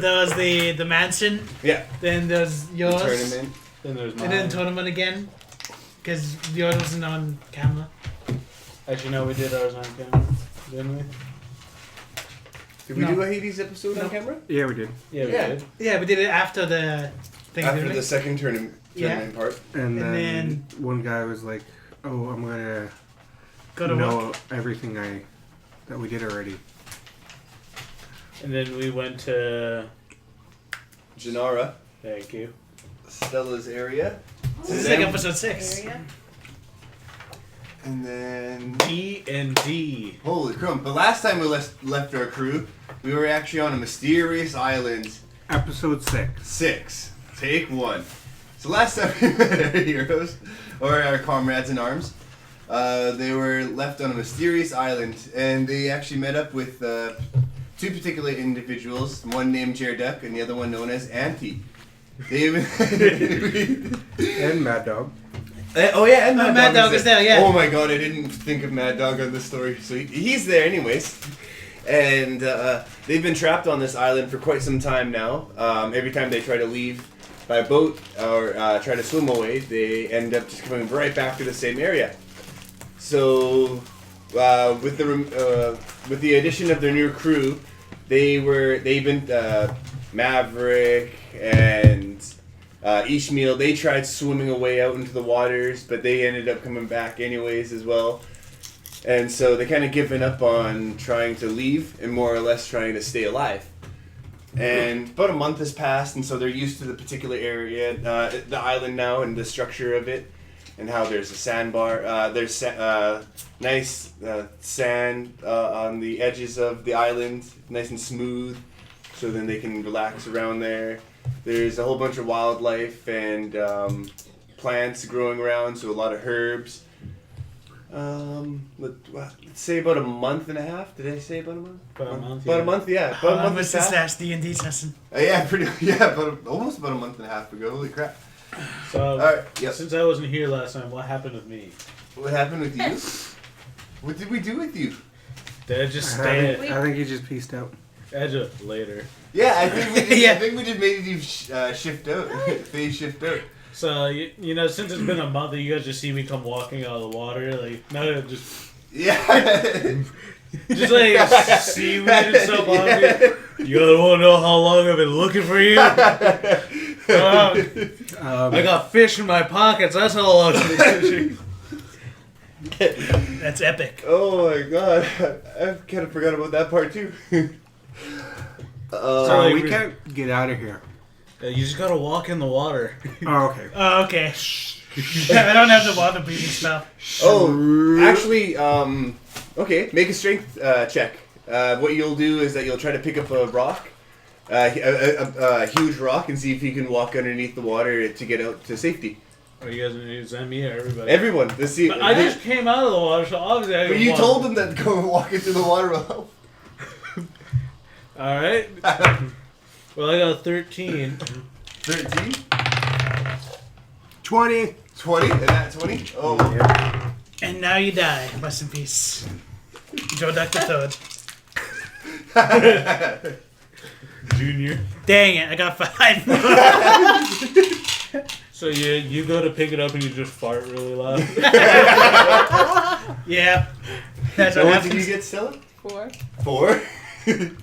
There was the mansion. Yeah. Then there's yours. The tournament. Then there's mine. And then tournament again. Because yours wasn't on camera. Actually, no, we did ours on camera, didn't we? Did we do a Hades episode on camera? Yeah, we did. Yeah, we Yeah. did. Yeah, we did it after the thing. After didn't we? the second tournament part. And And then one guy was like, "Oh, I'm gonna Go to know work. everything that we did already." And then we went to... Janara, Thank you. Stella's area. This is like episode 6. Area. And then... D&D. Holy crap. The last time we left our crew, we were actually on a mysterious island. Episode 6. 6. Take 1. So last time we met our heroes, or our comrades in arms, they were left on a mysterious island, and they actually met up with 2 particular individuals, one named Jerduk and the other one known as Auntie. And Mad Dog. And Mad Dog is there, yeah. Oh my god, I didn't think of Mad Dog on this story. So he's there anyways. And they've been trapped on this island for quite some time now. Every time they try to leave by boat or try to swim away, they end up just coming right back to the same area. So with the addition of their new crew, they've been Maverick and Ishmael, they tried swimming away out into the waters, but they ended up coming back anyways as well. And so they kind of given up on trying to leave and more or less trying to stay alive. And about a month has passed, and so they're used to the particular area, the island now, and the structure of it, and how there's a sandbar. There's nice sand on the edges of the island, nice and smooth, so then they can relax around there. There's a whole bunch of wildlife and plants growing around, so a lot of herbs. Let's say about a month and a half. Did I say about a month? About a month, About a month, yeah. How About a long month was and a this half. last D&D session? Almost about a month and a half ago. Holy crap! So, Alright, yep. since I wasn't here last time, what happened with me? What happened with you? What did we do with you? Did I just I stay think, I think he just pieced out. at Edge later? Yeah, I think we just, Yeah. I think we just made you shift out. Phase shift out. So, you know, since it's been a month, you guys just see me come walking out of the water, like, not just Yeah. like seaweed and stuff on me. You guys want to know how long I've been looking for you? I got fish in my pockets, that's how long I've been fishing. That's epic. Oh my god, I kind of forgot about that part too. So, So like, we can't get out of here. You just gotta walk in the water. Oh, okay. Oh, okay. I don't have the water breathing spell. Actually, okay, make a strength check. What you'll do is that you'll try to pick up a rock, a huge rock, and see if you can walk underneath the water to get out to safety. Are you guys gonna use me or everybody? Everyone, let's see. But I just came out of the water, so obviously I But can you walk. told them that go walk into the water will help. Alright. Well, I got a 13. 13? 20. 20? And that 20? Oh. Yeah. And now you die. Rest in peace. Joe Duck the Third. Junior. Dang it, I got 5. So you go to pick it up and you just fart really loud. Yeah. That's So what what did you happens. get, Stella? 4. 4?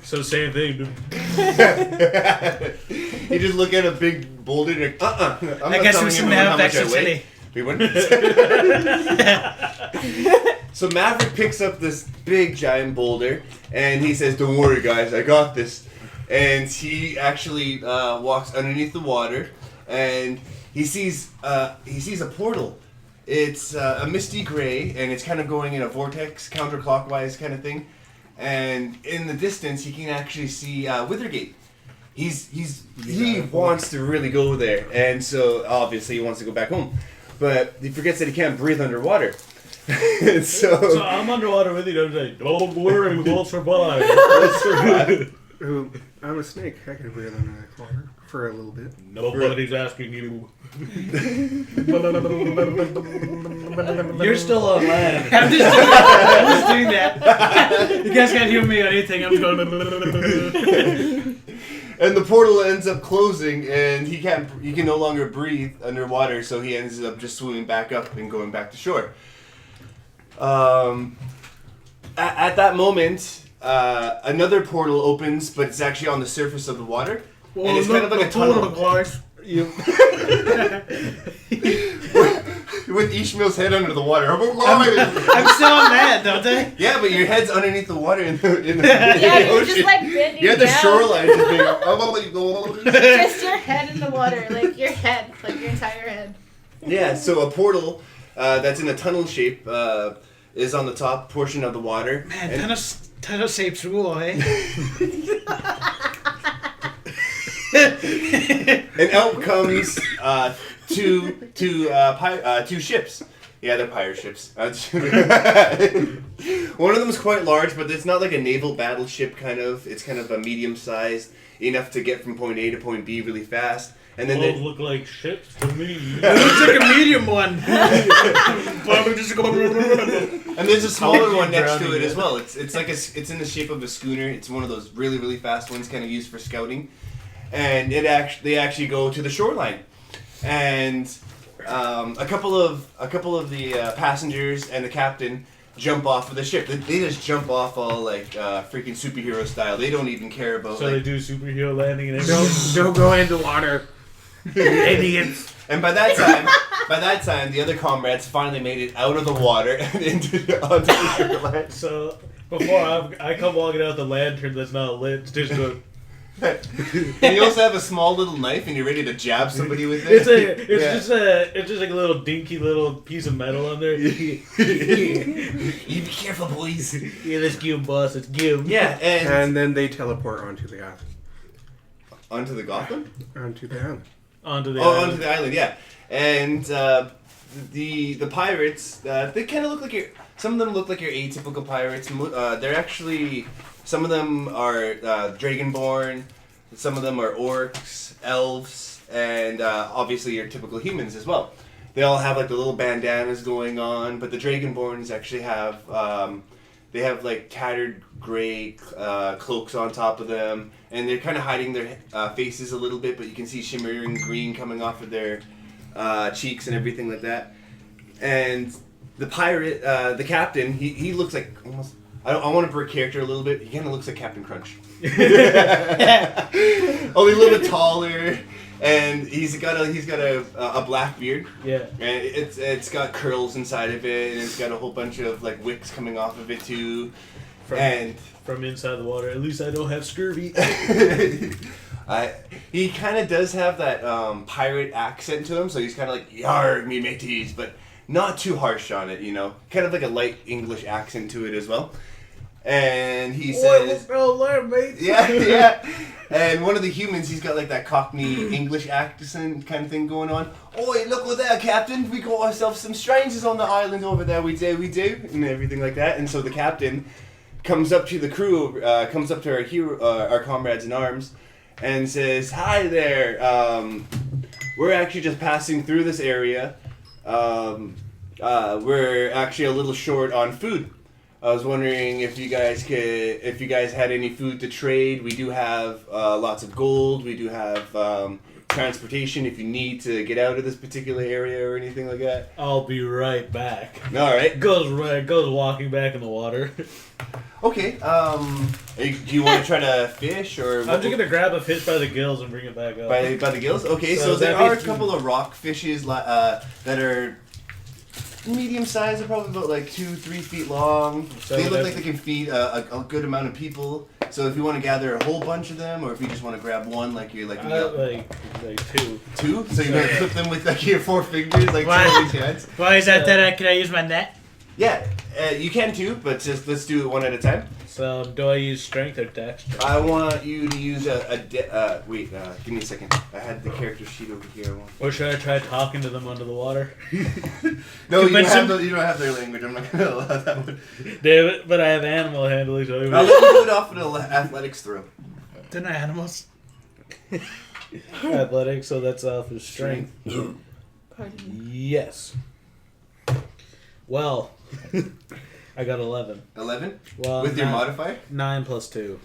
So same thing, dude. You just look at a big boulder and you're like, I'm I not guess we telling shouldn't anyone have how much I extra weigh. chili. We wouldn't. So Maverick picks up this big giant boulder and he says, "Don't worry, guys, I got this." And he actually walks underneath the water and he sees a portal. It's a misty gray and it's kind of going in a vortex, counterclockwise kind of thing. And in the distance, he can actually see Withergate. He wants to really go there, and so obviously he wants to go back home, but he forgets that he can't breathe underwater. So I'm underwater with you. I'm like, don't worry, we'll survive. Ooh, I'm a snake. I can breathe under the water for a little bit. Nobody's asking you. You're still on land. I'm just doing that. You guys can't hear me or anything. I'm just going. And the portal ends up closing, and he can no longer breathe underwater, so he ends up just swimming back up and going back to shore. At that moment, another portal opens, but it's actually on the surface of the water, and it's kind of like a tunnel. With Ishmael's head under the water. I'm still on that, don't I? Yeah, but your head's underneath the water in the Yeah, you're ocean. just like bending You're at the down. shoreline just being Just your head in the water, like your head, like your entire head. Yeah, so a portal that's in a tunnel shape is on the top portion of the water. Man, tunnel shapes rule, eh? And out comes two ships. Yeah, they're pirate ships. One of them is quite large, but it's not like a naval battleship kind of. It's kind of a medium sized, enough to get from point A to point B really fast. And then Those look like ships to me. It looks like a medium one. And there's a smaller one next to drowning it as it. well. It's in the shape of a schooner. It's one of those really, really fast ones, kind of used for scouting. And they actually go to the shoreline, and a couple of the passengers and the captain jump off of the ship. They just jump off all like freaking superhero style. They don't even care about. So like, they do superhero landing and everything. Don't go into water. Idiots. And by that time, the other comrades finally made it out of the water and onto the shoreline. So before I come walking out the lantern that's not lit, it's just go. And you also have a small little knife, and you're ready to jab somebody with it. It's just like a little dinky little piece of metal on there. You be careful, boys. Yeah, let's give him, boss. Let's give him. Yeah, And then they teleport onto the island. onto the Gotham. Onto the island. Onto the Onto the island. Yeah, and the pirates. They kind of look like some of them look like your atypical pirates. They're actually. Some of them are Dragonborn, some of them are orcs, elves, and obviously your typical humans as well. They all have like the little bandanas going on, but the Dragonborns actually have they have like tattered gray cloaks on top of them, and they're kind of hiding their faces a little bit, but you can see shimmering green coming off of their cheeks and everything like that. And the pirate, the captain, he looks like almost. I want to break character a little bit. He kind of looks like Captain Crunch. Only a little bit taller, and he's got a black beard. Yeah. And it's got curls inside of it, and it's got a whole bunch of like wicks coming off of it too. From inside the water. At least I don't have scurvy. He kind of does have that pirate accent to him, so he's kind of like "Yarr, me mateys," but not too harsh on it, you know. Kind of like a light English accent to it as well. And he says, yeah. And one of the humans, he's got like that Cockney English accent kind of thing going on. Oi, look over there, Captain. We got ourselves some strangers on the island over there. We do, and everything like that. And so the captain comes up to the crew, comes up to our our comrades in arms, and says, "Hi there. We're actually just passing through this area. We're actually a little short on food. I was wondering if you guys had any food to trade. We do have lots of gold. We do have transportation if you need to get out of this particular area or anything like that." I'll be right back. All right. Goes walking back in the water. Okay. Do you want to try to fish or? I'm just gonna grab a fish by the gills and bring it back up. By the gills. Okay. So So there that are a means- couple of rock fishes that are medium size. They're probably about like 2-3 feet long. So they look that's- like they can feed a good amount of people. So if you want to gather a whole bunch of them, or if you just want to grab one, like like two. two, so you're gonna clip them with like your 4 fingers, like Why? two each hands. Why is that? Can I use my net? Yeah, you can too, but just let's do it one at a time. So do I use strength or dex? I want you to use wait, give me a second. I had the character sheet over here. Or should I try talking to them under the water? No, you But don't have their language. I'm not gonna allow that one. Damn it, but I have animal handling, so I'll let you do it off an athletics throw. They're not animals. athletics, so that's off his strength. Pardon me. Yes. Well, I got 11. 11 Well, with your 9 modifier. 9 plus 2.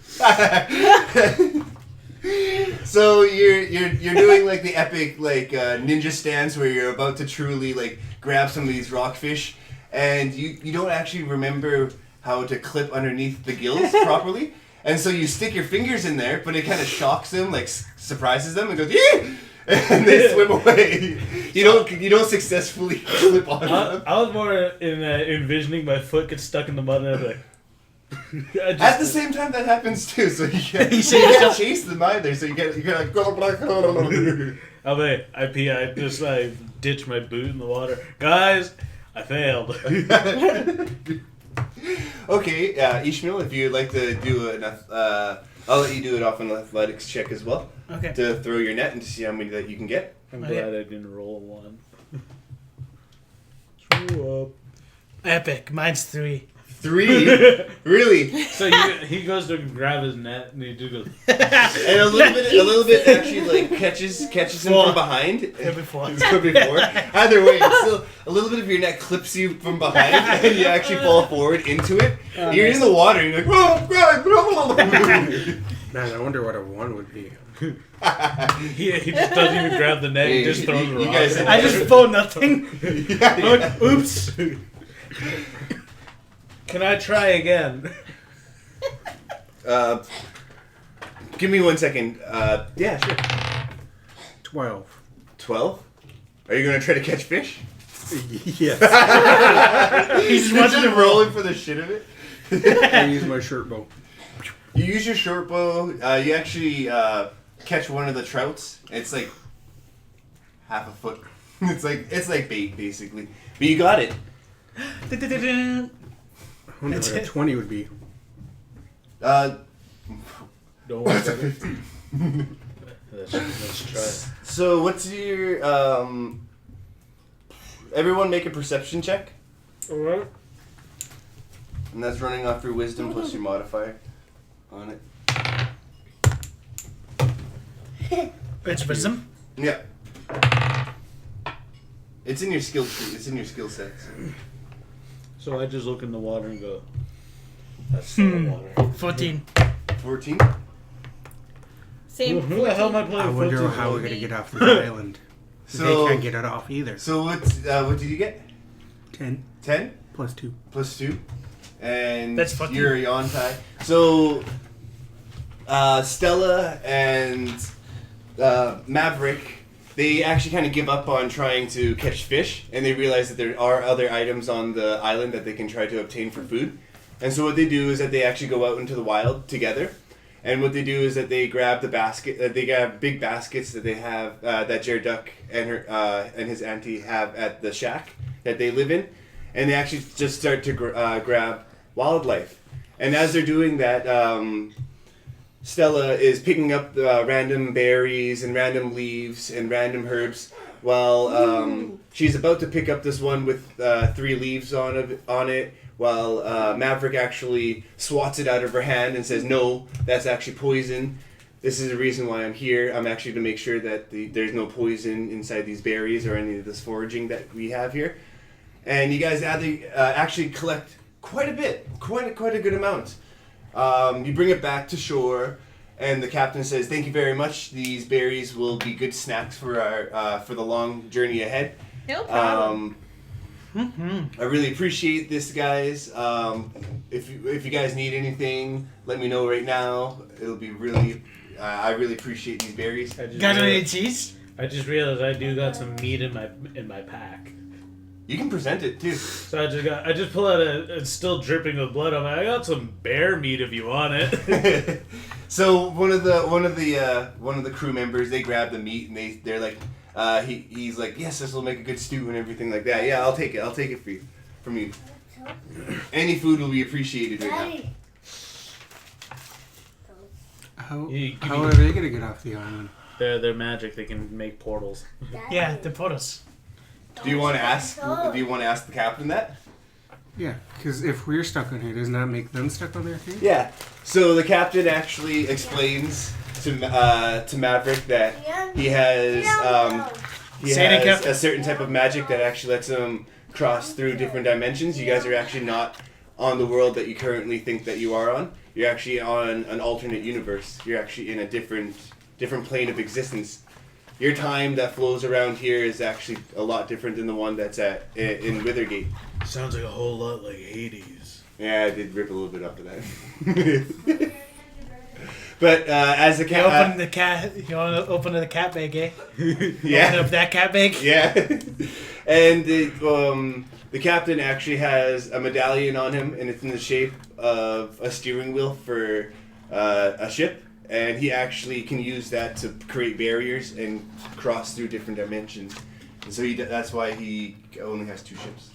So you're doing like the epic like ninja stance where you're about to truly like grab some of these rockfish, and you don't actually remember how to clip underneath the gills properly, and so you stick your fingers in there, but it kind of shocks them, like surprises them, and goes yeah, and they swim away. You don't successfully clip on them. I was more envisioning my foot gets stuck in the mud and I'm like. At the same time, that happens too. So you can't chase them either. So you get like. Oh wait, I just ditch my boot in the water, guys. I failed. Okay, Ishmael, if you'd like to do enough, I'll let you do it off an athletics check as well. Okay. To throw your net and to see how many that you can get. I'm Okay. glad I didn't roll one. Screw up. Epic. Mine's 3. 3, really? So he goes to grab his net and he goes. And a little bit actually like catches him from behind. Could be 4. Could be 4. Either way, it's still a little bit of your net clips you from behind, and you actually fall forward into it. You're in the water, and you're like, oh, God. Man, I wonder what a 1 would be. He just doesn't even grab the net. He just throws the rock. guys- I just phoned nothing. Yeah. Oops. Can I try again? Give me 1 second. Yeah, sure. 12. 12? Are you gonna try to catch fish? Yes. He's just watching it roll. rolling for the shit of it. I use my shirt bow. You use your short bow. You actually catch one of the trouts. It's like half a foot. It's like bait basically. But you got it. I wonder what a 20 would be. Don't worry That's a about it. 15. Let's try. So what's your everyone make a perception check, Alright. and that's running off your wisdom plus your modifier on it. It's wisdom. Yeah. It's in your skill tree. It's in your skill sets. So I just look in the water and go, that's still water. 14. 14. Same. Who the hell am I playing I wonder football how we're with? gonna get off this island. So- They can't get it off either. So what did you get? 10 10 plus 2. plus 2, and That's 14. you're a Yontai. So Stella and Maverick, they actually kind of give up on trying to catch fish, and they realize that there are other items on the island that they can try to obtain for food. And so what they do is that they actually go out into the wild together, and what they do is that they grab the basket. They grab big baskets that they have that Jared Duck and her and his auntie have at the shack that they live in, and they actually just start to grab wildlife. And as they're doing that, Stella is picking up random berries and random leaves and random herbs, while she's about to pick up this one with 3 leaves on it, while Maverick actually swats it out of her hand and says, "No, that's actually poison. This is the reason why I'm here. I'm actually to make sure that there's no poison inside these berries or any of this foraging that we have here." And you guys actually collect quite a bit, quite a good amount. You bring it back to shore, and the captain says, "Thank you very much. These berries will be good snacks for our for the long journey ahead." No problem. I really appreciate this, guys. If you guys need anything, let me know right now. It'll be really. I really appreciate these berries. Got any cheese? I just realized I do got some meat in my pack. You can present it too. So I just pull out it's still dripping with blood. I'm like, I got some bear meat if you want it. So one of the crew members, they grab the meat and they're like, he's like, "Yes, this will make a good stew and everything like that." "Yeah, I'll take it for you, from you. Any food will be appreciated right now." How are they gonna get off the island? They're magic. They can make portals. Yeah, the photos. Do you want to ask the captain that? Yeah, because if we're stuck on here, doesn't that make them stuck on there too? Yeah. So the captain actually explains to Maverick that he has a certain type of magic that actually lets him cross through different dimensions. You guys are actually not on the world that you currently think that you are on. you're actually on an alternate universe. You're actually in a different plane of existence. Your time that flows around here is actually a lot different than the one that's in Withergate. Sounds like a whole lot like Hades. Yeah, I did rip a little bit up of that. But as a You cat, open the cat. You want to open the cat bag, eh? yeah, Open up that cat bag. yeah, and the captain actually has a medallion on him, and it's in the shape of a steering wheel for a ship, and he actually can use that to create barriers and cross through different dimensions. And so that's why he only has 2 ships.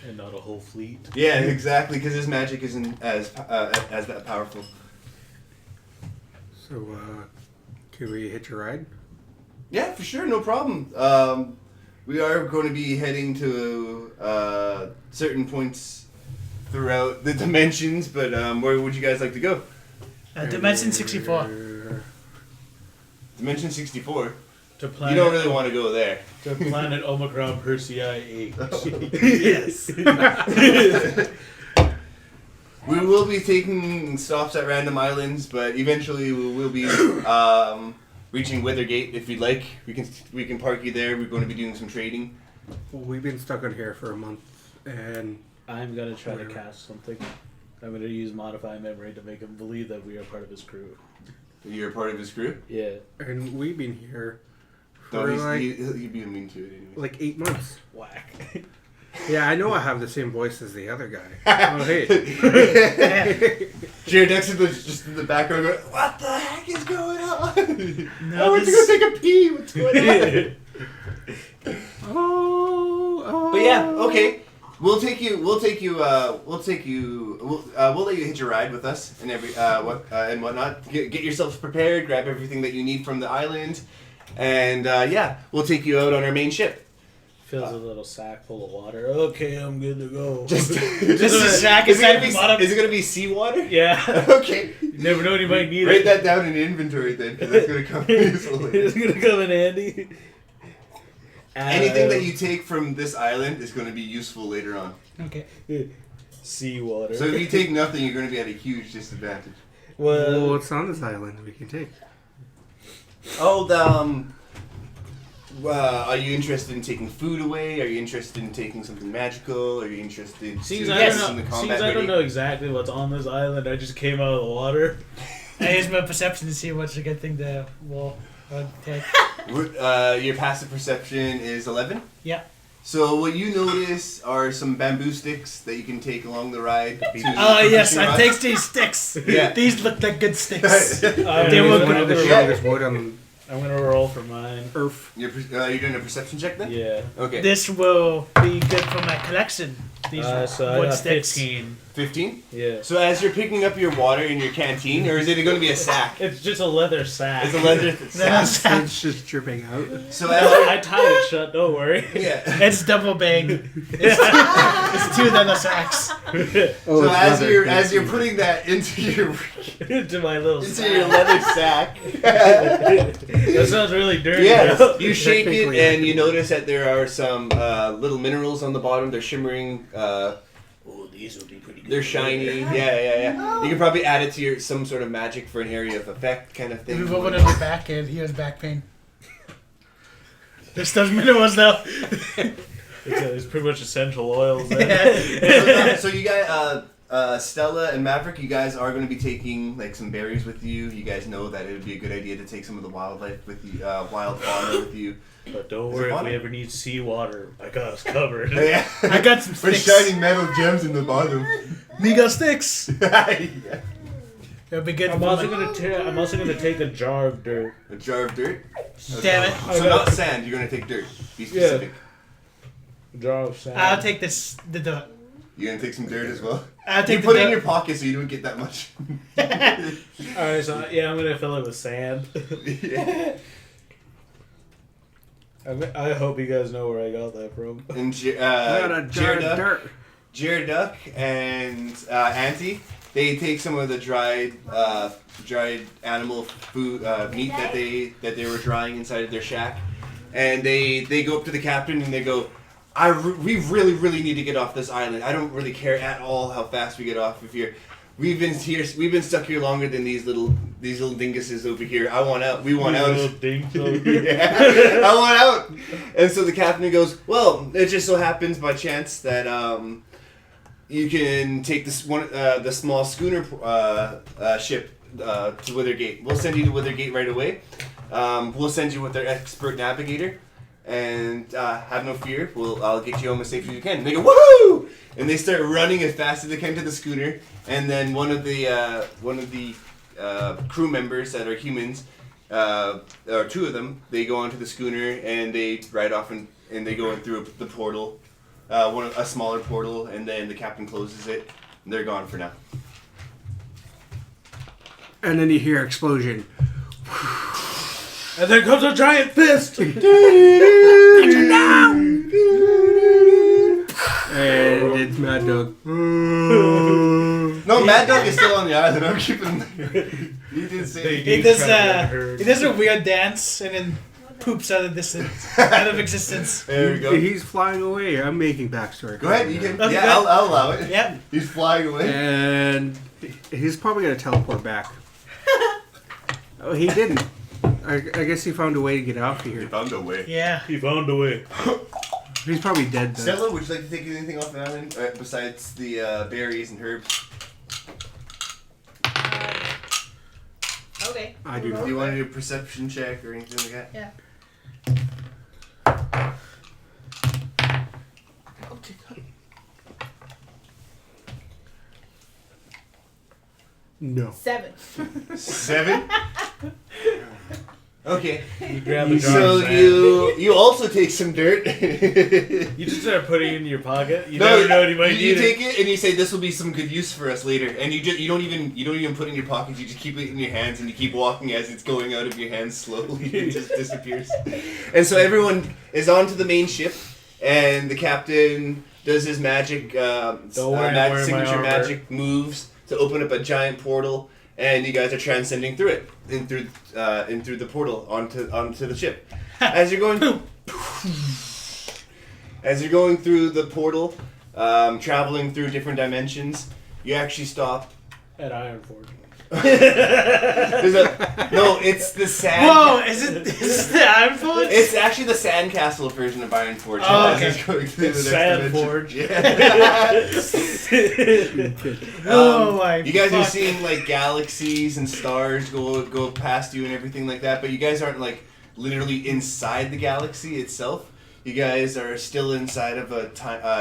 And not a whole fleet. Yeah, exactly, because his magic isn't as that powerful. So, can we hitch a ride? Yeah, for sure, no problem. We are going to be heading to certain points throughout the dimensions, but where would you guys like to go? Dimension 64. Dimension 64. To You planet, don't really want to go there. to planet Omicron Persei H. Yes. We will be taking stops at random islands, but eventually we will be reaching Withergate if you'd like. We can park you there. We're going to be doing some trading. We've been stuck on here for a month, and I'm gonna try to cast something. I'm gonna use modify memory to make him believe that we are part of his crew. You're part of his crew? Yeah. we've been here No, for he'd be immune to it anyway. like 8 months. Whack. Yeah, I know I have the same voice as the other guy. Oh, hey. Jared next to just in the background going, what the heck is going on? No, I went to go take a pee. What's going on? Oh. But yeah, okay. We'll let you hitch a ride with us and and whatnot. Get yourselves prepared, grab everything that you need from the island, and we'll take you out on our main ship. Fills a little sack full of water. Okay, I'm good to go. Just a sack Is it inside the bottom. gonna be seawater? Yeah. Okay. You never know when you might need Write it. that down in the inventory then, because that's gonna come useful later. It's gonna come in handy. Anything that you take from this island is going to be useful later on. Okay. Seawater. So if you take nothing, you're going to be at a huge disadvantage. Well, what's on this island we can take? Oh, are you interested in taking food away? Are you interested in taking something magical? Are you interested in Seems getting I the don't know. combat Seems I don't ready? know exactly what's on this island. I just came out of the water. I use my perception to see what's a good thing to take. Your passive perception is 11? Yeah. So what you notice are some bamboo sticks that you can take along the ride. Oh yes, fishing I rod. take these sticks. Yeah. These look like good sticks. I'm They were gonna- good. Yeah. This wood on I'm gonna roll for mine. Earth. You're doing a perception check then? Yeah. Okay. This will be good for my collection. These So I wood got sticks. 15. 15? Yeah. So as you're picking up your water in your canteen, or is it going to be a sack? It's just a leather sack. It's a leather sack. It's just dripping out. So No, as you're, I tied it shut. Don't worry. yeah. It's double bang. It's 2 leather sacks. Oh, So as you're putting that into your Into my little sack. leather sack, That sounds really dirty. yes, though. you shake it Technically, and you notice that there are some little minerals on the bottom. They're shimmering. Oh, these would be pretty good. They're shiny. Yeah. You can probably add it to some sort of magic for an area of effect kind of thing. Move over to the back and he has back pain. There's those minerals now. It's pretty much essential oils. So you guys, Stella and Maverick, you guys are going to be taking like some berries with you. You guys know that it would be a good idea to take some of the wildlife with you, wild fauna with you. But don't Is it worry, if fun? we ever need seawater, I got us covered. Yeah. I got some With sticks. shiny metal gems in the bottom. Me got sticks. Yeah. It'll be good I'm for also my... gonna take a jar of dirt. A jar of dirt. Damn it. So not sand. You're gonna take dirt. Be specific. A jar of sand. I'll take the dirt. You're gonna take some dirt as well. I'll You take put the it in dirt. your pocket so you don't get that much. Alright, so yeah, I'm gonna fill it with sand. Yeah. I hope you guys know where I got that from. And Got a jar of dirt. Jared Duck and Auntie, they take some of the dried animal food meat that they were drying inside of their shack, and they go up to the captain and they go, we really, really need to get off this island. I don't really care at all how fast we get off of here. We've been stuck here longer than these little dinguses over here. I want out. We want out. Yeah, I want out. And so the captain goes, well, it just so happens by chance that you can take the small schooner ship to Withergate. We'll send you to Withergate right away. We'll send you with their expert navigator. And have no fear, I'll get you home as safe as you can. And they go, woohoo! And they start running as fast as they can to the schooner. And then one of the crew members that are humans, or two of them, they go onto the schooner and they ride off and they go in through the portal, a smaller portal, and then the captain closes it. And they're gone for now. And then you hear explosion. And there comes a giant fist! And it's Mad Dog. No, Mad Dog is still on the island. I'm keeping him. He did say He does a weird dance and then poops out of distance, out of existence. There we go. He's flying away. I'm making backstory. Go ahead. You can. Okay, Yeah, I'll allow it. Yep. He's flying away. And he's probably going to teleport back. Oh, he didn't. I guess he found a way to get out of He here. found a way. Yeah. He found a way. He's probably dead though. Stella, would you like to take anything off the island besides the berries and herbs? Okay. I do not. Do you want to do a perception check or anything like that? Yeah. No. 7. 7? Okay. You grab a jar So of sand. you also take some dirt. You just start putting it in your pocket. You never know when you might you need take it. it and you say this will be some good use for us later, and you don't even put it in your pockets. You just keep it in your hands and you keep walking as it's going out of your hands slowly. It just disappears. And so everyone is onto the main ship, and the captain does his magic, signature magic moves to open up a giant portal. And you guys are transcending through it, in through the portal onto the ship. As you're going through the portal, traveling through different dimensions, you actually stop. At Ironforge. It's the sand. Whoa! Is this the Ironforge? It's actually the sandcastle version of Ironforge. Oh, as okay. it's going through the next Sandforge. dimension. Yeah. Oh my! You guys are fuck. seeing like galaxies and stars go past you and everything like that, but you guys aren't like literally inside the galaxy itself. You guys are still inside of a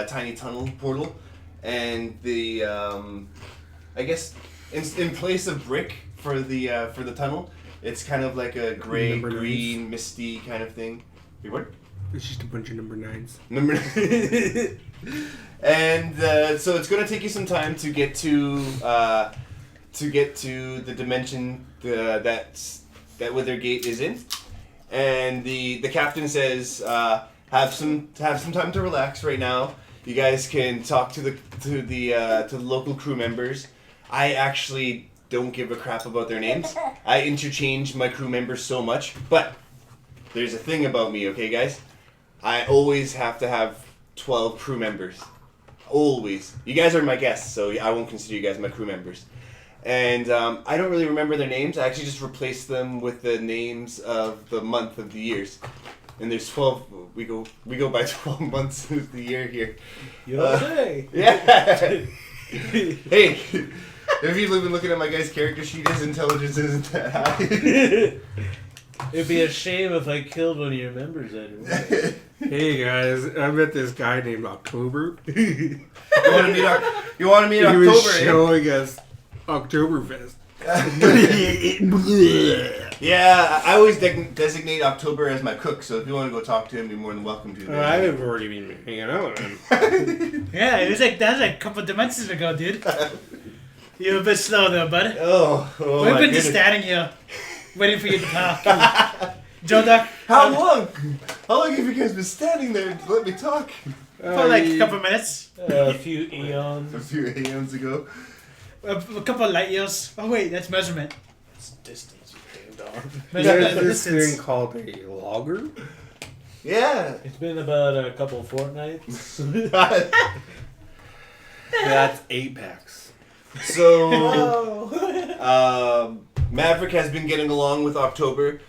tiny tunnel portal, and the I guess in place of brick for the tunnel, it's kind of like a gray, Number green, nines. misty kind of thing. Wait, what? It's just a bunch of number 9s. Remember? And so it's gonna take you some time to get to the dimension that Withergate is in, and the captain says have some time to relax right now. You guys can talk to the local crew members. I actually don't give a crap about their names. I interchange my crew members so much, but there's a thing about me, okay, guys? I always have to have 12 crew members. Always. You guys are my guests, so I won't consider you guys my crew members. And I don't really remember their names. I actually just replaced them with the names of the month of the years. And there's 12. We go by 12 months of the year here. USA. Yeah. Hey, if you've been looking at my guy's character sheet, his intelligence isn't that high. It'd be a shame if I killed one of your members anyway. Hey guys, I met this guy named October. You want to meet He October? was Eh? showing us Oktoberfest. Yeah, I always designate October as my cook, so if you want to go talk to him, you're more than welcome to. I've already been hanging out with him. Yeah, it was like that was like a couple of dimensions ago, dude. You're a bit slow there, bud. Oh We've my been just goodness. standing here, waiting for you to talk. Joe Duck. How long? How long have you guys been standing there to let me talk? For like a couple of minutes. A few eons. A few AMs ago. A couple of light years. Oh wait, that's measurement. It's distance, you ding dong. Measurement There's of this distance. thing called a logger. Yeah. It's been about a couple fortnights. That's Apex. So, Whoa. Maverick has been getting along with October,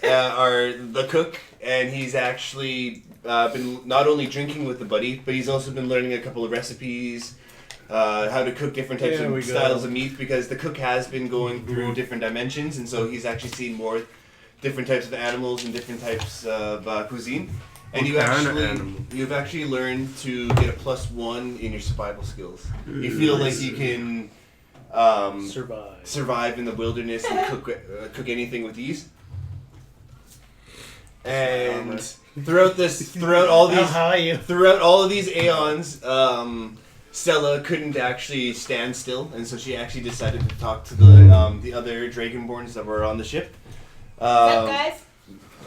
the cook, and he's actually been not only drinking with the buddy, but he's also been learning a couple of recipes, how to cook different types There we of go. styles of meat, because the cook has been going through different dimensions, and so he's actually seen more different types of animals and different types of cuisine. And you've actually learned to get a +1 in your survival skills. You feel like you can survive in the wilderness and cook anything with ease. And throughout all of these aeons, Stella couldn't actually stand still, and so she actually decided to talk to the other Dragonborns that were on the ship. What's up, guys?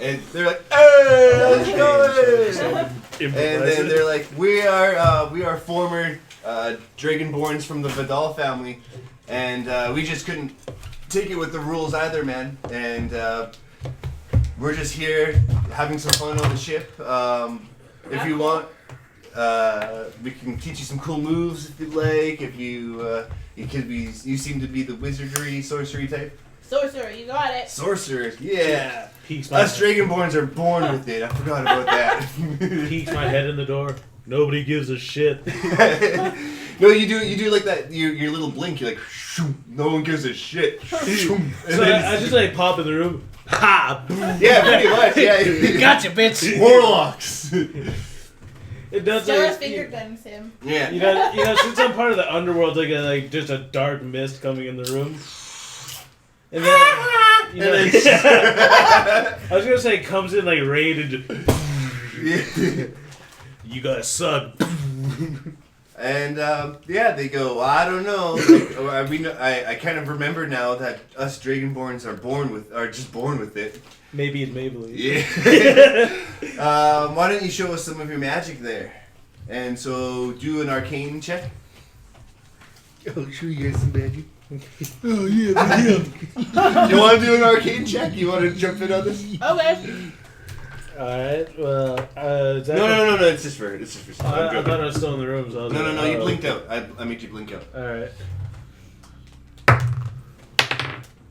And they're like, "Hey, how's it going?" And then they're like, "We are former Dragonborns from the Vidal family, and we just couldn't take it with the rules either, man. And we're just here having some fun on the ship. If you want, we can teach you some cool moves if you'd like. If you you seem to be the wizardry, sorcery type." Sorcerer, you got it. Sorcerer, yeah. Peeks my, Us Dragonborns are born with it. I forgot about that. peeks my head in the door. Nobody gives a shit. No, you do like that. Your little blink. You're like, shoo, no one gives a shit. Shoo. And So then- I just like pop in the room. Ha! yeah, pretty much. Yeah. Gotcha, bitch. Warlocks. It does Stella's like finger guns him. Yeah. you know since I'm part of the underworld, like just a dark mist coming in the room. And then you know, And then- I was gonna say it comes in like raid and just, you guys suck. And yeah, they go. I don't know. Like, I kind of remember now that us Dragonborns are just born with it. Maybe it's Maybelline. Yeah. Why don't you show us some of your magic there? And so do an arcane check. I'll show you guys some magic. Oh yeah. You want to do an arcane check? You want to jump in on this? Okay. Alright, well, is that No. It's just for stuff. I thought I was still in the room, so I was No. like, You oh, blinked okay. out. I made you blink out. Alright.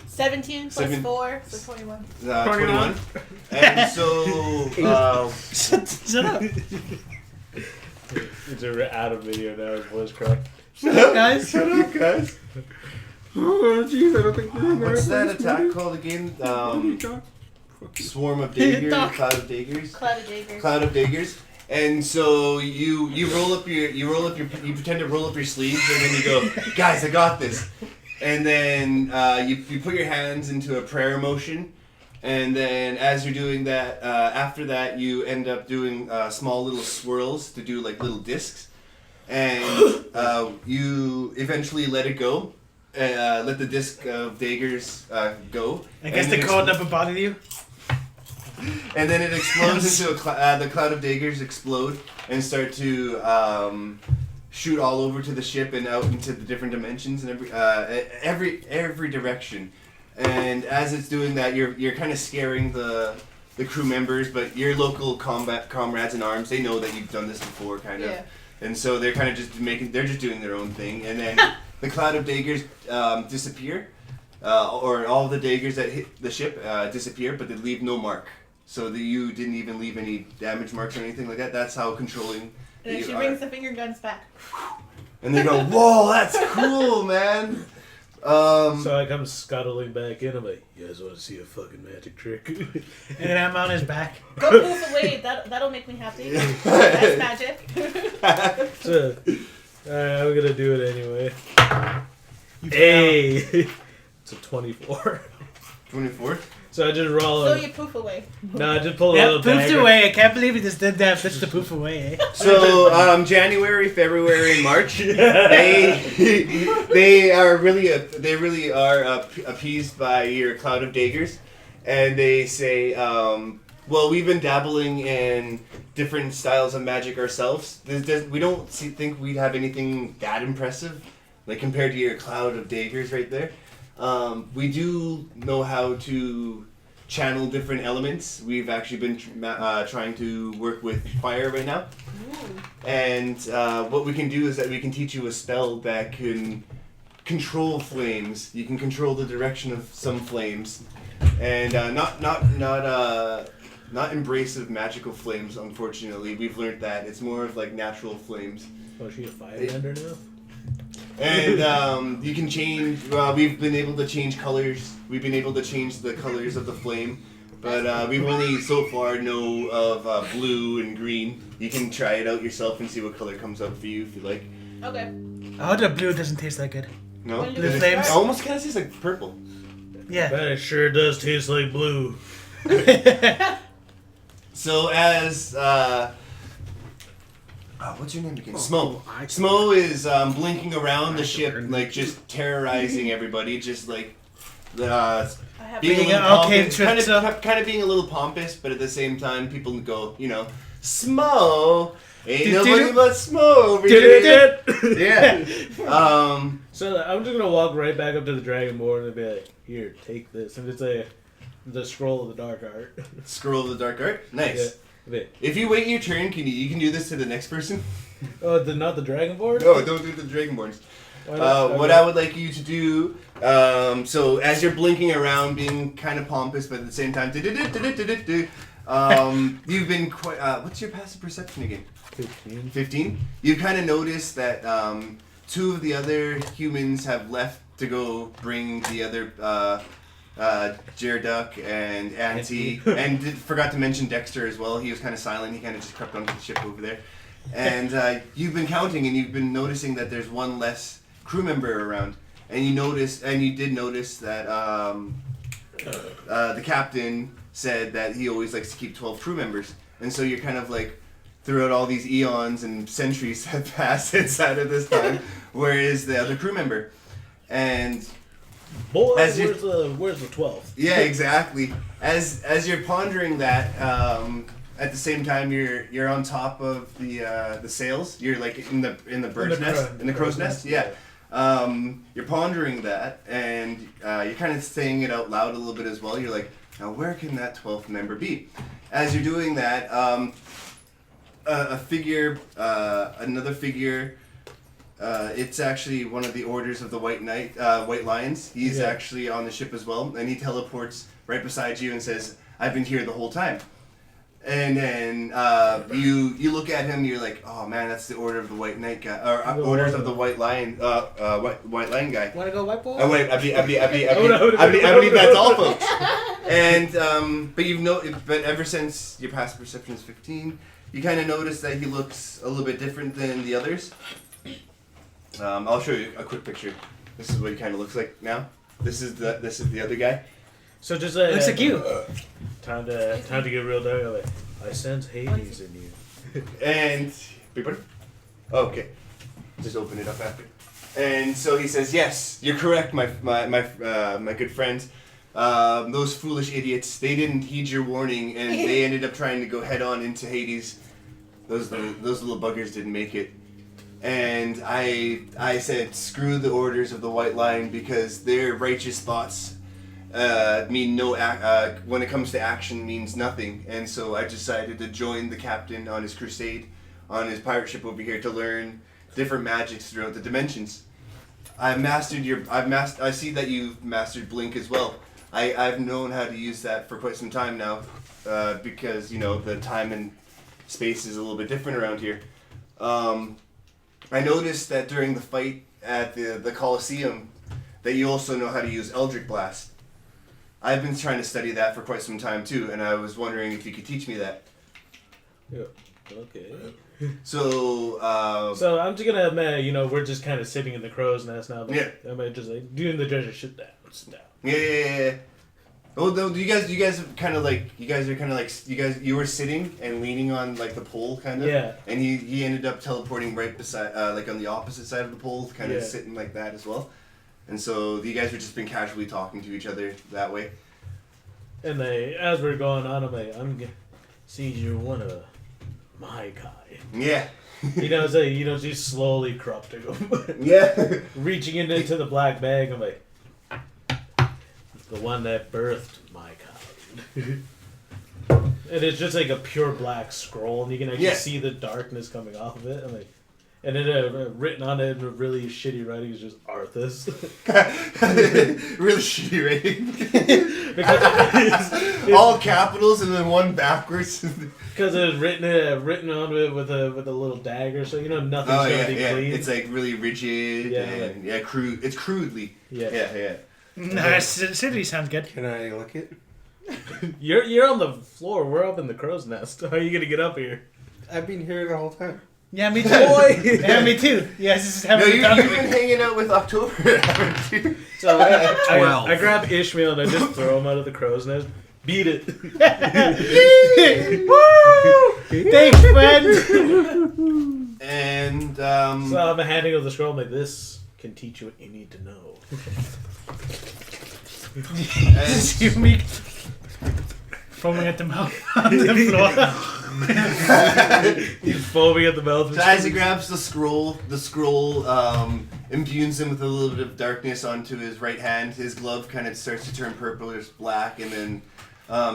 17 plus Seven- 4, so 21. 21. And so Shut up. It's out of video now, his voice cracked. Shut up, guys. shut up, guys. Oh, jeez, I don't think we're in there. What's that attack called again? Swarm of daggers, Doc. cloud of daggers. Cloud of Daggers. Cloud of daggers. And so you pretend to roll up your sleeves, and then you go, guys, I got this. And then you put your hands into a prayer motion, and then as you're doing that, after that you end up doing small little swirls to do like little discs, and you eventually let it go, let the disc of daggers go. I guess and the it code never bothered you. And then it explodes into the cloud of daggers explode and start to shoot all over to the ship and out into the different dimensions and every direction. And as it's doing that, you're kind of scaring the crew members, but your local comrades in arms, they know that you've done this before, kind of. Yeah. And so they're kind of just doing their own thing. And then the cloud of daggers disappear, or all the daggers that hit the ship disappear, but they leave no mark. So that you didn't even leave any damage marks or anything like that. That's how controlling And then you she are. brings the finger guns back. And they go, whoa, that's cool, man. So I come scuttling back in. I'm like, you guys want to see a fucking magic trick? And then I'm on his back. Go poof away. That'll make me happy. That's magic. So, alright, I'm gonna do it anyway. You Hey! It's a 24. 24. So I just roll So him. you poof away. No, I just pull a Yeah, little poofed dagger. away. I can't believe he just did that. That's the poof away, eh? So January, February, and March, they really are appeased by your cloud of daggers, and they say, well, we've been dabbling in different styles of magic ourselves. We don't think we'd have anything that impressive, like compared to your cloud of daggers right there. We do know how to channel different elements. We've actually been trying to work with fire right now. And what we can do is that we can teach you a spell that can control flames. You can control the direction of some flames, and not embracive magical flames. Unfortunately, we've learned that it's more of like natural flames. Oh, she a firebender now? And you can change. We've been able to change colors. We've been able to change the colors of the flame, but we've only so far know of blue and green. You can try it out yourself and see what color comes up for you if you like. Okay. Oh, the blue doesn't taste that good. No, When do The we flames? it start? almost kind of tastes like purple. Yeah. But it sure does taste like blue. So as what's your name again? Smo. I- Smo is blinking around the ship, like just terrorizing everybody, just like I have being a Being little okay, pompous, Tritza. kind of being a little pompous, but at the same time, people go, Smo, ain't nobody but Smo over here. Yeah. So I'm just gonna walk right back up to the Dragonborn and be like, "Here, take this," and it's the scroll of the dark art. Scroll of the dark art. Nice. Yeah. If you wait your turn, you can do this to the next person? Oh, not the Dragonborn? No, don't do the Dragonborns. Why not? What I would like you to do, so as you're blinking around, being kind of pompous, but at the same time, you've been quite. What's your passive perception again? 15. 15. You kind of notice that two of the other humans have left to go bring the other Jerduck and Auntie, and forgot to mention Dexter as well. He was kind of silent. He kind of just crept onto the ship over there. And you've been counting, and you've been noticing that there's one less crew member around. And you did notice that the captain said that he always likes to keep 12 crew members. And so you're kind of like, throughout all these eons and centuries have passed inside of this time, where is the other crew member? And Boy, As you- where's the 12th? yeah, exactly. As you're pondering that, at the same time you're on top of the sails. You're like in the bird's nest, in the crow's nest. Yeah. You're pondering that, and you're kind of saying it out loud a little bit as well. You're like, now where can that 12th member be? As you're doing that, another figure. It's actually one of the orders of the White Lions. He's actually on the ship as well, and he teleports right beside you and says, "I've been here the whole time." And then you look at him, you're like, "Oh man, that's the Order of the White Knight guy, or Orders of the White Lion, White Lion guy." Wanna go white boy? Oh wait, I believe that's all, folks. And but ever since your passive perception is 15, you kind of notice that he looks a little bit different than the others. I'll show you a quick picture. This is what he kind of looks like now. This is the other guy. So just Looks like you. Time to get real dark. I'm like, I sense Hades in you. And big brother. Oh, okay. Just open it up after. And so he says, "Yes, you're correct, my good friends. Those foolish idiots. They didn't heed your warning, and they ended up trying to go head on into Hades. Those little buggers didn't make it." And I said, screw the orders of the White Lion, because their righteous thoughts mean when it comes to action means nothing. And so I decided to join the captain on his crusade, on his pirate ship over here, to learn different magics throughout the dimensions. I see that you've mastered Blink as well. I've known how to use that for quite some time now, because the time and space is a little bit different around here. I noticed that during the fight at the Colosseum, that you also know how to use Eldritch Blast. I've been trying to study that for quite some time too, and I was wondering if you could teach me that. Yeah. Okay. So, So I'm just gonna admit, we're just kind of sitting in the crow's nest now. But Yeah. I'm just like doing the treasure. Sit down. yeah. Oh, no, you guys are kind of like you were sitting and leaning on like the pole kind of. Yeah. And he ended up teleporting right beside, like on the opposite side of the pole, kind of Yeah. sitting like that as well. And so you guys were just been casually talking to each other that way. And as we're going on, see you're one of my kind. Yeah. She's slowly corrupting him. Yeah. Reaching into the black bag. I'm like, the one that birthed my kind. And it's just like a pure black scroll, and you can actually Yeah. see the darkness coming off of it. And then written on it in really shitty writing is just Arthas. Really shitty rating. Because All capitals and then one backwards. because it's written on it with a little dagger, so you know nothing's Oh gonna yeah, be yeah. clean. It's like really rigid Yeah, and crude. It's crudely. yeah. Yeah. Nah, City sounds good. Can I lick it? You're on the floor. We're up in the crow's nest. How are you gonna get up here? I've been here the whole time. Yeah, me too. Boy. Yeah, me too. Yeah, this is No, having you've been hanging out with October, haven't you? So Twelve. I grab Ishmael and I just throw him out of the crow's nest. Beat it. Woo! Thanks, friend. And So I'm handing over the scroll. I'm like, this can teach you what you need to know. Just you me foaming at the mouth on the floor. He's foaming at the mouth. so as he grabs the scroll imbues him with a little bit of darkness onto his right hand. His glove kind of starts to turn purplish black, and then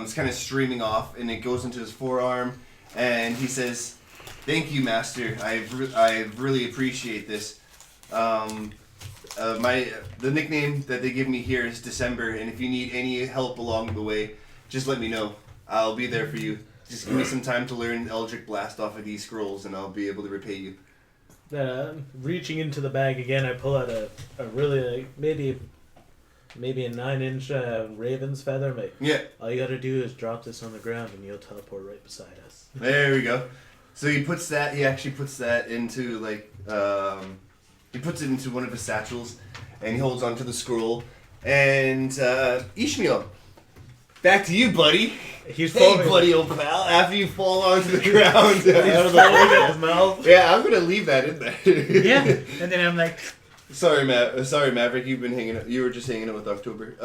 it's kind of streaming off, and it goes into his forearm. And he says, "Thank you, Master. I really appreciate this. The nickname that they give me here is December, and if you need any help along the way, just let me know. I'll be there for you. Just give me some time to learn Eldritch Blast off of these scrolls, and I'll be able to repay you." Reaching into the bag again, I pull out a really maybe a 9-inch raven's feather. I'm like, Yeah, all you gotta do is drop this on the ground, and you'll teleport right beside us. there we go. So he actually puts that into he puts it into one of his satchels, and he holds onto the scroll. And Ishmael, back to you, buddy. He's Hey, foaming. buddy, old pal. After you fall onto the ground, He's foaming at his mouth. yeah, I'm gonna leave that in there. Yeah, and then I'm like, Sorry, Maverick. You were just hanging out with October.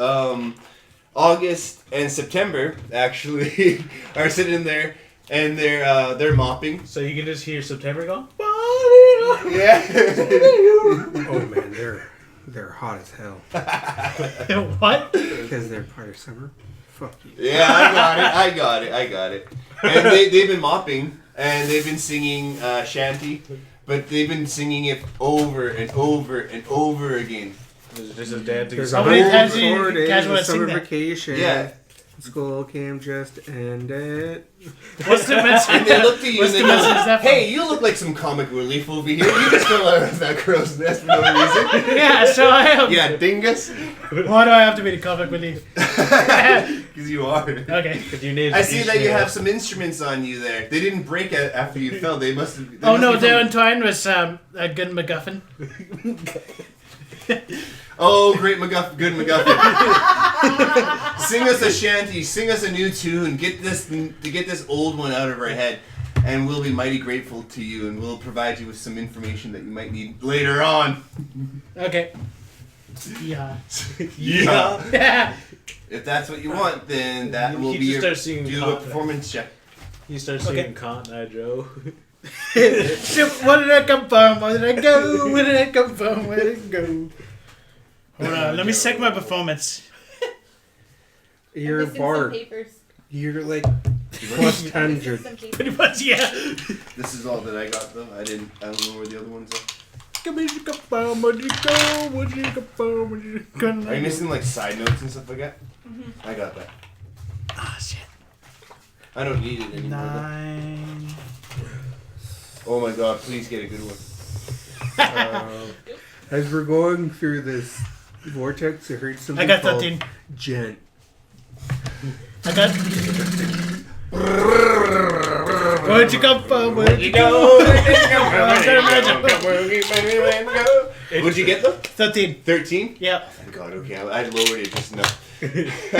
August and September actually are sitting there, and they're mopping. So you can just hear September go. Yeah. Oh man, they're hot as hell what? because they're part of summer. Fuck you. Yeah, I got it. And they've been mopping, and they've been singing shanty, but they've been singing it over and over and over again. This is dancing. There's How a many whole times do you 4 days guys wanna of sing summer that? vacation. Yeah. School came just ended. What's the message? And they look at you What's and they the message is go, that from? "Hey, you look like some comic relief over here. You just fell out of that crow's nest for no reason." Yeah, so I am. Yeah, dingus. Why do I have to be the comic with you? Because you are. Okay. Could you name I see that you Ishmael? have some instruments on you there. They didn't break after you fell. They must have. Oh no, they're entwined with a good MacGuffin. Oh, great MacGuffin, good MacGuffin. Sing us a shanty, sing us a new tune, get this old one out of our head, and we'll be mighty grateful to you, and we'll provide you with some information that you might need later on. Okay. Yeah. Yeah. Yeah. If that's what you want, then that will He be just your starts singing do a confident. performance check. You start Okay. singing Cotton Eye Joe. So, where did I come from? Where did I go? Where did I come from? Where did I go? Hold on, let me check my performance. You're a Missing some bard. papers. You're like plus 100. Some papers. Pretty much, yeah. This is all that I got though. I don't know where the other ones are. Are you missing like side notes and stuff like that? I got that. Ah, shit. I don't need it anymore. though. 9. Oh my god, please get a good one. As we're going through this vortex, I heard something I got called 13. gent. I got. Where'd you come from? Where'd you go? What'd you get though? 13. 13? Yeah. Thank god, okay. I lowered it just enough. I I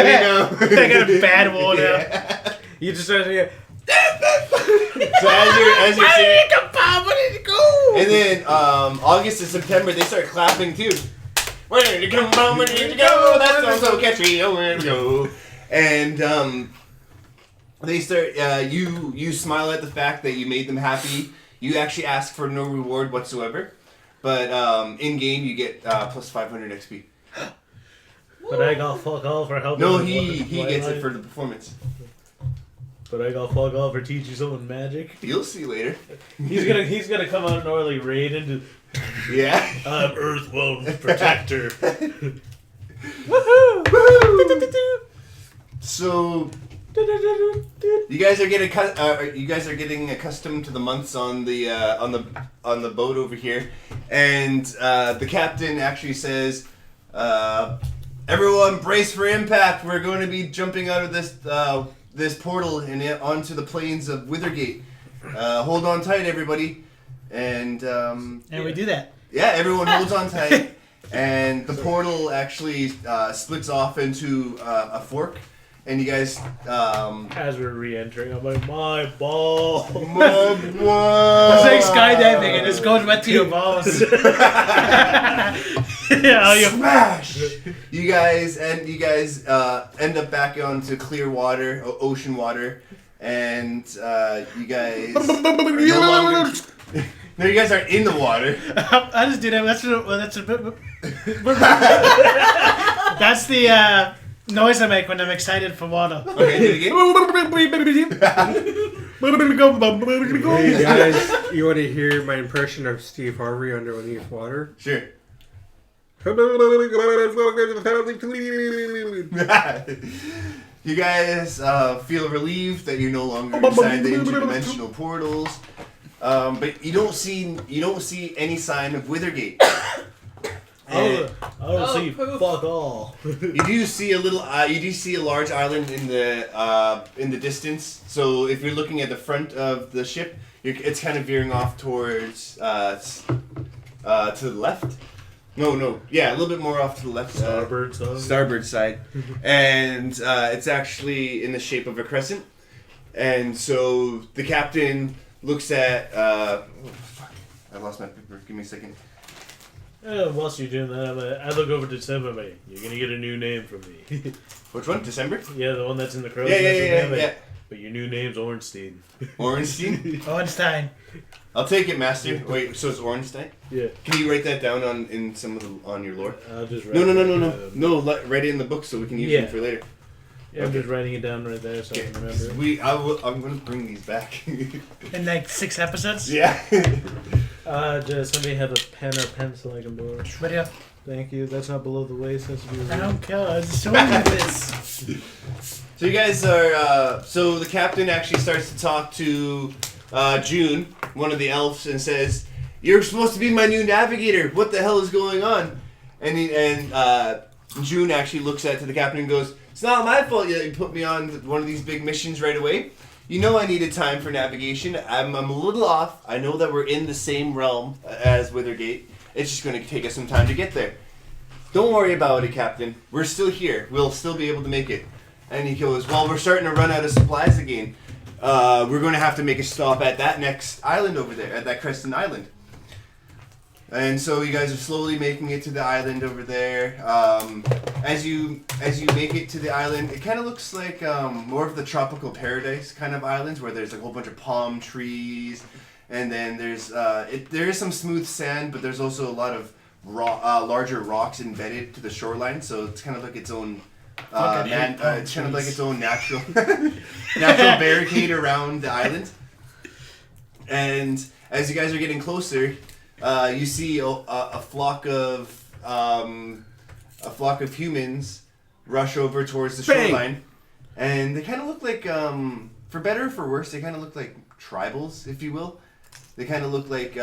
didn't know. got a bad one now. Yeah. You just start singing. So as you're Where singing, did you come from? Where did you go? and then August and September they start clapping too. Where did you come from? Where did you go? That sounds so catchy. Oh, where did you go? And they start. You smile at the fact that you made them happy. You actually ask for no reward whatsoever, but in game you get plus 500 XP. Woo! But I got fuck all for helping. No, with he what gets I- it for the performance. But I got fuck all for teaching someone magic. You'll see later. He's gonna come out and early raid into. Yeah. I'm Earthworm's protector. So you guys are getting accustomed to the months on the boat over here, and the captain actually says, "Everyone, brace for impact. We're going to be jumping out of this portal and onto the plains of Withergate. Hold on tight, everybody." And we do that. yeah, everyone holds on tight, and the portal actually splits off into a fork. And you guys, As we're re-entering, I'm like, my ball. It's like skydiving and it's going wet to your balls. Yeah, smash! You guys end up back onto clear water, ocean water, and you guys are no longer. No, you guys are in the water. I just do that. That's the noise I make when I'm excited for water. Okay, do it again. Hey guys, you want to hear my impression of Steve Harvey underneath water? Sure. You guys feel relieved that you're no longer inside the interdimensional portals, but you don't see any sign of Withergate. I don't see poof. fuck all. You do see a large island in the distance. So if you're looking at the front of the ship, it's kind of veering off towards to the left. No, yeah, a little bit more off to the left. Starboard side. Starboard side, and it's actually in the shape of a crescent. And so the captain looks at. Oh fuck! I lost my paper. Give me a second. Whilst you're doing that, I look over to December, mate. You're gonna get a new name from me. Which one? December? Yeah, the one that's in the crow's Yeah. nest. But your new name's Ornstein. Ornstein? Einstein. I'll take it, Master. Wait, so it's Ornstein? Yeah. Can you write that down on your lore? I'll just write No. Write it in the book so we can use them for later. Yeah, I'm just writing it down right there so I can remember. I'm gonna bring these back. In like 6 episodes. Yeah. Does somebody have a pen or pencil I can borrow? Ready up. Thank you. That's not below the waist. That's I don't care. I was showing you this. So you guys are. So the captain actually starts to talk to June, one of the elves, and says, "You're supposed to be my new navigator. What the hell is going on?" And June actually looks to the captain and goes, "It's not my fault you put me on one of these big missions right away. You know I needed time for navigation. I'm a little off. I know that we're in the same realm as Withergate. It's just going to take us some time to get there. Don't worry about it, Captain. We're still here. We'll still be able to make it." And he goes, "Well, we're starting to run out of supplies again. We're going to have to make a stop at that next island over there, at that Crescent Island." And so you guys are slowly making it to the island over there. As you make it to the island, it kind of looks like more of the tropical paradise kind of islands, where there's like a whole bunch of palm trees, and then there is some smooth sand, but there's also a lot of larger rocks embedded to the shoreline. So it's kind of like its own it's kind of like its own natural barricade around the island. And as you guys are getting closer, you see a flock of humans rush over towards the shoreline, and they kind of look like, for better or for worse, they kind of look like tribals, if you will. They kind of look like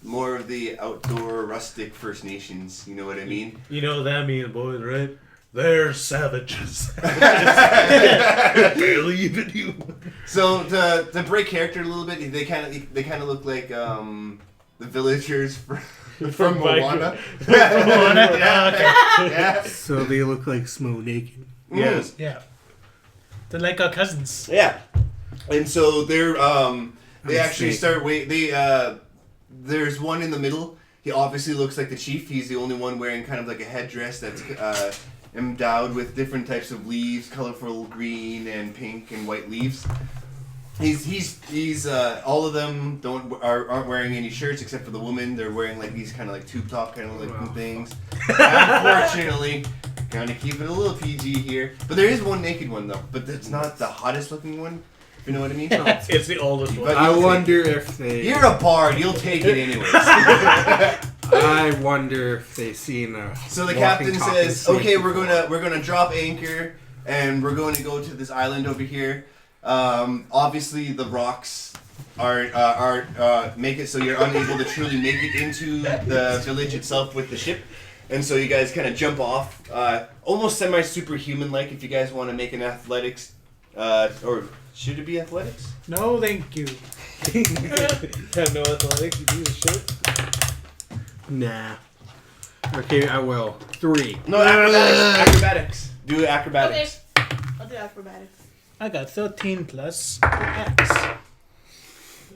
more of the outdoor rustic First Nations. You know what I mean? You know what that means, boys, right? They're savages. Barely even human. So to break character a little bit, they kind of look like the villagers from Moana. Moana? Okay. Yeah. So they look like Smo naked. Yes. Yeah. They're like our cousins. Yeah. And so they're they actually Mistake. start there's one in the middle. He obviously looks like the chief. He's the only one wearing kind of like a headdress that's endowed with different types of leaves, colorful green and pink and white leaves. He's all of them aren't wearing any shirts except for the woman. They're wearing like these kind of like tube top kind of looking things. Unfortunately, Trying to keep it a little PG here. But there is one naked one, though. But it's not the hottest looking one, if you know what I mean. It's the oldest one. But I you'll take- wonder if they. You're a bard. You'll take it anyways. I wonder if they seen a. So the walking, captain talking says, snake "Okay, before. we're gonna drop anchor, and we're going to go to this island over here. Obviously, the rocks are make it so you're unable to truly make it into the village itself with the ship, and so you guys kind of jump off, almost semi-superhuman like. If you guys want to make an athletics, or should it be athletics? No, thank you. Have no athletics, you do the shit. Nah. Okay, I will. 3. No, acrobatics. Do acrobatics. I'll do acrobatics. I got 13 plus X.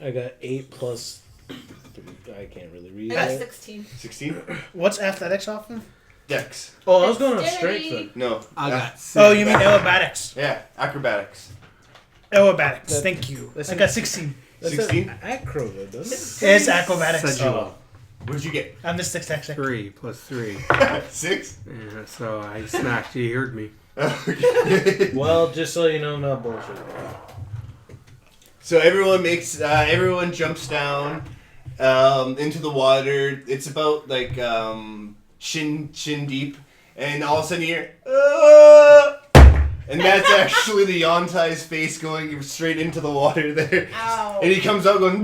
I got 8 plus. I can't really read. I got it. 16. 16. What's athletics often? Dex. Oh, I was going on Dexterity. strength then. No. I got 6. Oh, you mean aerobatics. Yeah, acrobatics. Aerobatics, That- thank you. that's I got 16. That's 16? an acro, though, doesn't It's acrobatics. Sedula. What'd you get? I'm the sixth actually. 3 plus 3. 6. Yeah, so I smacked you. You heard me. Okay. it? Well, just so you know, I'm not bullshit. So everyone jumps down into the water. It's about like shin deep, and all of a sudden you hear, and that's actually the Yontai's face going straight into the water there. Ow. And he comes out going.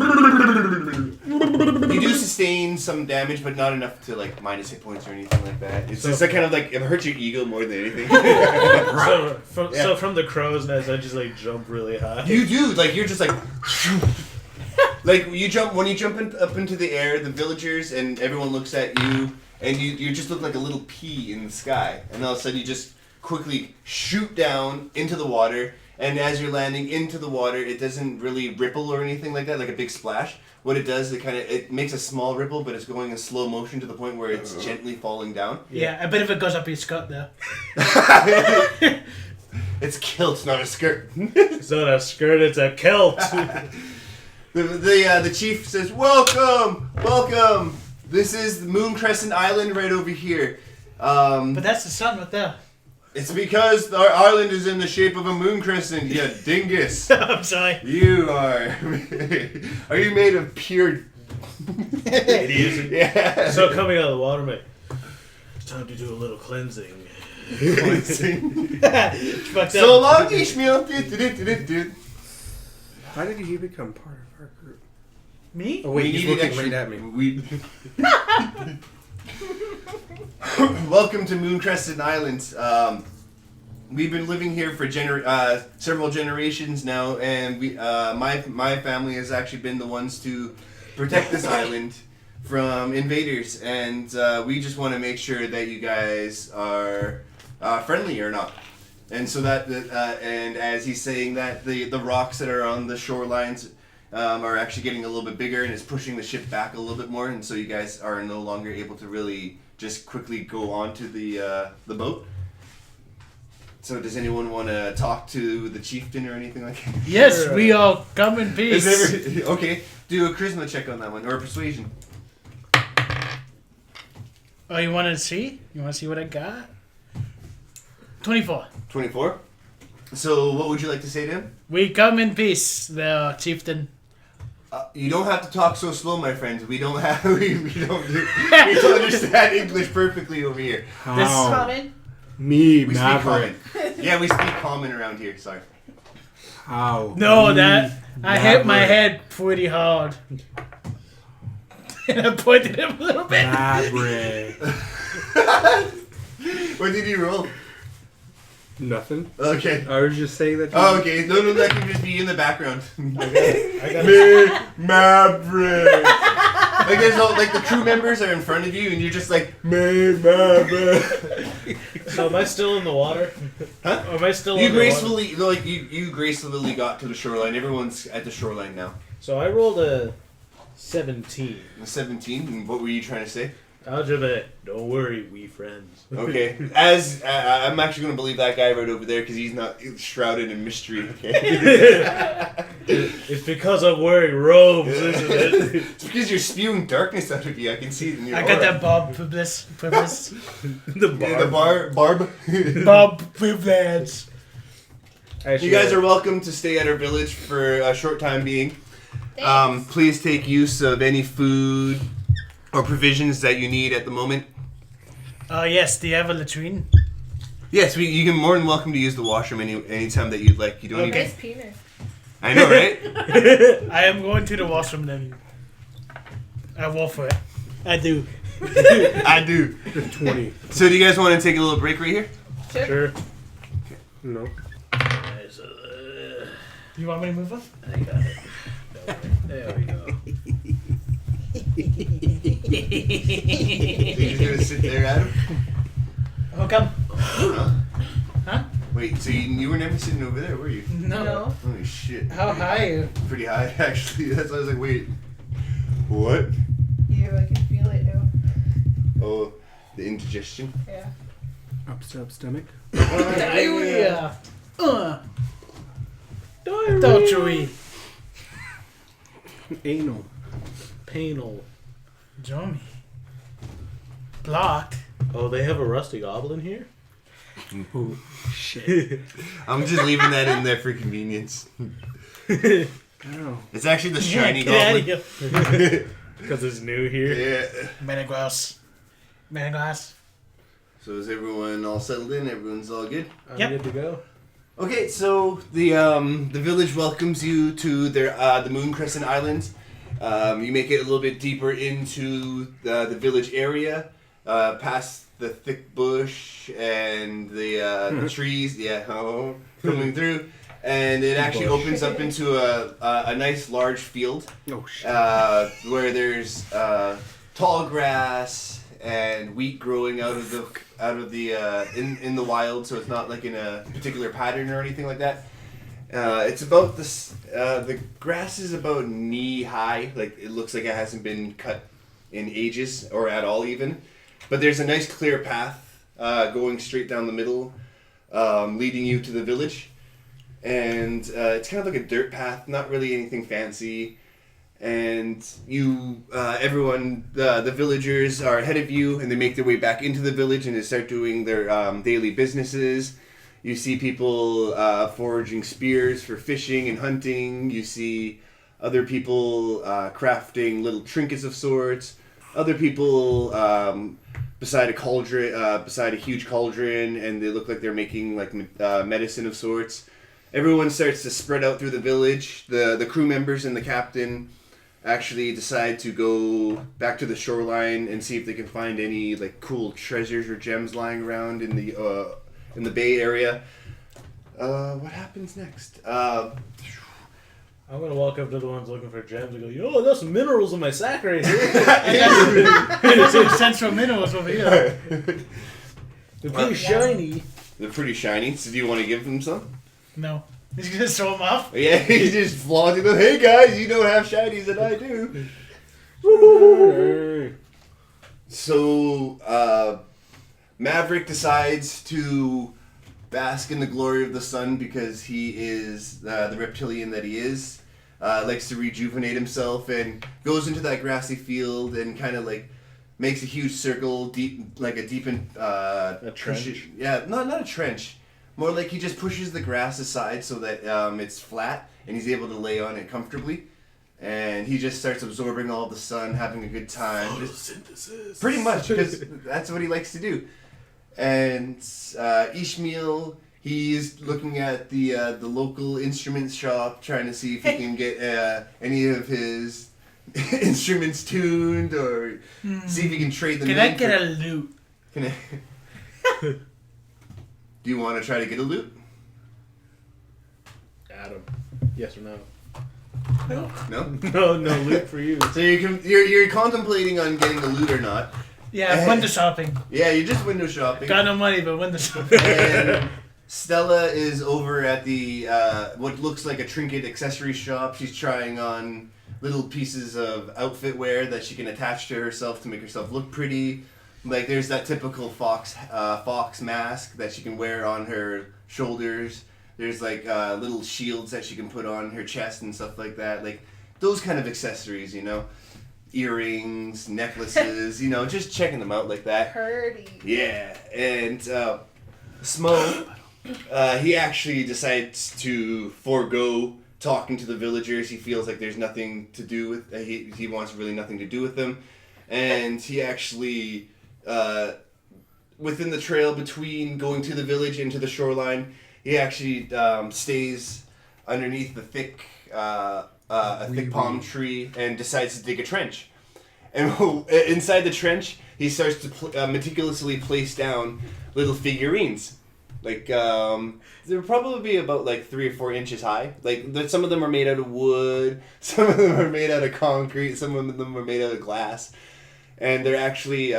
You do sustain some damage, but not enough to like minus hit points or anything like that. It's just like kind of like it hurts your ego more than anything. So from the crow's nest, I just like jump really high. You do, like you're just like like you jump when you jump up into the air, the villagers and everyone looks at you and you just look like a little pea in the sky, and all of a sudden you just quickly shoot down into the water, and as you're landing into the water, it doesn't really ripple or anything like that, like a big splash. What it does, it makes a small ripple, but it's going in slow motion to the point where it's gently falling down. Yeah, a bit of it goes up your skirt there. It's kilt, not a skirt. It's not a skirt, it's a kilt. The chief says, "Welcome, welcome. This is Moon Crescent Island right over here. But that's the sun right there. It's because our island is in the shape of a moon crescent, you dingus. I'm sorry. You are. Are you made of pure? Idiocy. Yeah. So coming out of the water, mate, it's time to do a little cleansing. Fucked So up. long, Ishmael. Do. How did you become part of our group? Me? Oh wait, he's needed looking right at me. Welcome to Moon Crescent Island. We've been living here for several generations now, and my family has actually been the ones to protect this island from invaders, and we just want to make sure that you guys are friendly or not. And so and as he's saying that, the rocks that are on the shorelines are actually getting a little bit bigger, and it's pushing the ship back a little bit more, and so you guys are no longer able to really just quickly go onto the boat. So does anyone want to talk to the chieftain or anything like that? Yes, we all come in peace. Okay, do a charisma check on that one, or a persuasion. Oh, you want to see? You want to see what I got? 24. 24. So what would you like to say to him? We come in peace, there, chieftain. You don't have to talk so slow, my friends. We don't understand English perfectly over here. This Common. Me, We speak Maverick. common. Yeah, we speak common around here. Sorry. How? No, Me, that I hit my Maverick. head pretty hard. And I pointed him a little bit. Maverick. What did you roll? Nothing. Okay. I was just saying that. Oh, okay. No, that can just be in the background. I got Me, Maverick. Like there's like the crew members are in front of you, and you're just like me, Maverick. So am I still in the water? Huh? Or am I still You in the water? gracefully, like you gracefully got to the shoreline. Everyone's at the shoreline now. So I rolled a 17. 17. And what were you trying to say? Algebra, don't worry, we friends. Okay. As I'm actually going to believe that guy right over there because he's not shrouded in mystery. Okay. It's because I'm wearing robes, isn't it? It's because you're spewing darkness out of you. I can see it in your I aura. got that Bob Publis. Yeah, barb. Bob Publis. You guys are welcome to stay at our village for a short time being. Thanks. Please take use of any food or provisions that you need at the moment. Yes, do you have a latrine? Yes, you can more than welcome to use the washroom anytime that you'd like. You don't Okay. Nice penis. I know, right? I am going to the washroom then. I will for it. I do. I do. 20. So do you guys want to take a little break right here? Sure. No. You want me to move up? I got it. There we go. You're just gonna sit there, Adam? How come? Huh? Wait, so you were never sitting over there, were you? No. Holy shit. How high are you? Pretty high, actually. That's why I was like, wait. What? Ew, I can feel it. Ew. Oh, the indigestion. Yeah. Upset stomach. Diarrhea. Diarrhea. Adultery. Anal. Panal. Johnny. Blocked. Oh, they have a rusty goblin here? Oh, shit. I'm just leaving that in there for convenience. Oh. It's actually the shiny Get out of goblin. here. Because it's new here. Yeah. Managlass. Managlass. So is everyone all settled in? Everyone's all good? I'm Yep. good to go. Okay, so the village welcomes you to their the Moon Crescent Islands. You make it a little bit deeper into the village area, past the thick bush and the trees. Yeah, coming through, and it actually opens up into a nice large field Oh, shit. where there's tall grass and wheat growing out of the in the wild, so it's not like in a particular pattern or anything like that. It's about this. The grass is about knee high. Like it looks like it hasn't been cut in ages or at all even. But there's a nice clear path going straight down the middle, leading you to the village, and it's kind of like a dirt path, not really anything fancy. And you, everyone, the villagers are ahead of you, and they make their way back into the village and they start doing their daily businesses. You see people foraging spears for fishing and hunting. You see other people crafting little trinkets of sorts. Other people beside a cauldron, beside a huge cauldron, and they look like they're making like medicine of sorts. Everyone starts to spread out through the village. The crew members and the captain actually decide to go back to the shoreline and see if they can find any like cool treasures or gems lying around in the bay area. What happens next? I'm gonna walk up to the ones looking for gems and go, yo, there's some minerals in my sack right here. There's some central minerals over here. They're pretty shiny. They're pretty shiny. So do you want to give them some? No. He's gonna throw them off. Yeah, he's just flaunting them. Hey guys, you don't have shinies and I do. So Maverick decides to bask in the glory of the sun because he is the reptilian that he is. Likes to rejuvenate himself and goes into that grassy field and kind of like makes a huge circle, deep in A trench? Yeah, not a trench. More like he just pushes the grass aside so that it's flat and he's able to lay on it comfortably. And he just starts absorbing all the sun, having a good time. Photosynthesis. Pretty much, because that's what he likes to do. And Ishmael, he's looking at the local instrument shop, trying to see if he can get any of his instruments tuned, or see if he can trade them. Can I get a loot? Can I? Do you want to try to get a loot? Adam. Yes or no? No. No. No loot for you. So you're contemplating on getting a loot or not? Yeah, window shopping. Yeah, you're just window shopping. Got no money, but window shopping. And Stella is over at the what looks like a trinket accessory shop. She's trying on little pieces of outfit wear that she can attach to herself to make herself look pretty. Like there's that typical fox mask that she can wear on her shoulders. There's like little shields that she can put on her chest and stuff like that. Like those kind of accessories, you know, earrings, necklaces, you know, just checking them out like that. Purdy. Yeah, and Smo, he actually decides to forego talking to the villagers. He feels like there's nothing to do with. He wants really nothing to do with them, and he actually within the trail between going to the village and to the shoreline, he actually stays underneath the thick thick palm tree and decides to dig a trench. And inside the trench, he starts to meticulously place down little figurines. Like, they'll probably be about like 3 or 4 inches high. Like, some of them are made out of wood, some of them are made out of concrete, some of them are made out of glass. And they're actually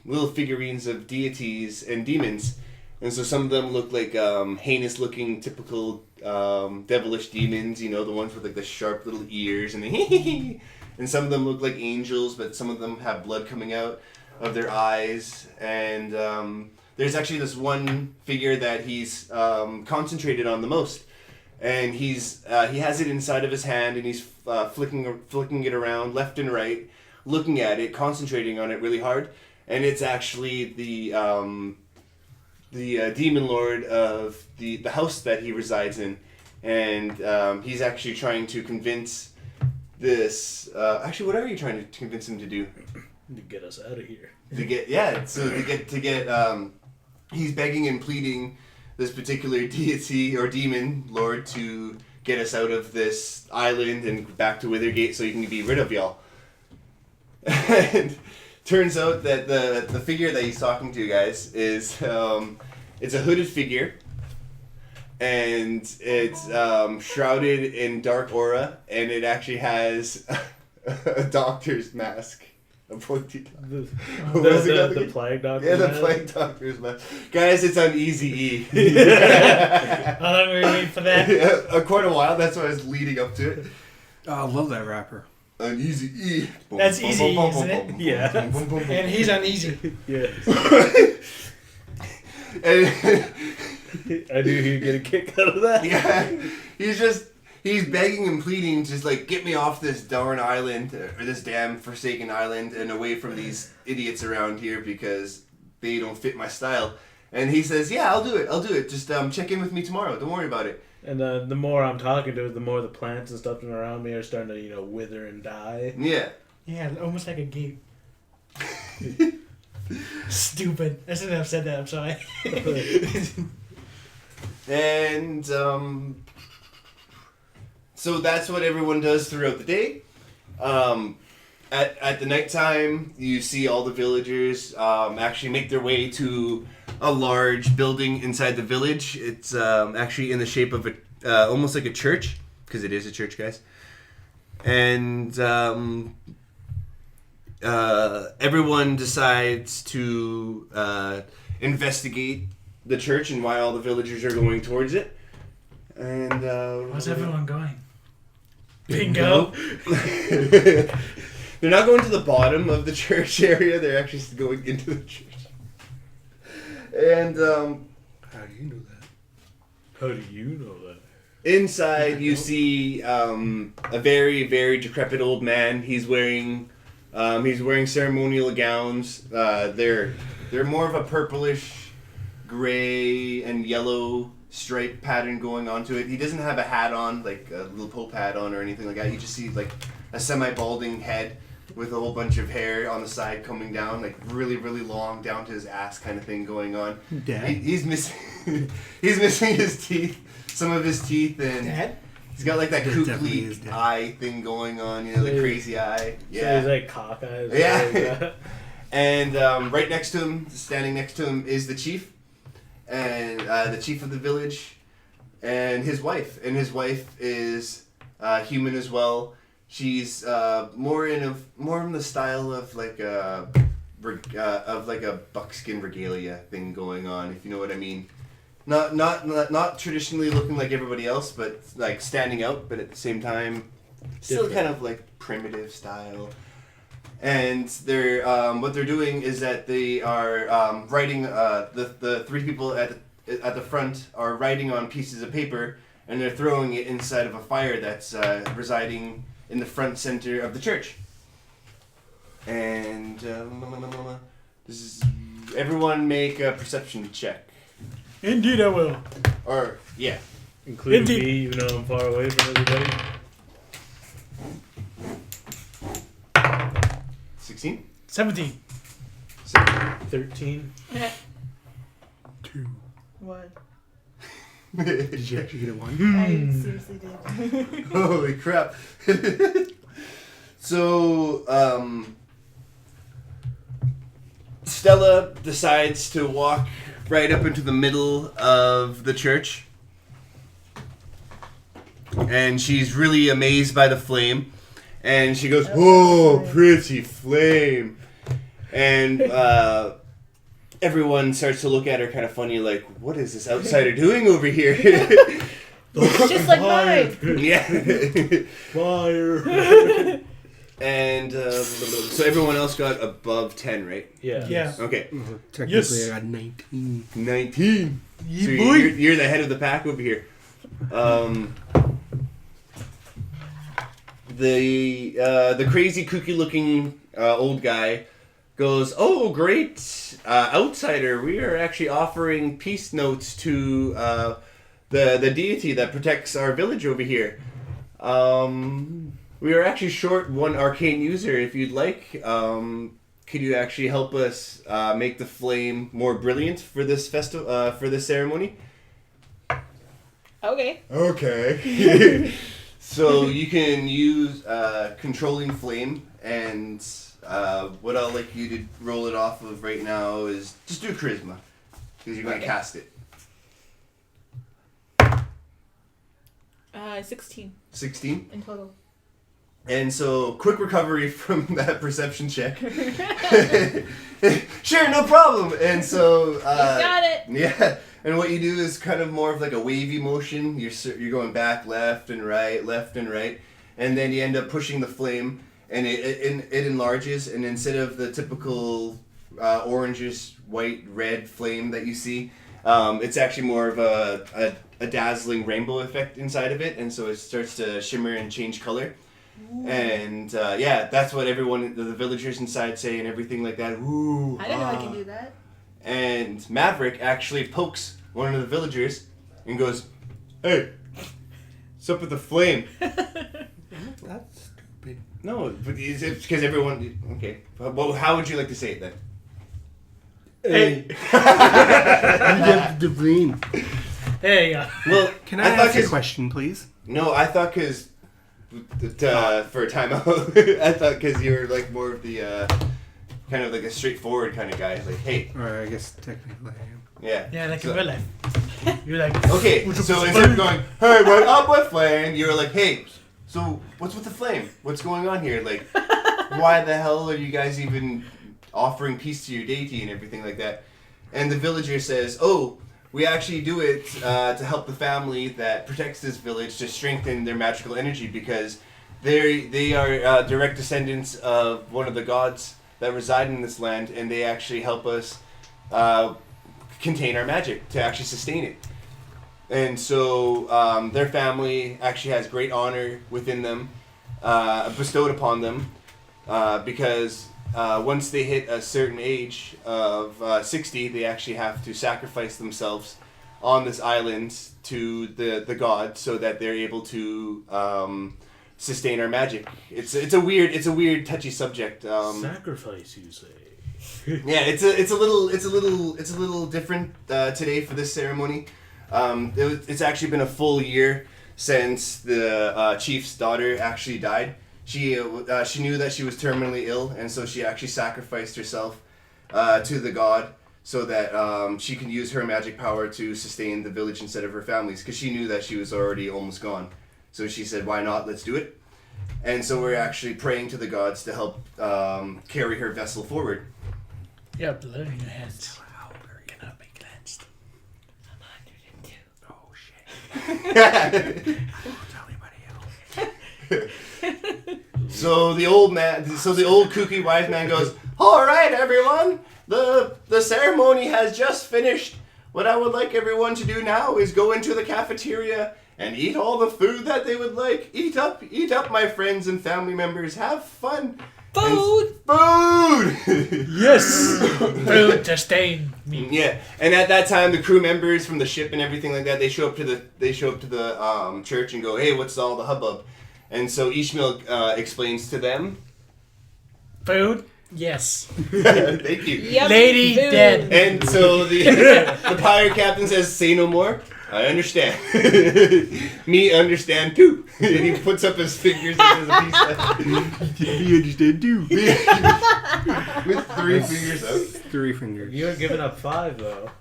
little figurines of deities and demons. And so some of them look like heinous-looking, typical devilish demons, you know, the ones with like the sharp little ears and the and some of them look like angels, but some of them have blood coming out of their eyes. And there's actually this one figure that he's concentrated on the most, and he has it inside of his hand, and he's flicking it around left and right, looking at it, concentrating on it really hard. And it's actually the demon lord of the house that he resides in, and he's actually trying to convince this. Actually, what are you trying to convince him to do? To get us out of here. To get. He's begging and pleading this particular deity or demon lord to get us out of this island and back to Withergate so he can be rid of y'all. And turns out that the figure that he's talking to, guys, is it's a hooded figure, and it's shrouded in dark aura, and it actually has a doctor's mask. A pointy The plague doctor. Yeah, the plague doctor's mask. Guys, it's on Easy E. How long were we waiting for that? Yeah, quite a while. That's why I was leading up to it. Oh, I love that rapper. On Easy E. That's Easy E, isn't it? Yeah. And he's uneasy. Yeah. And I knew he'd get a kick out of that. yeah, he's begging and pleading, just like, get me off this darn island, or this damn forsaken island, and away from these idiots around here because they don't fit my style. And he says, yeah, I'll do it. Just check in with me tomorrow. Don't worry about it. And the more I'm talking to it, the more the plants and stuff around me are starting to, wither and die. Yeah. Yeah, almost like a gape. Stupid. I shouldn't have said that, I'm sorry. And so that's what everyone does throughout the day. At the nighttime, you see all the villagers actually make their way to a large building inside the village. It's actually in the shape of a almost like a church, because it is a church, guys. And everyone decides to investigate the church and why all the villagers are going towards it. And where's everyone going? Bingo. They're not going to the bottom of the church area. They're actually going into the church. And How do you know that? How do you know that? inside you see a very, very decrepit old man. He's wearing ceremonial gowns. They're more of a purplish, gray and yellow stripe pattern going onto it. He doesn't have a hat on, like a little pope hat on or anything like that. You just see like a semi-balding head with a whole bunch of hair on the side coming down, like really, really long down to his ass kind of thing going on. Dad? He's missing he's missing his teeth, some of his teeth, and Dad? he's got like that It definitely kookly is Dad. eye thing going on, the crazy eye. So he's Yeah. like cockeyed. Yeah. And right next to him, standing next to him, is the chief, and the chief of the village, and his wife. And his wife is human as well. She's more in the style of like a buckskin regalia thing going on, if you know what I mean. Not traditionally looking like everybody else, but like standing out, but at the same time, still Different. kind of like primitive style. And they're what they're doing is that they are writing the three people at at the front are writing on pieces of paper, and they're throwing it inside of a fire that's residing in the front center of the church. And this is everyone make a perception check. Indeed, I will. Or yeah, Including Indeed. me, even though I'm far away from everybody. 16. 17. 13. 2. What? Did you actually get a 1? I seriously did. Holy crap! So Stella decides to walk right up into the middle of the church. And she's really amazed by the flame. And she goes, "Oh, pretty flame." And everyone starts to look at her kind of funny, like, "What is this outsider doing over here?" It's just like mine. Yeah. Fire! And so everyone else got above 10, right? Yeah. Yeah. Okay. Technically, Yes. I got 19. 19. So Ye boy. you're the head of the pack over here. The crazy kooky looking old guy goes, "Oh, great outsider! We are actually offering peace notes to the deity that protects our village over here. We are actually short one arcane user. If you'd like, could you actually help us make the flame more brilliant for this for this ceremony?" Okay. Okay. So you can use controlling flame, and what I'll like you to roll it off of right now is just do charisma, because you're going to Okay. cast it. 16 16. in total. And so, quick recovery from that perception check. Sure, no problem. And so, You got it. yeah. And what you do is kind of more of like a wavy motion. You're going back, left and right, and then you end up pushing the flame, and it enlarges. And instead of the typical orangish, white, red flame that you see, it's actually more of a dazzling rainbow effect inside of it, and so it starts to shimmer and change color. Ooh. And yeah, that's what everyone, the villagers inside say, and everything like that. Ooh, I don't know I can do that. And Maverick actually pokes one of the villagers and goes, "Hey, what's up with the flame?" That's stupid. No, but it's because everyone. Okay, well, how would you like to say it then? Hey. You get the flame. Hey, Well, Can I thought ask a 'cause- question, please? No, I thought because for a timeout, I thought because you were like more of the kind of like a straightforward kind of guy, like, hey, Or I guess technically I am. yeah. yeah, like So- in real life. You're like, Okay, What's up so with the instead of flame? going, "Hey, what up with flame?" you were like, "Hey, so what's with the flame? What's going on here? Like, why the hell are you guys even offering peace to your deity and everything like that?" And the villager says, "Oh, we actually do it to help the family that protects this village to strengthen their magical energy, because they are direct descendants of one of the gods that reside in this land, and they actually help us contain our magic to actually sustain it. And so their family actually has great honor within them, bestowed upon them, because once they hit a certain age of 60, they actually have to sacrifice themselves on this island to the god, so that they're able to sustain our magic. It's a weird touchy subject. Sacrifice, you say? Yeah, it's a little different today for this ceremony. It's actually been a full year since the chief's daughter actually died. She knew that she was terminally ill, and so she actually sacrificed herself to the god, so that she can use her magic power to sustain the village instead of her family's, because she knew that she was already almost gone. So she said, "Why not? Let's do it." And so we're actually praying to the gods to help carry her vessel forward. you have blood in your hands. Cannot be cleansed. Oh shit. Don't tell anybody else. So the old kooky wise man goes, "All right, everyone, the ceremony has just finished. what I would like everyone to do now is go into the cafeteria and eat all the food that they would like. Eat up, my friends and family members. Have fun. Food! Food! Yes! Food to stain me. Yeah, and at that time, the crew members from the ship and everything like that, they show up to the church and go, "Hey, what's all the hubbub?" And so Ishmael explains to them. Food? Yes. Thank you. Yep. Lady Food. dead. And so the pirate captain says, "Say no more. I understand. Me understand too." And he puts up his fingers and says, You understand too. with 3 fingers up. 3 fingers. You were giving up 5 though.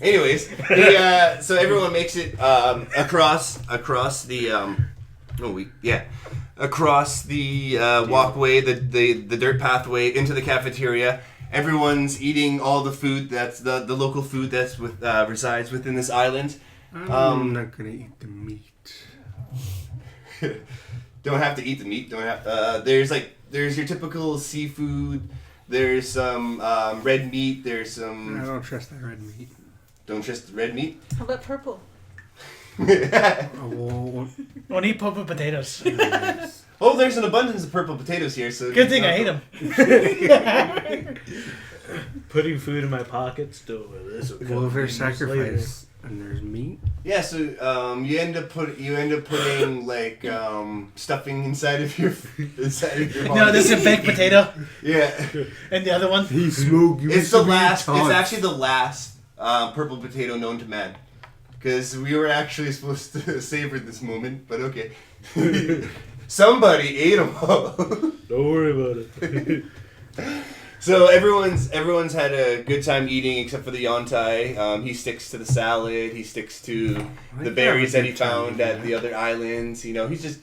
Anyways, so everyone makes it across the across the walkway, the dirt pathway into the cafeteria. Everyone's eating all the food that's the local food that's resides within this island. I'm not gonna eat the meat. Don't have to eat the meat. Don't have. There's your typical seafood. There's some red meat. There's I some. don't trust that red meat. Don't trust the red meat. How about purple? Won't eat purple potatoes. Oh, there's an abundance of purple potatoes here. So Good thing I ate them. Putting food in my pockets. This will Well, come if there's in use later. sacrifice and there's meat, Yeah, so you end up putting like stuffing inside of your No, this is a baked potato. Yeah, And the other one? he smoked. it's the last. It's actually the last purple potato known to man, because we were actually supposed to savor this moment, but okay. Somebody ate them all. Don't worry about it. So everyone's had a good time eating except for the Yontai. He sticks to the salad. He sticks to the berries that he found at the other islands. You know, he's just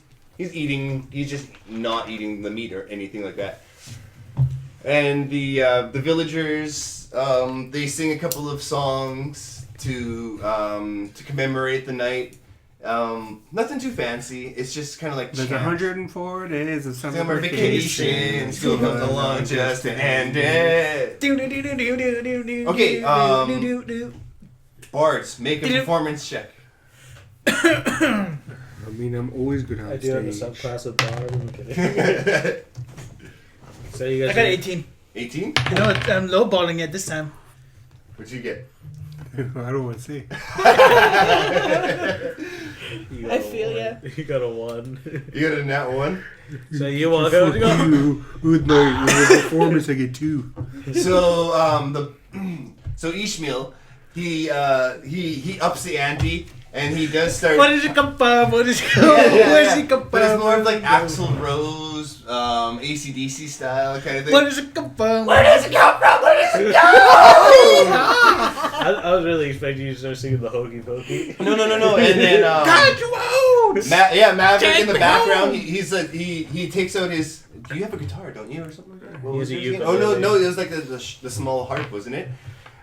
not eating the meat or anything like that. And the villagers, they sing a couple of songs to commemorate the night. Nothing too fancy. It's just kind of like There's chant. 104 days of Summer vacation, school comes along just to end it. Okay, Bards, make a performance check. I mean, I'm always good on I do have a stage. subclass of bard. I'm kidding. So you I guys got are- 18. 18? You know, I'm lowballing it this time. What'd you get? I don't want to say. you got I a feel 1. ya. You got a 1. You got a nat 1? So you walk out and go. You, with my performance, I get 2. So so Ishmael, he ups the ante and he does start. What did you come from? What did you come Yeah. Where's he come But it's from? more of like Axl Rose, AC/DC style kind of thing. Where does it come from? Where does it come from? Where does it go? I was really expecting you to start singing the Hokey Pokey. No. And then Maverick in the Take me background. home. He takes out his. Do you have a guitar? Don't you or something like that? What He was has a yours again? ukulele. Oh no, it was like the small harp, wasn't it?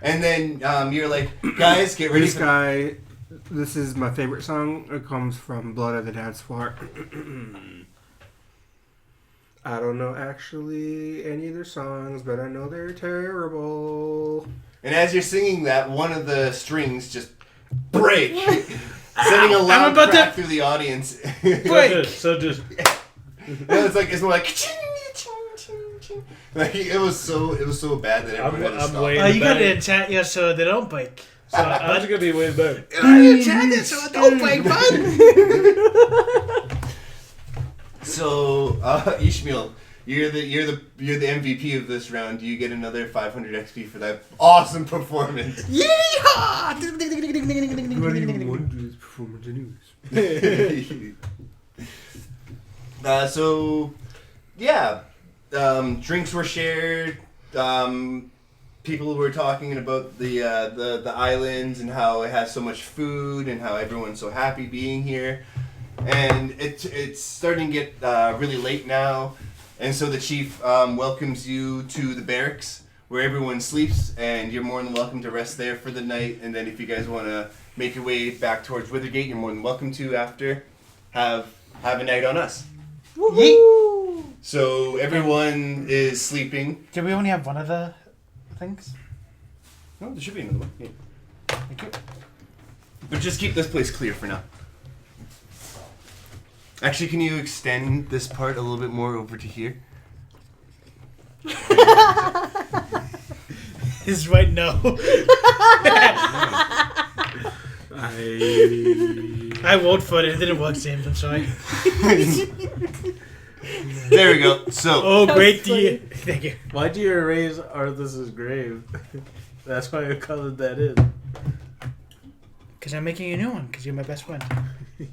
And then you're like, guys, get ready. This guy, this is my favorite song. It comes from Blood of the Dance Floor. I don't know actually any of their songs, but I know they're terrible. And as you're singing that, one of the strings just break, sending a I'm loud about crack to- through the audience. Break. So just No, it's more like ching, ching, ching, ching. Like it was so bad that everyone had to I'm stop. waiting. Oh, you gotta enchant you so they don't break. So I'm just gonna be way better. You gotta enchant it so it don't break, bud. So Ishmael, you're the MVP of this round. You get another 500 XP for that awesome performance. Yeehaw! You don't even want to do this performance anyways. Drinks were shared. People were talking about the islands and how it has so much food and how everyone's so happy being here. And it's starting to get really late now, and so the chief welcomes you to the barracks where everyone sleeps, and you're more than welcome to rest there for the night. And then if you guys want to make your way back towards Withergate, you're more than welcome to after. Have a night on us. Yeet. So everyone is sleeping. Did we only have one of the things? Oh, there should be another one. Yeah. But just keep this place clear for now. Actually, can you extend this part a little bit more over to here? His right no. I vote for it. It didn't work, James. I'm sorry. There we go. So, Oh, That great was funny. deal. Thank you. Why'd you erase Arthas's grave? That's why I colored that in. Because I'm making a new one. Because you're my best friend.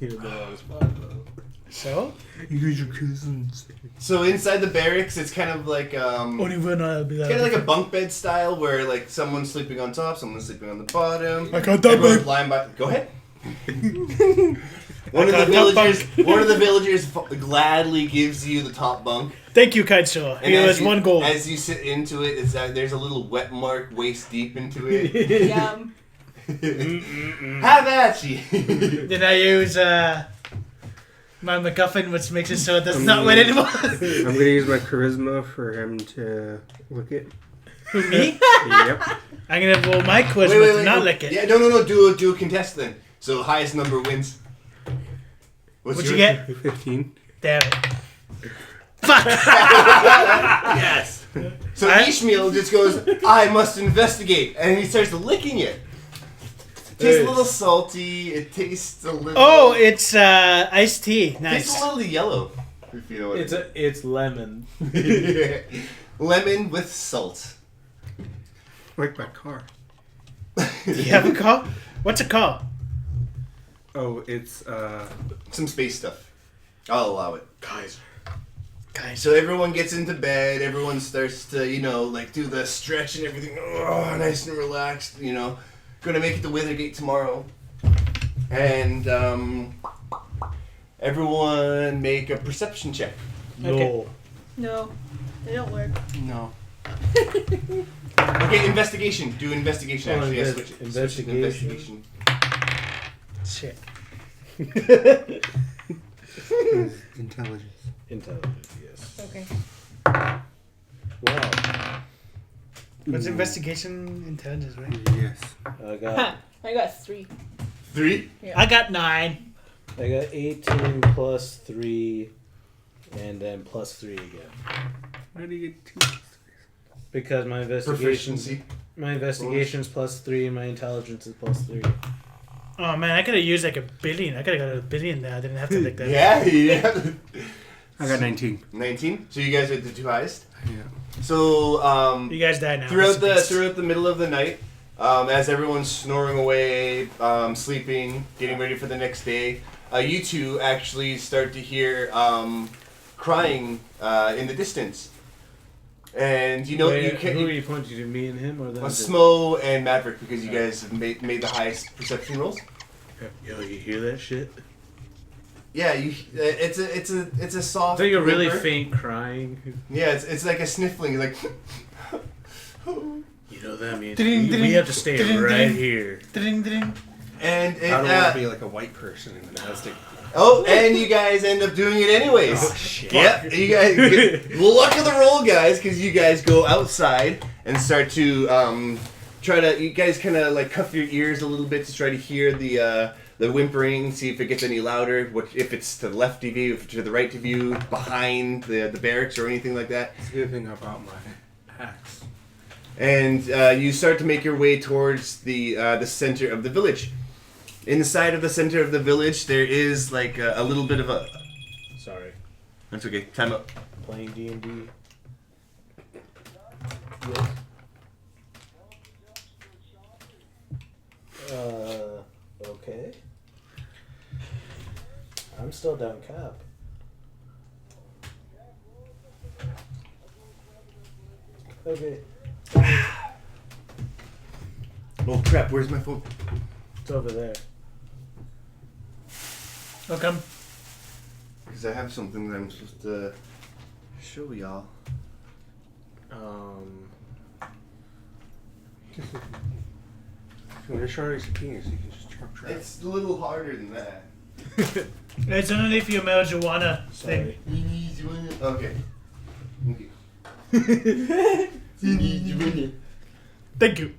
Even though I was fine, though. So? You guys are cousins. so inside the barracks, it's kind of like Only when I'll be it's kind of like a bunk bed style, where like someone's sleeping on top, someone's sleeping on the bottom. I got that Everyone's big. lying by. Go ahead. I got that One of the villagers gladly gives you the top bunk. Thank you, kind sir. And Here as is you- one goal. As you sit into it, there's a little wet mark waist deep into it. Yum. Have at you. Then I use my MacGuffin, which makes it so it does not win anymore. I'm gonna use my charisma for him to lick it. Who, me? Yep. I'm gonna roll my charisma to not lick it. Yeah, no. Do a contest then. So highest number wins. What'd you get? 15. Damn it. Fuck! Yes. So I- Ishmael just goes, I must investigate, and he starts licking it. It tastes a little salty. It tastes a little. Oh, it's iced tea. Tastes Nice. a little yellow. If you know what It's lemon. Lemon with salt. Like my car. Do you have a car? What's a car? Oh, it's Some space stuff. I'll allow it. Guys. So everyone gets into bed. Everyone starts to, like do the stretch and everything. Oh, nice and relaxed. Gonna make it to Withergate tomorrow. And everyone make a perception check. No. Okay. No, they don't work. No. Okay, investigation. Do investigation. Oh, Actually, yes. invest- Switch it to investigation. Shit. Intelligence. Intelligence, yes. Okay. Wow. What's investigation intelligence, right? yes. I got I got 3. 3. I got 9. 18 plus 3 and then plus 3 again. Why do you get 2? Because my investigation's Proficiency. plus 3 and my intelligence is plus 3. Oh man, I could have used like a billion. I could have got a billion there. I didn't have to like that. Yeah. I got 19. 19. So you guys are the 2 highest. Yeah. So You guys die now. throughout Rest in peace. the middle of the night, as everyone's snoring away, sleeping, getting ready for the next day, you two actually start to hear crying in the distance, and Wait, who are you you pointing to, me and him or them? Smo and Maverick, because you guys have made the highest perception rolls. Yo, you hear that shit? Yeah, it's a soft. It's like a really whimper. faint crying. Yeah, it's like a sniffling, like. You know that means Ding, we ding, have to stay ding, right ding. here. Ding, ding. And I don't want to be like a white person in the plastic. and you guys end up doing it anyways. Oh, shit. Yep, you guys. Well, luck of the roll, guys, because you guys go outside and start to you guys kind of like cuff your ears a little bit to try to hear the whimpering, see if it gets any louder. If it's to the left of you, if it's to the right of you, behind the barracks or anything like that. It's a good thing about my axe. And you start to make your way towards the center of the village. Inside of the center of the village, there is like a little bit of a. Sorry. That's okay. Time up. Playing D&D. Okay. I'm still down cap. Okay. Oh crap! Where's my phone? It's over there. How come? Because I have something that I'm supposed to show y'all. When you're showing his penis, you can just trap. It's a little harder than that. It's underneath your marijuana Sorry. thing. Okay. Thank you. Thank you.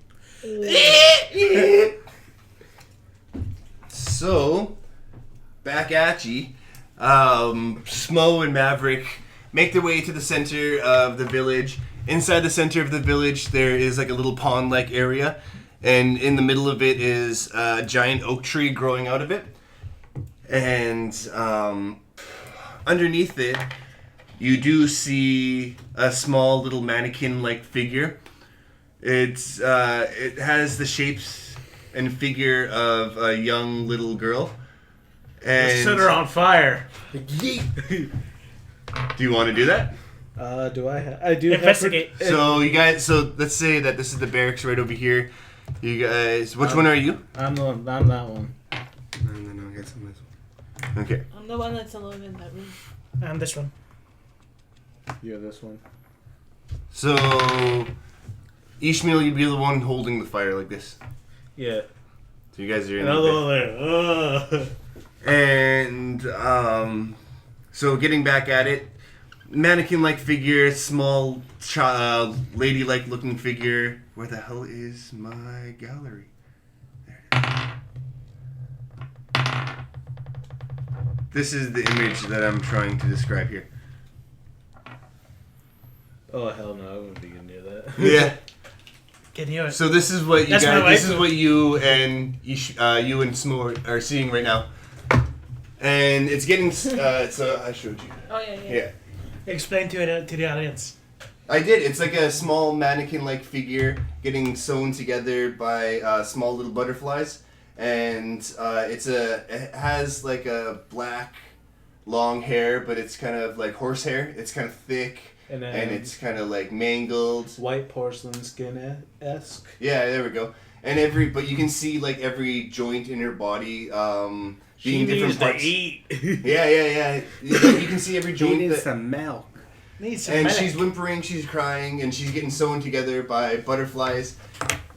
So, back at ye. Smo and Maverick make their way to the center of the village. Inside the center of the village, there is like a little pond-like area, and in the middle of it is a giant oak tree growing out of it. And underneath it, you do see a small little mannequin-like figure. It has the shapes and figure of a young little girl. And Set her on fire. do you want to do that? Do I? I do. Investigate. So you guys, so let's say that this is the barracks right over here. You guys, which one are you? I'm the one. I'm that one. No, I guess I'm this one. Okay. I'm the one that's alone in that room. And this one. You're this one. So Ishmael, you'd be the one holding the fire like this. Yeah. So you guys are in Another the one there. And so getting back at it, mannequin-like figure, small, lady-like looking figure. Where the hell is my gallery? There it is. This is the image that I'm trying to describe here. Oh hell no! I wouldn't be near that. Yeah. Can you? So this is what you That's my guys. wife. This is what you and Smo are seeing right now. And it's getting. So I showed you. Oh yeah. Yeah. Explain to the audience. I did. It's like a small mannequin-like figure getting sewn together by small little butterflies, and it has like a black, long hair, but it's kind of like horsehair. It's kind of thick, And then and it's kind of like mangled. white porcelain skin esque. Yeah, there we go. And but you can see like every joint in her body being different parts. eat. Yeah. You can see every He joint. needs That, some milk. Needs some and milk. she's whimpering, she's crying, and she's getting sewn together by butterflies.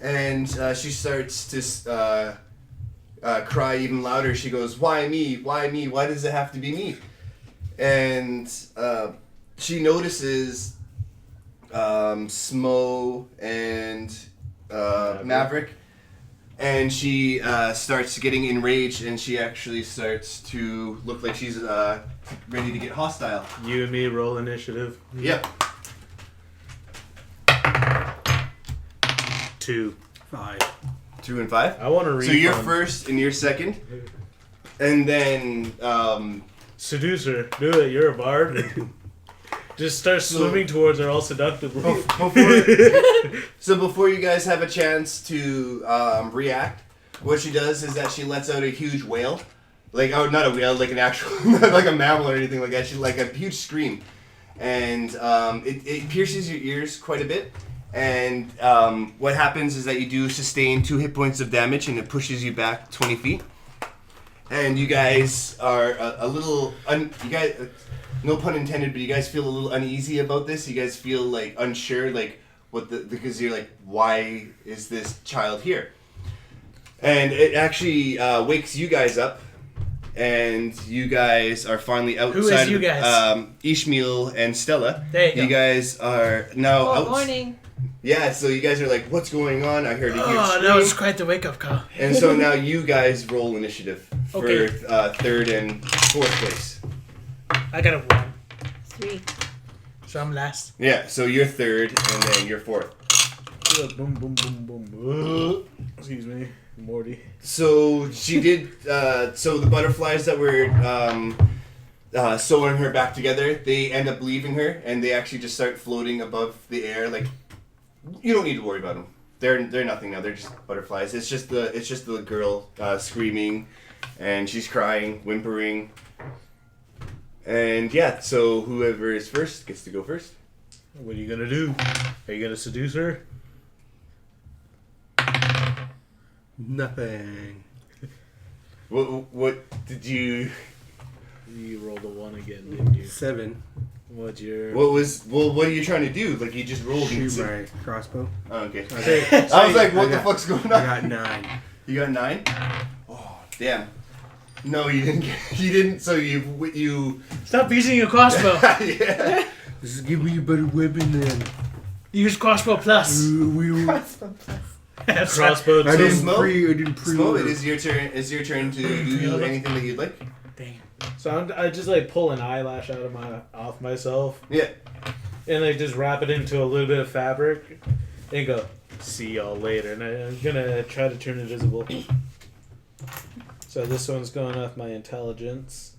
And she starts to cry even louder. She goes, "Why me? Why me? Why does it have to be me?" And she notices Smo and Maverick. And she starts getting enraged, and she actually starts to look like she's ready to get hostile. You and me roll initiative. Yep. 2. 5. 2 and 5. I want to read. So you're first and you're second. And then, Seduce her. Do it. You're a bard. Just start swimming towards her all seductively. before you guys have a chance to react, what she does is that she lets out a huge wail. Like, oh, not a whale, like an actual, not like a mammal or anything like that. She like a huge scream. And it pierces your ears quite a bit. And what happens is that you do sustain 2 hit points of damage, and it pushes you back 20 feet. And you guys are a little, no pun intended, but you guys feel a little uneasy about this. You guys feel like unsure, like because you're like, why is this child here? And it actually wakes you guys up, and you guys are finally outside. Who is you guys? Ishmael and Stella. There you go. You guys are now Oh, out. morning. Yeah, so you guys are like, what's going on? I heard a huge Oh, scream. that was quite the wake-up call. And so now you guys roll initiative for Okay. 3rd and 4th place. I got a 1, 3. so I'm last. Yeah, so you're 3rd and then you're 4th. Boom, boom, boom, boom. Excuse me, Morty. So she did. So the butterflies that were sewing her back together, they end up leaving her, and they actually just start floating above the air. Like, you don't need to worry about them. They're nothing now. They're just butterflies. It's just the girl screaming, and she's crying, whimpering. And yeah, so whoever is first gets to go first. What are you gonna do? Are you gonna seduce her? Nothing. What did you? You rolled a 1 again, didn't you? 7. What's your? What are you trying to do? Like, you just rolled and Shoot my crossbow. Oh, okay. Okay. I was like, what I the got- fuck's going I on? got 9. You got 9? Oh, damn. No, you didn't. You didn't. So you. Stop using your crossbow. Yeah. Just give me a better weapon then. Use crossbow plus. We will. Crossbow plus. Crossbow. I didn't Smoke? pre. I didn't Smo, it pre. is your turn. It's your turn to do anything that you'd like. Dang. So I just like pull an eyelash out of off myself Yeah. and like just wrap it into a little bit of fabric and go, see y'all later. And I'm gonna try to turn invisible. So this one's going off my intelligence.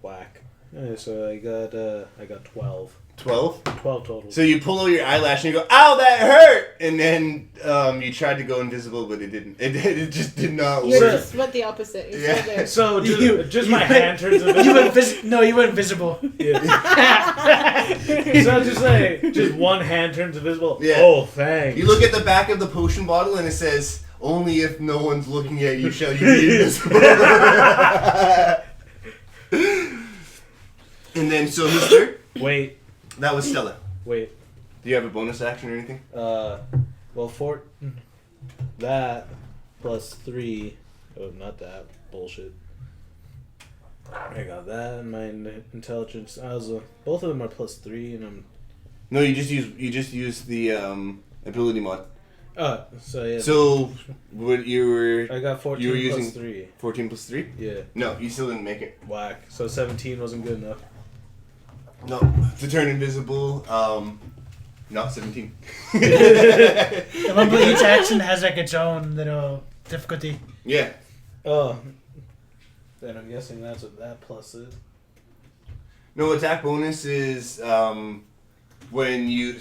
Whack. So I got 12. 12. 12 total. So you pull out your eyelash and you go, "Ow, that hurt!" And then you tried to go invisible, but it didn't. It just did not You're work. just what the opposite. You're Yeah. still there. So You- just you my went- hand turns invisible. You went visible. Yeah. So just one hand turns invisible. Yeah. Oh, thanks. You look at the back of the potion bottle and it says, "Only if no one's looking at you shall you be invisible." And then, so who's third? Wait. That was Stella. Wait. Do you have a bonus action or anything? Well, that plus 3. Oh, not that bullshit. I got that and my intelligence. Both of them are plus 3, and I'm. No, you just use the ability mod. So yeah. So what you were I got 14 you were plus using 3. 14 plus 3? Yeah. No, you still didn't make it. Whack. So 17 wasn't good enough. No, to turn invisible, not 17. Remember, each action has like its own little difficulty. Yeah. Oh. Then I'm guessing that's what that plus is. No, attack bonus is when you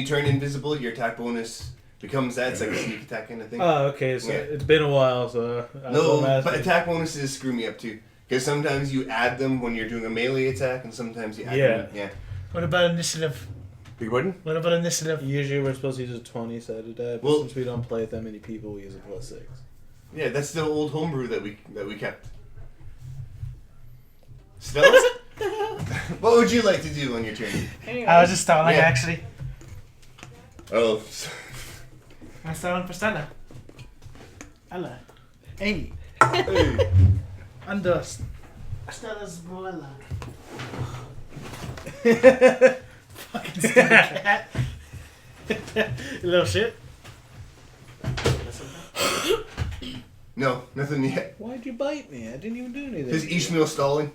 turn invisible, your attack bonus becomes that. It's like a sneak attack kind of thing. Oh, okay. So Yeah. it's been a while, so. No, but attack bonuses screw me up too. Because sometimes you add them when you're doing a melee attack, and sometimes you add them. Yeah. What about initiative? Big pardon? What about initiative? Usually we're supposed to use a 20-sided die, but Well- since we don't play with that many people, we use a plus 6. Yeah, that's the old homebrew that we kept. Stella? What would you like to do on your turn? Anyway. I was just stalling Yeah. actually. Oh. I'm stalling for Stella. Ella. Hey. Hey. Anders. Stella's Boella. Fucking stupid cat. Little shit. No, nothing yet. Why'd you bite me? I didn't even do anything. Is Ishmael stalling?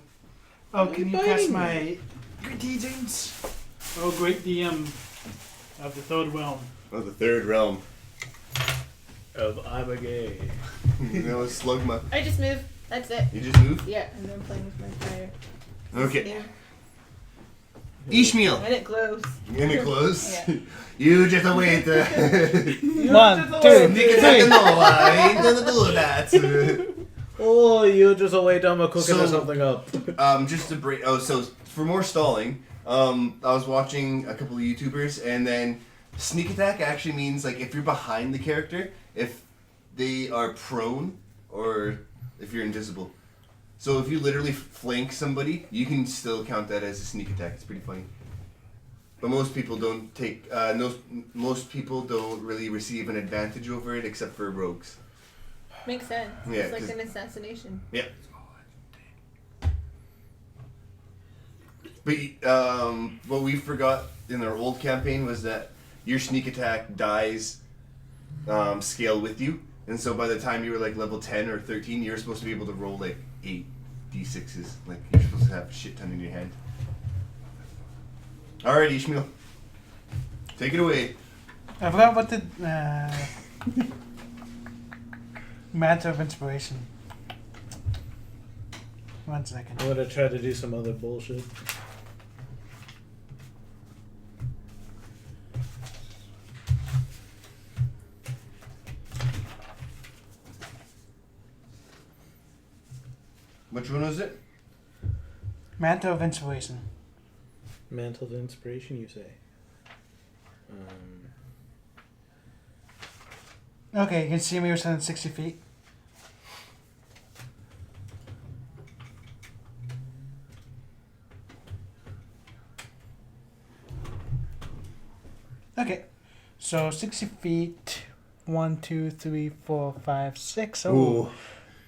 Oh, can you biting pass me? my greetings? Oh, great DM of the third realm. Oh, the third realm. I'm a gay. That was Slugma. I just move. That's it. You just move? Yeah, and then playing with my fire. Okay. Yeah. Ishmael. And it glows. In it close. Yeah. You just wait. 1, 2, Sneak attack and all. I ain't gonna do that. Oh, you just wait till I'm cooking So- something up. Just to break. Oh, so for more stalling, I was watching a couple of YouTubers, and then sneak attack actually means like if you're behind the character, if they are prone, or if you're invisible. So if you literally flank somebody, you can still count that as a sneak attack. It's pretty funny. But most people don't take. Most people don't really receive an advantage over it, except for rogues. Makes sense. Yeah, It's like 'cause- an assassination. Yeah. But what we forgot in our old campaign was that your sneak attack dies scale with you, and so by the time you were like level 10 or 13, you're supposed to be able to roll like 8 d6s. Like you're supposed to have a shit ton in your hand. All right, Ishmael, take it away. I forgot what the matter of inspiration. 1 second. I'm gonna try to do some other bullshit. Which one was it? Matter of inspiration. Mantle of inspiration, you say? Okay, you can see me within 60 feet. Okay, so 60 feet. 1, 2, 3, 4, 5, 6. Oh, Ooh.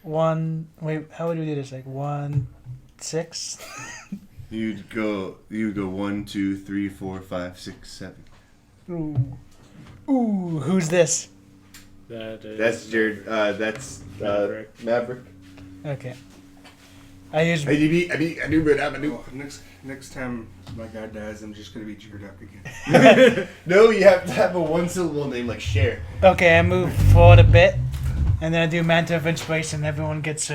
1. Wait, how would we do this? Like 1, 6. You go 1, 2, 3, 4, 5, 6, 7. Ooh, who's this? That's Jared. That's Maverick. Okay. I use. I do, but I do. Oh, next time my guy dies, I'm just gonna be cheered up again. No, you have to have a one-syllable name like Cher. Okay, I move forward a bit, and then I do Mantle of Inspiration. Everyone gets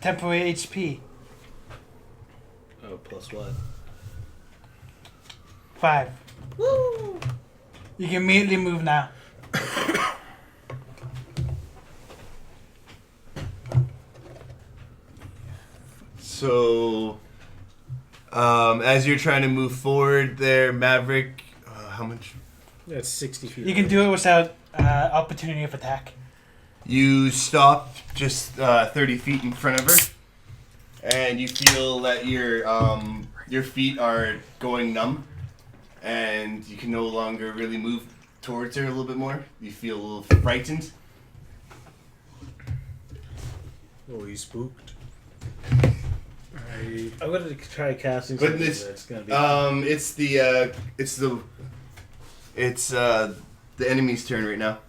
temporary HP. Oh, plus what? 5. Woo! You can immediately move now. So, as you're trying to move forward there, Maverick, how much? That's 60 feet. You can do it without opportunity of attack. You stop just 30 feet in front of her, and you feel that your feet are going numb, and you can no longer really move towards her a little bit more. You feel a little frightened. Oh, he's spooked. I'm gonna try casting But something this, that's gonna be. it's the enemy's turn right now.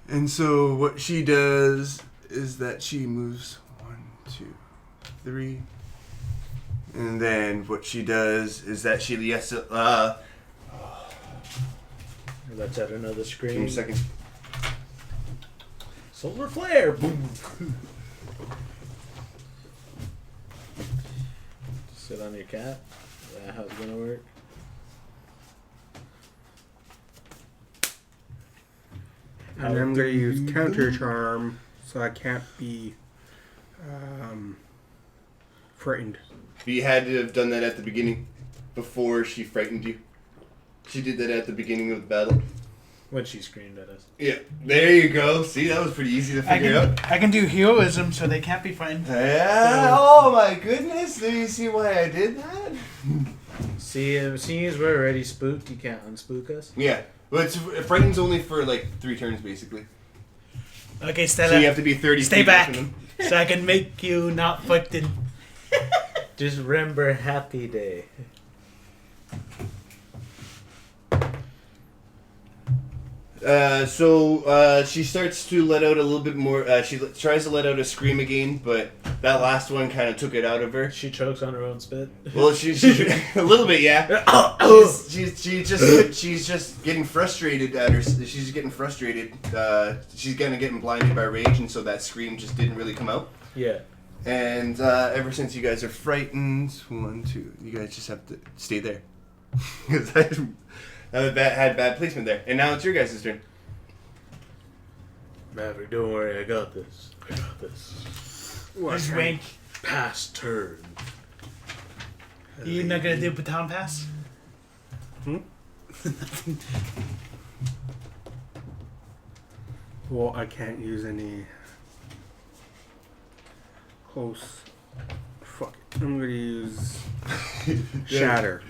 And so what she does is that she moves 1, 2, 3, and then what she does is that she Let's add another give me screen. a second. Solar flare. Boom. Sit on your cat. Is that how it's gonna work? And I'm gonna use counter charm, so I can't be frightened. But you had to have done that at the beginning, before she frightened you. She did that at the beginning of the battle. When she screamed at us. Yeah, there you go. See, that was pretty easy to figure out. I can do heroism, so they can't be frightened. Yeah. Oh my goodness! Do you see why I did that? See, seeing as we're already spooked, you can't unspook us. Yeah, but frightened's only for like 3 turns basically. Okay, Stella. So you have to be 30 Stay feet away back, from them. so I can make you not frightened. Just remember Happy Day. So she starts to let out a little bit more. She tries to let out a scream again, but that last one kind of took it out of her. She chokes on her own spit. Well, she's a little bit, yeah. She's just getting frustrated at her. She's getting frustrated. She's kind of getting blinded by rage, and so that scream just didn't really come out. Yeah. And ever since you guys are frightened, 1, 2, you guys just have to stay there. Because I had bad placement there. And now it's your guys' turn. Maverick, don't worry, I got this. I got this. Just wink. Pass turn. You're not gonna do baton pass? Well, I can't use any close. Fuck it. I'm gonna use shatter.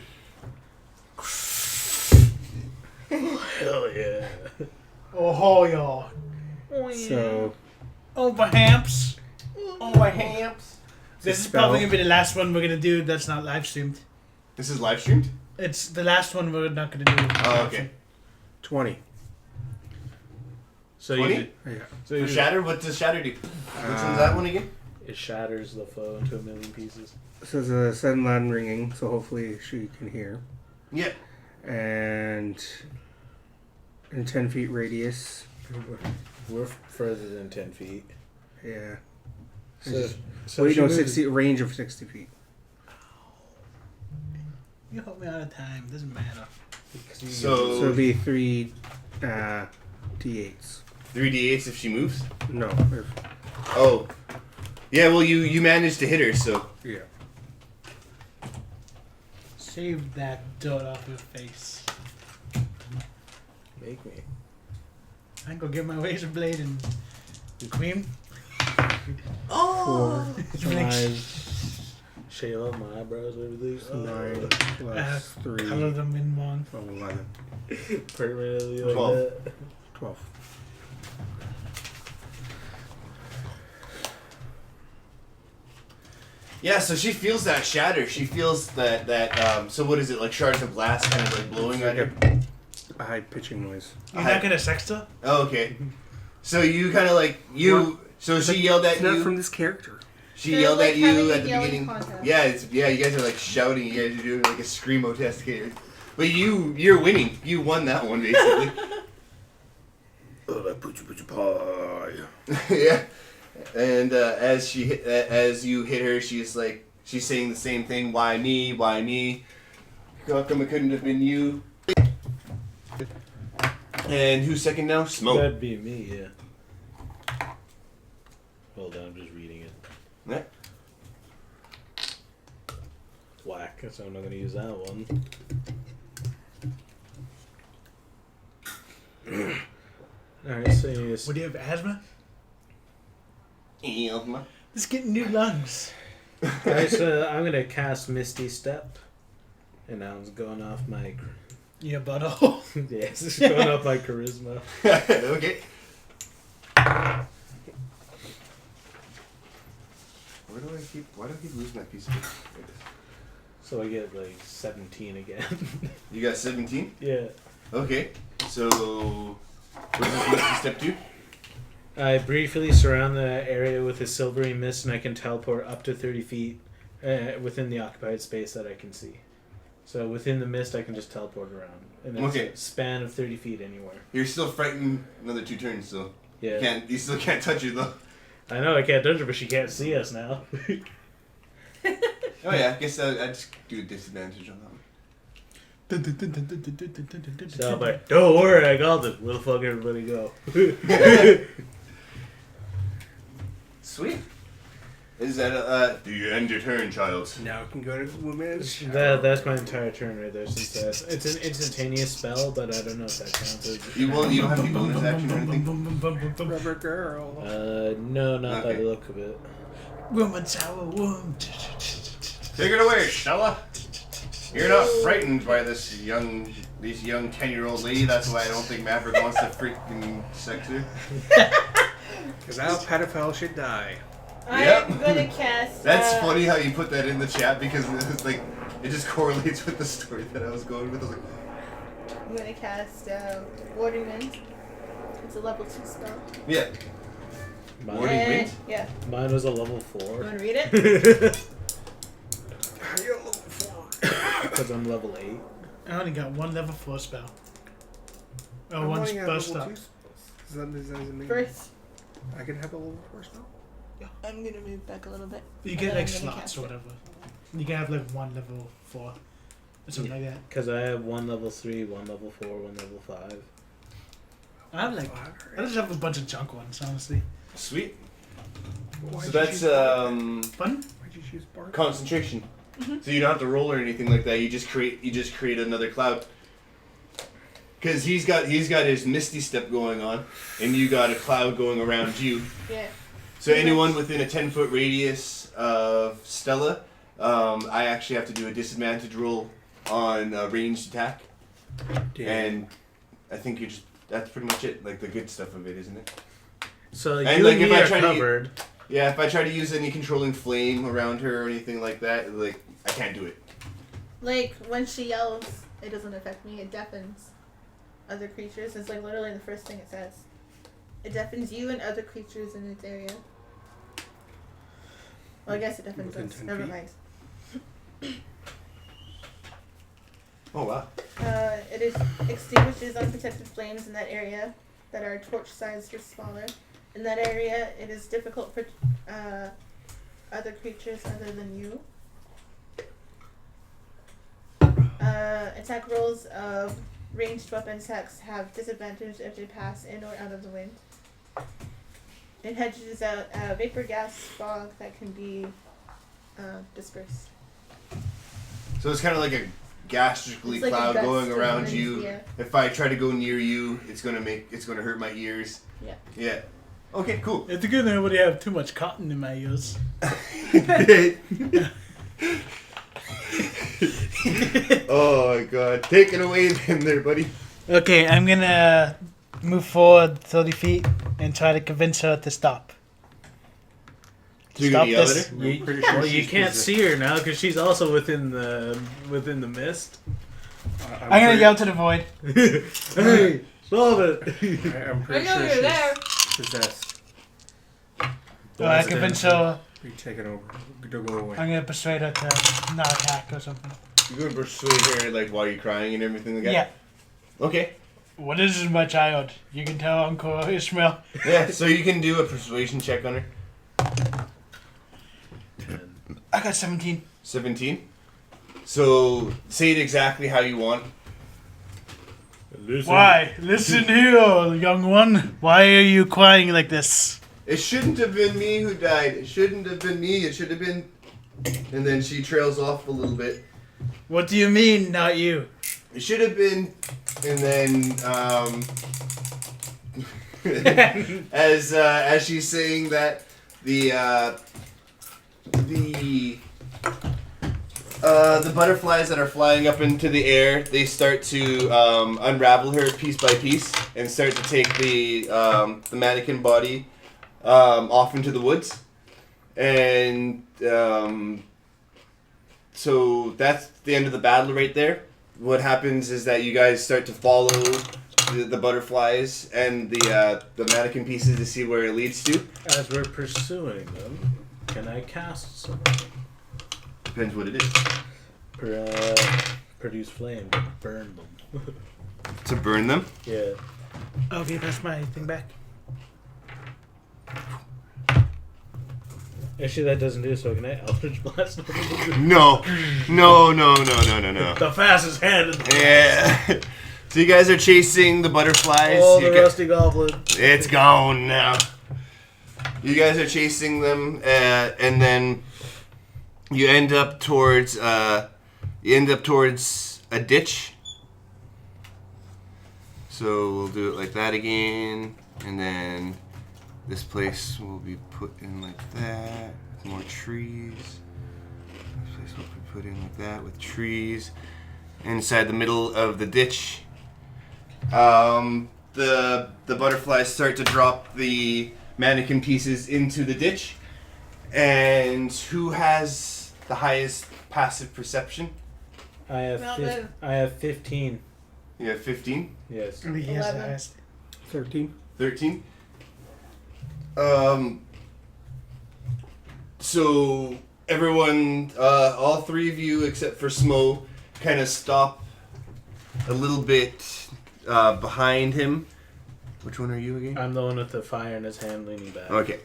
Hell yeah. Oh, y'all. So Overhamps. Overhamps. This is spell. probably gonna be the last one we're gonna do that's not live streamed. This is live streamed? It's the last one we're not gonna do. Oh, okay. 20. So 20? you Yeah. so For you Shatter? What does Shatter do? Which one's that one again? it shatters the foe into 1,000,000 pieces. So there's a sudden loud ringing, so hopefully she can hear. Yeah. And in 10 feet radius. We're further than 10 feet. Yeah. So Wait, she no, moves- 60 range of 60 feet. You help me out of time. Doesn't matter. So So, it'd be 3 D8s. 3d8s if she moves? No. Oh. Yeah, well, you managed to hit her, so. Yeah. Save that dirt off your face. Make me. I can go get my razor blade and cream. Oh! 4, Like, 5, Shave off my eyebrows and everything. 9, plus 3, color them in one. 11, Permanently like 12. that. 12. Yeah, so she feels that shatter. She feels that so what is it, like shards of glass kind of like blowing at her? A high pitching noise. You're not gonna sext her? Oh, okay. So you kind of like, so she yelled at It's not you. from this character. She They're yelled like at you having a at the yelling beginning. contest. Yeah, you guys are like shouting. You guys are doing like a screamo test here. But you're winning. You won that one basically. Oh, I put you pie. Yeah. And as you hit her, she's saying the same thing. Why me? Why me? How come it couldn't have been you? And who's second now? Smoke. That'd be me, yeah. Hold on, I'm just reading it. Yeah. Whack, so I'm not gonna use that one. Alright, so yes. What do you have, asthma? Elma. Let's get new lungs. Alright, so I'm gonna cast Misty Step. And now it's going off my... Your butthole. yes, it's going off my charisma. Okay. Why do I keep losing that piece of paper? So I get like 17 again. You got 17? yeah. Okay. So, what does this step do? I briefly surround the area with a silvery mist and I can teleport up to 30 feet within the occupied space that I can see. So within the mist I can just teleport around. And that's Okay. a span of 30 feet anywhere. You're still frightened another 2 turns, so Yeah. you still can't touch her though. I know I can't touch her, but she can't see us now. Oh yeah, I guess I just do a disadvantage on that one. So I'm like, don't worry, I got this. We'll fuck everybody go. Sweet. Is that do you end your turn, child? Now I can go to the woman's. That's my entire turn right there. Since it's an instantaneous spell, but I don't know if that counts as... You don't have any bonus action or anything? Rubber girl. No, not by Okay. the look of it. Woman sour womb. Take it away, Stella. You're not frightened by this young 10-year-old lady. That's why I don't think Maverick wants to freaking sex her. Because now pedophile should die. Yep. I'm gonna cast. That's funny how you put that in the chat because it's like it just correlates with the story that I was going with. I was like, I'm gonna cast Warding Wind. It's a level 2 spell. yeah. Mine, Warding Wind? Yeah. mine was a level You 4. wanna read it? You're level 4. Because I'm level 8. I only got one level 4 spell. Oh, I'm one only at spell level stop. 2 spells. Does that mean First, I can have a level 4 spell? I'm gonna move back a little bit. You and get then like I'm gonna slots cast or it. whatever. You can have like one level 4 or something like that. Because I have one level 3, one level 4, one level 5. I have like I just have a bunch of junk ones, honestly. Sweet. Why'd So you that's choose Bard? Fun? Why'd you choose Bard? concentration. So you don't have to roll or anything like that. You just create another cloud. Because he's got his Misty Step going on, and you got a cloud going around you. Yeah. So anyone within a 10-foot radius of Stella, I actually have to do a disadvantage roll on ranged attack. Damn. And I think that's pretty much it. Like the good stuff of it, isn't it? So And, you like, and if me I are try to- covered. Yeah, if I try to use any controlling flame around her or anything like that, like I can't do it. Like when she yells, it doesn't affect me. It deafens other creatures. It's like literally the first thing it says. It deafens you and other creatures in its area. Well, I guess it deafens Within us. 10 Never feet? mind. Oh wow. It extinguishes unprotected flames in that area that are torch-sized or smaller. In that area, it is difficult for other creatures other than you. Attack rolls of ranged weapon attacks have disadvantage if they pass in or out of the wind. It hedges out vapor gas fog that can be dispersed. So it's kind of like a gastrically It's like a cloud gust going of around wind, you. yeah. If I try to go near you, it's gonna hurt my ears. Yeah. Yeah. Okay, cool. It's good that nobody have too much cotton in my ears. Oh my god. Take it away then there, buddy. Okay, I'm gonna move forward 30 feet and try to convince her to stop. So you're Stop gonna yell this. at her? You, pretty sure well, you she's can't possessed. see her now because she's also within the mist. I'm gonna yell to the void. Hey, stop it! I'm I pretty know sure you're she's there. possessed. Well, I convince her. You take it over. Don't go away. I'm gonna persuade her to not attack or something. You're gonna persuade her like while you're crying and everything like that? Yeah. Okay. Well, this is my child. You can tell Uncle Ishmael. Yeah, so you can do a persuasion check on her. I got 17. 17. So say it exactly how you want. Why? Listen here, young one. Why are you crying like this? It shouldn't have been me who died. It shouldn't have been me. It should have been. And then she trails off a little bit. What do you mean, not you? It should have been. And then, as she's saying that, the butterflies that are flying up into the air, they start to unravel her piece by piece and start to take the mannequin body off into the woods. And so that's the end of the battle right there. What happens is that you guys start to follow the butterflies and the mannequin pieces to see where it leads to. As we're pursuing them, can I cast something? Depends what it is. Produce flame, burn them. To burn them? Yeah. Okay, that's my thing back. Actually, that doesn't do it, so can I Eldritch Blast? No. No. The fastest hand in the Yeah. So you guys are chasing the butterflies. Oh, You the get- rusty goblin. It's gone now. You guys are chasing them, and then you end up towards a ditch. So we'll do it like that again, and then this place will be put in like that with more trees. This place will be put in like that with trees. Inside the middle of the ditch, the butterflies start to drop the mannequin pieces into the ditch. And who has the highest passive perception? I have Well, I have 15. You have 15, Yes. Yes, 11. 13. 13. So everyone, all three of you except for Smo, kind of stop a little bit behind him. Which one are you again? I'm the one with the fire in his hand leaning back. Okay.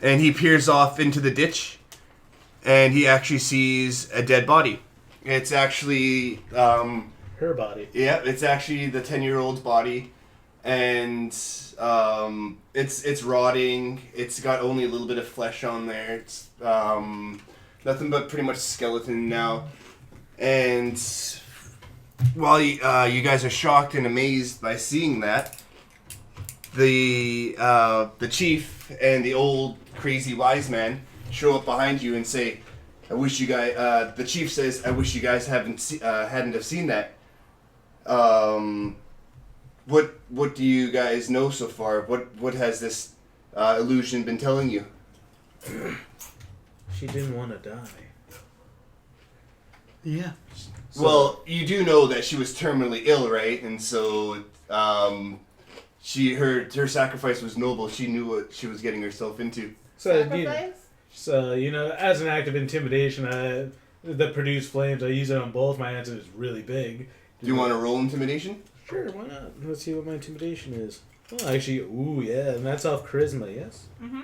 And he peers off into the ditch, and he actually sees a dead body. It's actually, Her body. yeah, it's actually the 10-year-old's body, and it's rotting. It's got only a little bit of flesh on there. It's nothing but pretty much skeleton now. And while you guys are shocked and amazed by seeing that, the chief and the old crazy wise man show up behind you and say, "I wish you guys." The chief says, "I wish you guys hadn't have seen that." What do you guys know so far? What has this illusion been telling you? She didn't want to die. Yeah. So- Well, you do know that she was terminally ill, right? And so, her sacrifice was noble. She knew what she was getting herself into. So, as an act of intimidation, the produce flames, I use it on both my hands and it's really big. Do you want to roll intimidation? Sure, why not? Let's see what my intimidation is. Oh, actually, ooh, yeah, and that's off charisma, yes? Mm-hmm.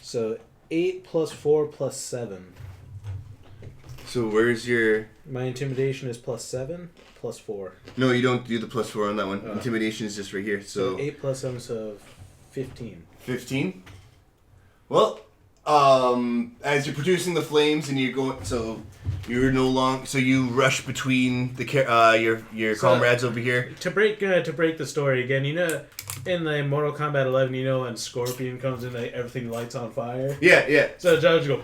So, 8 plus 4 plus 7. So where's your... My intimidation is plus 7, plus 4. No, you don't do the +4 on that one. Oh. Intimidation is just right here. So 8 plus 7, so 15. 15. Well, as you're producing the flames and you're going, so you're no longer, so you rush between the your So- comrades over here. To break the story again, in the Mortal Kombat 11, when Scorpion comes in, everything lights on fire. Yeah. So the judge go.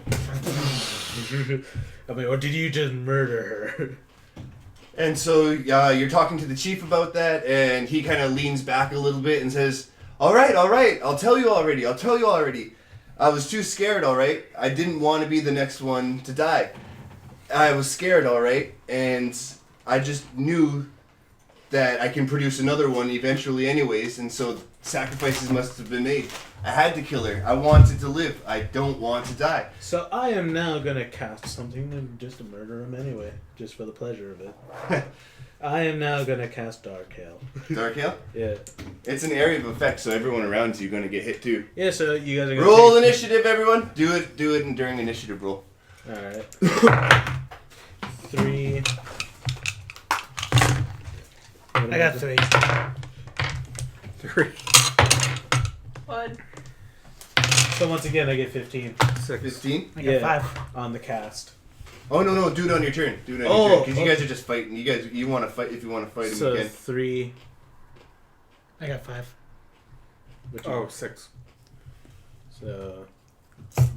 I mean, or did you just murder her? And so you're talking to the chief about that, and he kind of leans back a little bit and says, All right. I'll tell you already. I was too scared, all right? I didn't want to be the next one to die. I was scared, all right? And I just knew that I can produce another one eventually anyways, and so sacrifices must have been made. I had to kill her. I wanted to live. I don't want to die. So I am now gonna cast something just to murder him anyway, just for the pleasure of it. I am now gonna cast Dark Hail. Dark Hail? Yeah. It's an area of effect, so everyone around you are going to get hit too. Yeah, so you guys are gonna Roll initiative, everyone. Do it during initiative roll. Alright. 3. I got 3. 3. 1. So once again, I get 15 6. 15? I got 5. on the cast. Oh, no, do it on your turn. Do it on your turn, because you guys are just fighting. You want to fight if you want to fight him So again. 3. I got 5. Oh, 6. So.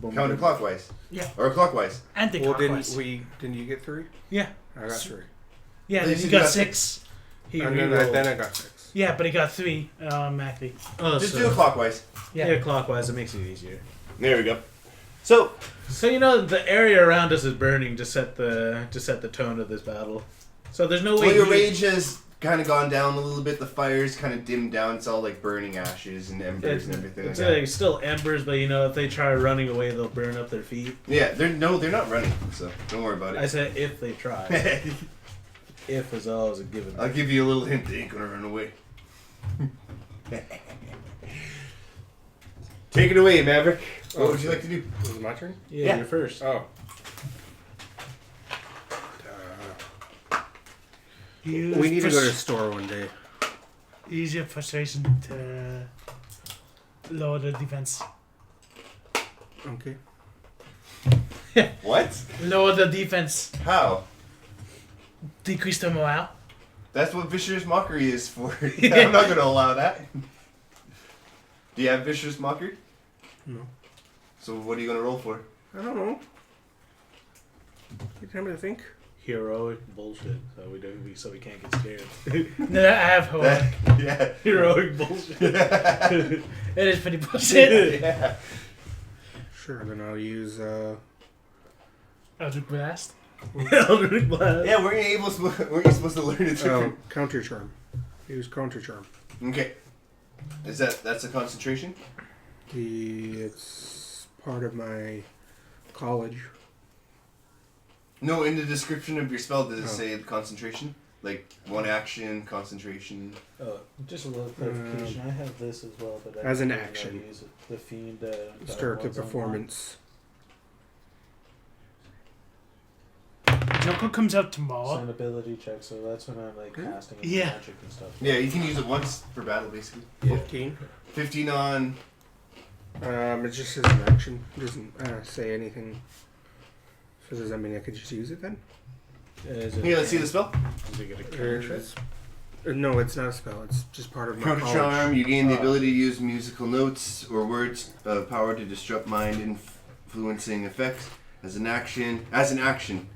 Boom, Counterclockwise. Yeah. Or clockwise. And Well, clockwise. didn't you get 3? Yeah. I got 3. Yeah, Oh, then you he said got you got 6. He And re-rolled. then I got 6. Yeah, but he got 3 automatically. Oh, Just so, do it clockwise. yeah, clockwise. It makes it easier. There we go. So, So the area around us is burning to set the tone of this battle. So there's no way. well, your rage has kind of gone down a little bit. The fire's kind of dimmed down. It's all like burning ashes and embers and everything like It's that. like still embers, but if they try running away, they'll burn up their feet. Yeah, they're not running, so don't worry about I it. said if they try. If is always a given. I'll give you a little hint. They ain't gonna run away. Take it away, Maverick. What would you like to do? Was it my turn? Yeah, you're first. Oh. Use We need to go to the frus- store one day. Use your frustration to lower the defense. Okay. What? Lower the defense. How? Decrease the morale. That's what vicious mockery is for. I'm not gonna allow that. Do you have vicious mockery? No. So what are you gonna roll for? I don't know. Take time to think. Heroic bullshit. So we can't get scared. No, I have hope. Yeah. Heroic bullshit. It is pretty bullshit. Yeah. Sure, then I'll use Eldritch Blast. Eldritch Blast. Yeah, weren't you supposed to learn it? counter charm. Use counter charm. Okay. That's a concentration? It's part of my college. No, in the description of your spell does it Oh. say concentration? Like one action, concentration. Oh, just a little clarification. I have this as well, but As an don't know how to action. use it. The fiend. Start the performance. Joker comes out tomorrow. It's an ability check, so that's when I'm like casting and Yeah. magic and stuff. Yeah, you can use it once per battle, basically. 15. 15 on. It just says an action. It doesn't say anything. So does that mean I could just use it then? Is it, Here, let's see the spell. Is it gonna Or cantrip? no, it's not a spell. It's just part of my Counter college. charm. You gain the ability to use musical notes or words of power to disrupt mind influencing effects as an action.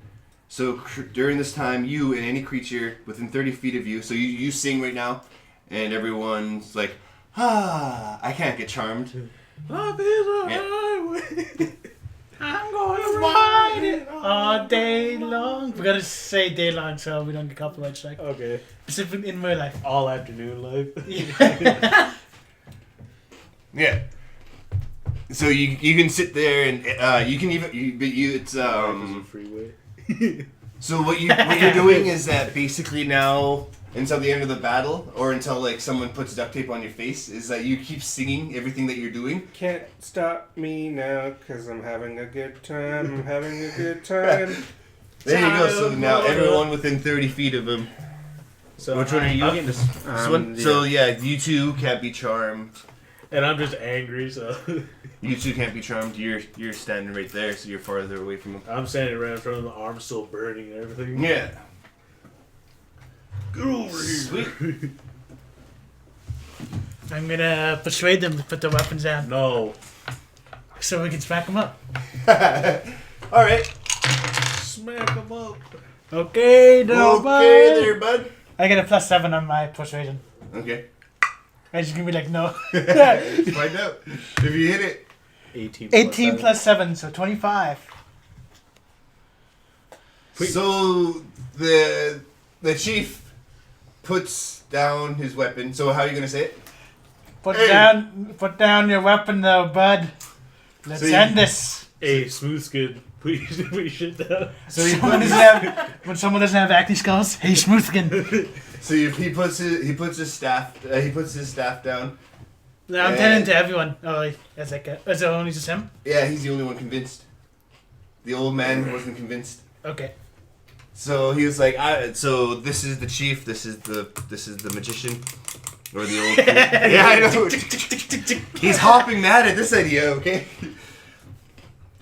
So during this time, you and any creature within 30 feet of you. So you sing right now, and everyone's like, I can't get charmed. Love is a Yeah. highway. I'm going to ride it all day long. We gotta say day long so we don't get copyright strike. Okay. Specifically in my life. All afternoon life. Yeah. So you can sit there and you can even it's freeway. So what you're doing is that basically now until the end of the battle or until like someone puts duct tape on your face is that you keep singing everything that you're doing. Can't stop me now because I'm having a good time. I'm having a good time. There you go. So now everyone within 30 feet of him. So Which one are you getting? This one. yeah. So yeah, you two can't be charmed. And I'm just angry, so You two can't be charmed. You're standing right there, so you're farther away from him. I'm standing around in front of the arm still burning and everything. Yeah. Get over here. Sweet. I'm gonna persuade them to put their weapons down No. so we can smack them up. All right. Smack him up. Okay, no, Okay there, bud. I get a +7 on my persuasion. Okay. I'm just gonna be like, no. Find out. If you hit it, 18 plus 7, so 25. so the chief puts down his weapon. So how are you gonna say it? Put Hey. down your weapon, though, bud. Let's So you- end this. Hey, smooth skin. Put your shit down. So he Someone puts, doesn't have, when someone doesn't have acne scars, hey, Smoothskin. he puts his staff down. No, I'm telling to everyone. Oh, is it only just him? Yeah, he's the only one convinced. The old man wasn't convinced. Okay. So he was like, so this is the chief, this is the magician, or the old. Yeah, I know. He's hopping mad at this idea. Okay.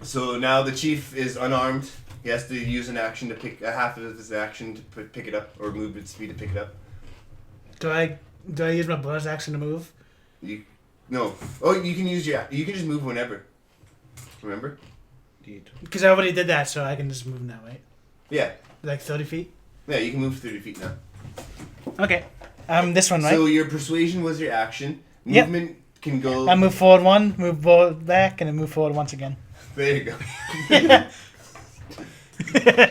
So now the chief is unarmed. He has to use an action to pick a half of his action to pick it up, or move its speed to pick it up. Do I use my bonus action to move? No. Oh, you can use you can just move whenever. Remember? Because I already did that, so I can just move now, right? Yeah. Like 30 feet? Yeah, you can move 30 feet now. Okay. This one, right? So your persuasion was your action. Yep. Movement can go. I move forward one, move back, and then move forward once again. There you go.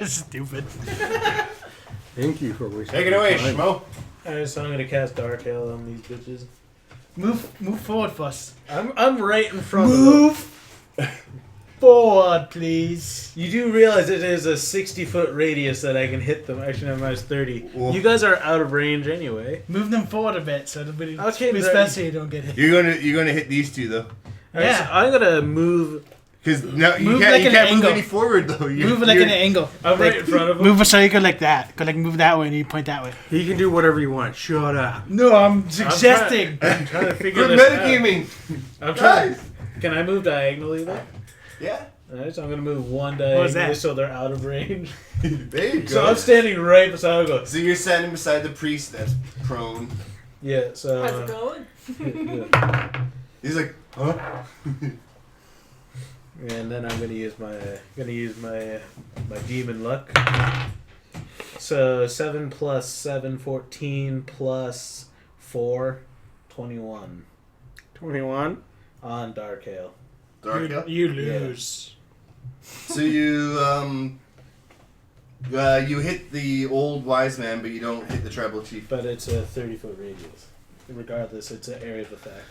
Stupid. Thank you for wasting Take it away, time. Schmo. Alright, so I'm gonna cast Dark Hail on these bitches. Move forward first. I'm right in front of them. Move forward, please. You do realize it is a 60-foot radius that I can hit them. Actually, no, minus 30. Whoa. You guys are out of range anyway. Move them forward a bit so nobody, Okay, especially you don't get hit. You're gonna hit these two though, Alright, Yeah. so I'm gonna move. because now you Move can't like you an can't move angle. any forward though. Move like an angle. I'm Like, right in front of them. Move so you go like that. Go like move that way and you point that way. He can do whatever you want. Shut up. No, I'm suggesting. I'm trying to figure Good this out. metagaming. I'm trying. Nice. Can I move diagonally though? Yeah. Alright, so I'm gonna move one was diagonally that? so they're out of range. There you go. So I'm standing right beside them. So you're standing beside the priest that's prone. Yeah, so. How's it going? Yeah. He's like, huh? And then I'm gonna use my demon luck. So 7 plus 7, 14 plus 4, 21 21. on Dark Hail. Dark Hill. You lose. So you you hit the old wise man, but you don't hit the tribal chief. But it's a 30-foot radius. Regardless, it's an area of effect.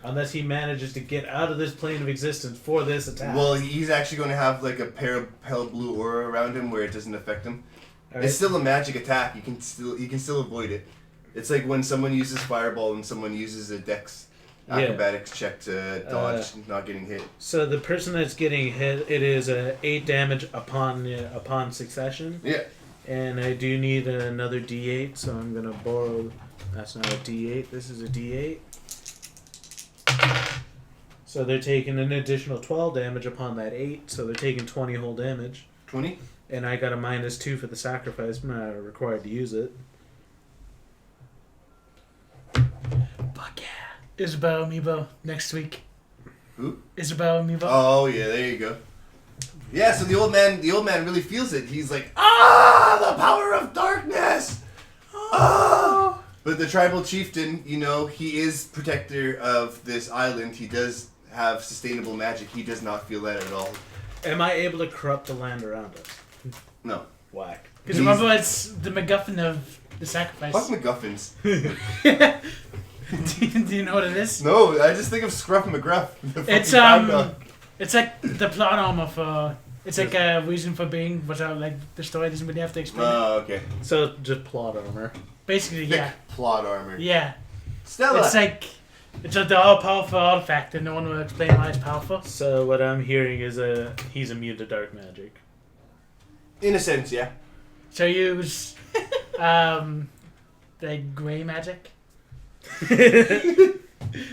Unless he manages to get out of this plane of existence for this attack. Well, he's actually going to have like a pale blue aura around him where it doesn't affect him. Alright. It's still a magic attack. You can still avoid it. It's like when someone uses fireball and someone uses a dex acrobatics check to dodge not getting hit. So the person that's getting hit, it is 8 damage upon succession. Yeah. And I do need another D8, so I'm gonna borrow. That's not a D8. This is a D8. So they're taking an additional 12 damage upon that 8, so they're taking 20 whole damage. 20? And I got a -2 for the sacrifice. I'm not required to use it. Fuck yeah. Isabel Amiibo next week. Who? Isabel Amiibo. Oh yeah, there you go. Yeah, so the old man really feels it. He's like, the power of darkness. Ah! But the tribal chieftain, he is protector of this island. He does have sustainable magic. He does not feel that at all. Am I able to corrupt the land around us? No. Whack. Because remember, it's the MacGuffin of the sacrifice. Fuck MacGuffins. Do you know what it is? No, I just think of Scruff McGruff. the It's fucking hound dog. it's like the plot armor for. It's like a reason for being, without like the story doesn't really have to explain it. Oh, okay. So just plot armor. Basically, Thick yeah, plot armor. yeah. Stella. It's like it's the all-powerful artifact, and no one will explain why it's powerful. So what I'm hearing is he's immune to dark magic. In a sense, yeah. So use like gray magic,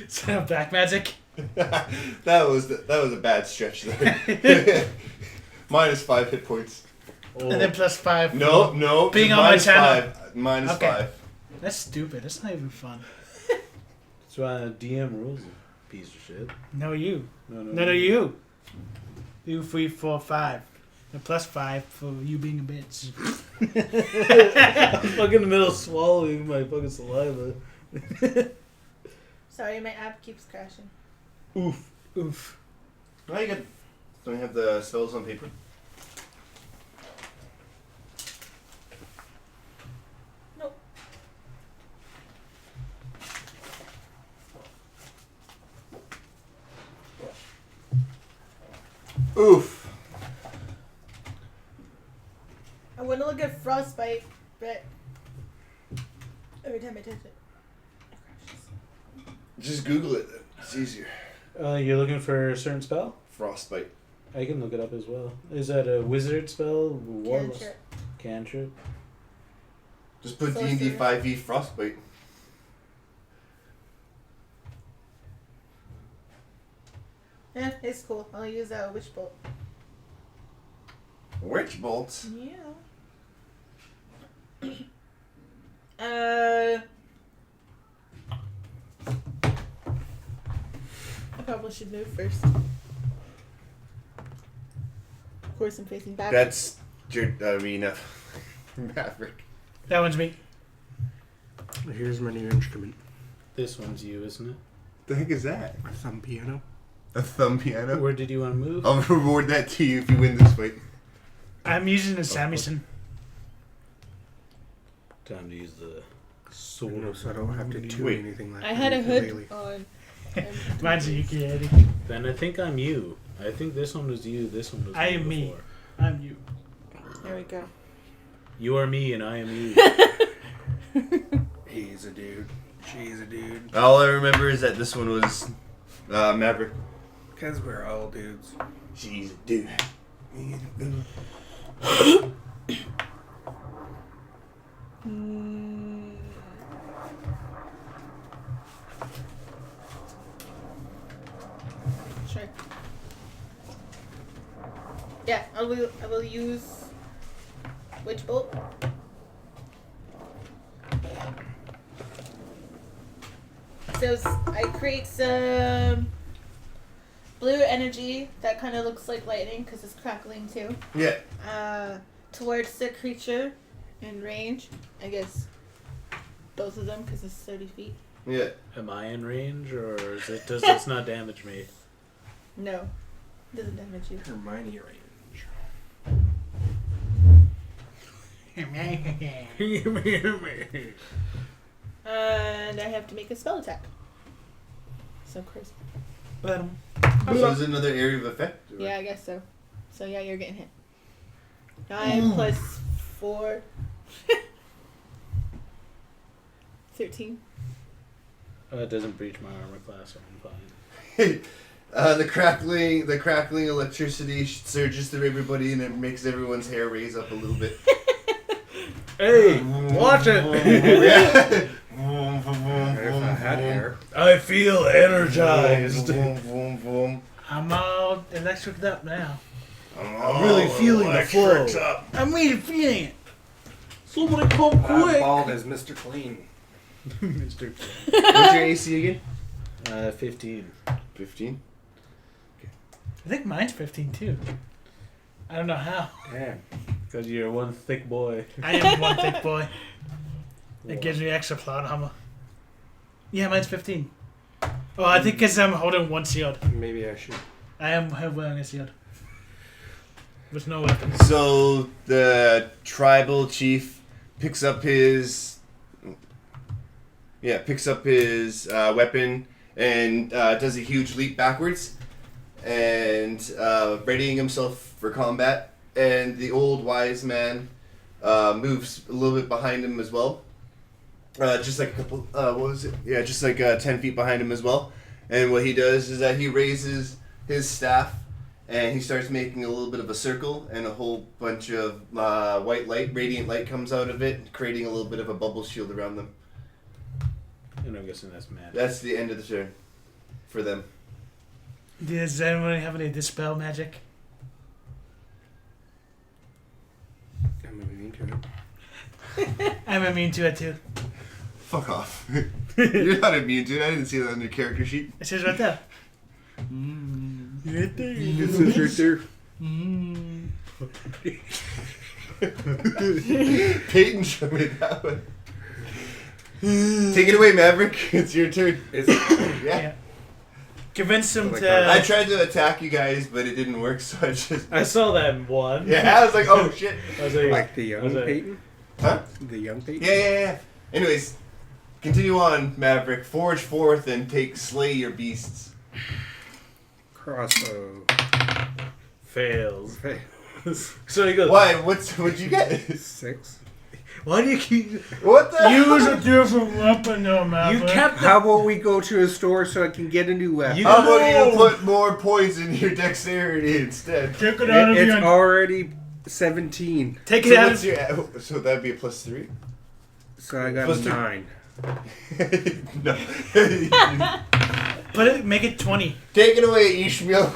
so black magic. that was a bad stretch there. -5 hit points. Oh. And then +5. No. Being just on my minus channel. 5. Minus Okay. 5. That's stupid. That's not even fun. That's why DM rules, you piece of shit. No, you. No, No, you. You 3, 4, 5. And +5 for you being a bitch. I'm fucking in the middle of swallowing my fucking saliva. Sorry, my app keeps crashing. Oof. Oof. No, you got. Don't you have the spells on paper? Nope. Oof. I want to look at frostbite, but every time I touch it crashes. Just Google it. It's easier. You're looking for a certain spell? Frostbite. I can look it up as well. Is that a wizard spell? Warlock? Cantrip. Cantrip? Just put Sorcerer. D&D 5e Frostbite. Yeah, it's cool. I'll use a witch bolt. Witch bolts. Yeah. I probably should move first. Of course, I'm facing back. That's your Maverick. That one's me. Here's my new instrument. This one's you, isn't it? The heck is that? A thumb piano. A thumb piano? Where did you want to move? I'll reward that to you if you win this fight. I'm using the Samison. Time to use the So, sword. so I don't have to do Wait. anything like I had a hood ukulele. on. Mine's a ukulele. Then I think I'm you. I think this one was you, this one was I me am me. before. I'm you. There we go. You are me and I am you. He's a dude. She's a dude. All I remember is that this one was Maverick. Because we're all dudes. She's a dude. Sure. Yeah, I will use witch bolt. So I create some blue energy that kind of looks like lightning because it's crackling too. Yeah. Towards the creature in range. I guess both of them because it's 30 feet. Yeah. Am I in range or is it does this not damage me? No, it doesn't damage you. Hermione range. And I have to make a spell attack. So crazy. But So is it another area of effect? Or? Yeah, I guess so. So yeah, you're getting hit. 9 plus 4. 13. It doesn't breach my armor class, so I'm fine. The crackling electricity surges through everybody, and it makes everyone's hair raise up a little bit. Hey, watch it! Yeah. If I had hair. I feel energized. I'm all electric up now. I'm really feeling the flow. I'm really feeling it. Somebody come I'm quick! bald as Mr. Clean. Mr. What's your AC again? 15. 15. I think mine's 15 too. I don't know how. Damn. Because you're one thick boy. I am one thick boy. It gives me extra plot armor. Yeah, mine's 15. Oh, I think because I'm holding one shield. Maybe I should. I am wearing a shield. With no weapons. So the tribal chief picks up his weapon and does a huge leap backwards and readying himself for combat. And the old wise man moves a little bit behind him as well. Just like a couple, what was it? Yeah, just like 10 feet behind him as well. And what he does is that he raises his staff and he starts making a little bit of a circle, and a whole bunch of white light, radiant light comes out of it, creating a little bit of a bubble shield around them. And I'm guessing that's magic. That's the end of the turn for them. Does anyone have any dispel magic? I'm immune to it. I'm immune to it too. Fuck off. You're not immune to it. I didn't see that on your character sheet. It says right there. It says right there. Peyton showed me that one. Take it away, Maverick. It's your turn. Yeah. Yeah. Convince him Like I to. tried to attack you guys, but it didn't work, so I just. I saw that one. Yeah, I was like, oh shit. I was like, Like the I young was like, Peyton? Huh? The young Peyton? Yeah. Anyways, continue on, Maverick. Forge forth and slay your beasts. Crossbow. fails. Okay. So he goes, Why? What'd you get? 6. why do you keep... What the? Use a different weapon, though, man. You kept How about we go to a store so I can get a new weapon? You- How about you put more points in your dexterity instead? Take it out of It's your. already 17. Take So, it out what's of. your, so that'd be a +3? So I got Plus 2. 9. No. Put it. Make it 20. Take it away, Ishmael.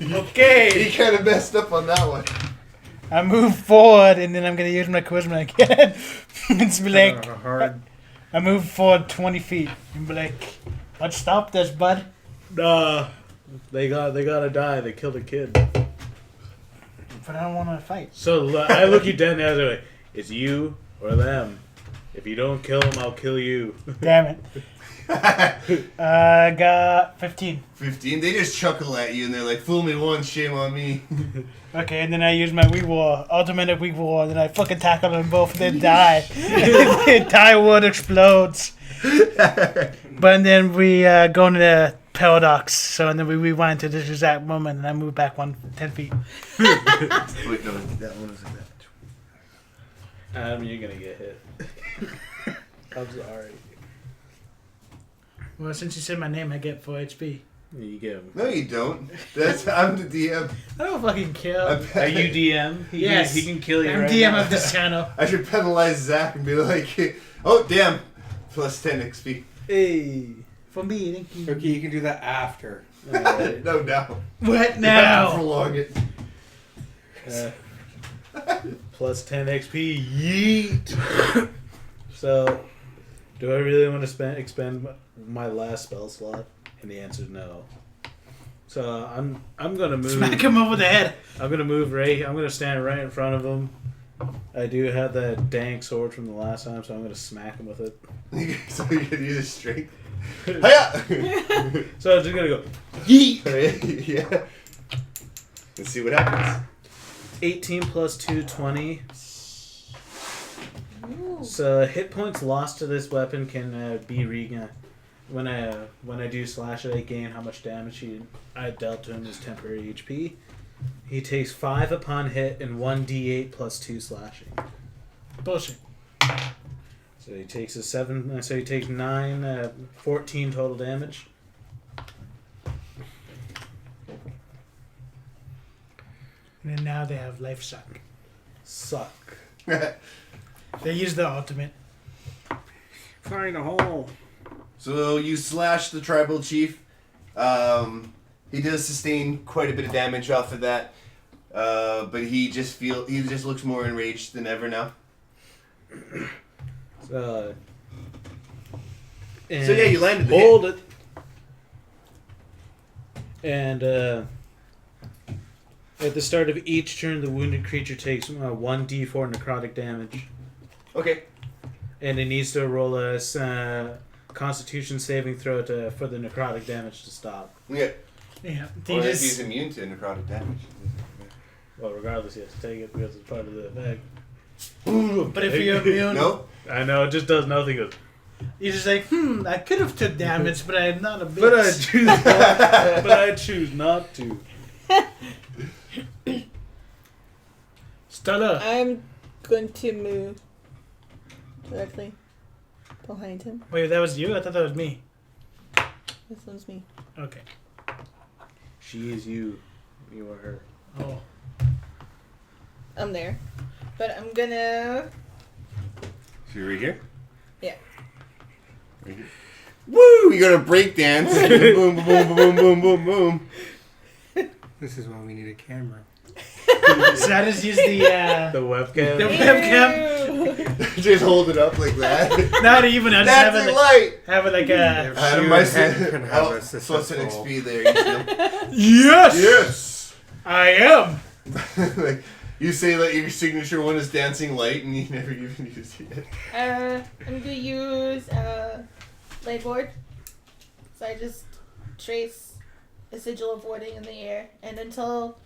Okay. He kind of messed up on that one. I move forward, and then I'm gonna use my charisma again. It's be like Hard. I move forward 20 feet, and be like, "Let's stop this, bud." Nah. They gotta die. They killed a kid. But I don't want to fight. So I look you dead in the eyes and I'm like, it's you or them. If you don't kill them, I'll kill you. Damn it. I got 15. 15. They just chuckle at you and they're like, "Fool me once, shame on me." Okay, and then I use my Wii War, ultimate Wii War, and then I fucking tackle them both, and then die. The entire world explodes. But then we go into the paradox, so and then we rewind to this exact moment, and I move back 10 feet. Wait, no, that one was like that. Adam, you're gonna get hit. I'm sorry. Well, since you said my name, I get 4 HP. You get him. No, you don't. I'm the DM. I don't fucking care. Are you DM? Yes. He can kill you I'm right DM now. of this channel. I should penalize Zach and be like, "Oh, damn. +10 XP." Hey. For me, thank you. Okay, you can do that after. Alright. No, now. What now? Prolong it. Plus 10 XP. Yeet. So, do I really want to expend my last spell slot? And the answer is no. So I'm gonna move. Smack him over the head. I'm gonna move right. I'm gonna stand right in front of him. I do have that dank sword from the last time, so I'm gonna smack him with it. So you can use his strength. Hiya! So I'm just gonna go yeet. Yeah. Let's see what happens. 18 plus 2, 20. Ooh. So hit points lost to this weapon can be regained. When I do slash it, I gain how much damage I dealt to him as temporary HP. He takes 5 upon hit and 1d8 plus 2 slashing. Bullshit. So he takes a 7. So he takes 9, 14 total damage. And then now they have life suck. Suck. They use the ultimate. Find a hole. So you slash the tribal chief. He does sustain quite a bit of damage off of that, but he just looks more enraged than ever now. So So yeah, you landed the hit. hold it. And at the start of each turn, the wounded creature takes 1d4 necrotic damage, Okay. and it needs to roll a Constitution saving throw for the necrotic damage to stop. Yeah. Yeah. Or They if he's just, immune to necrotic damage. Well, regardless, he has to take it because it's part of the effect. but if you're immune, No. I know, it just does nothing. It goes, you're just like, I could have took damage, but I'm not a bitch. but I choose not. But I choose not to. Stella. I'm going to move directly behind him. Wait, that was you? I thought that was me. This one's me. Okay. She is you. You are her. Oh. I'm there. But I'm gonna... So you're right here? Yeah. Right here. Woo! You got a break dance. Boom, boom, boom, boom, boom, boom, boom. This is why we need a camera. So I just use the webcam. the webcam. Ew. Just hold it up like that. Not even. I just have That's it it, like, light. have it like a. Adam, She my can have oh, a plus an successful- XP there. You know? Yes. Yes. I am. Like, You say that your signature one is dancing light, and you never even use it. I'm gonna use Lightboard. So I just trace a sigil of warding in the air, and until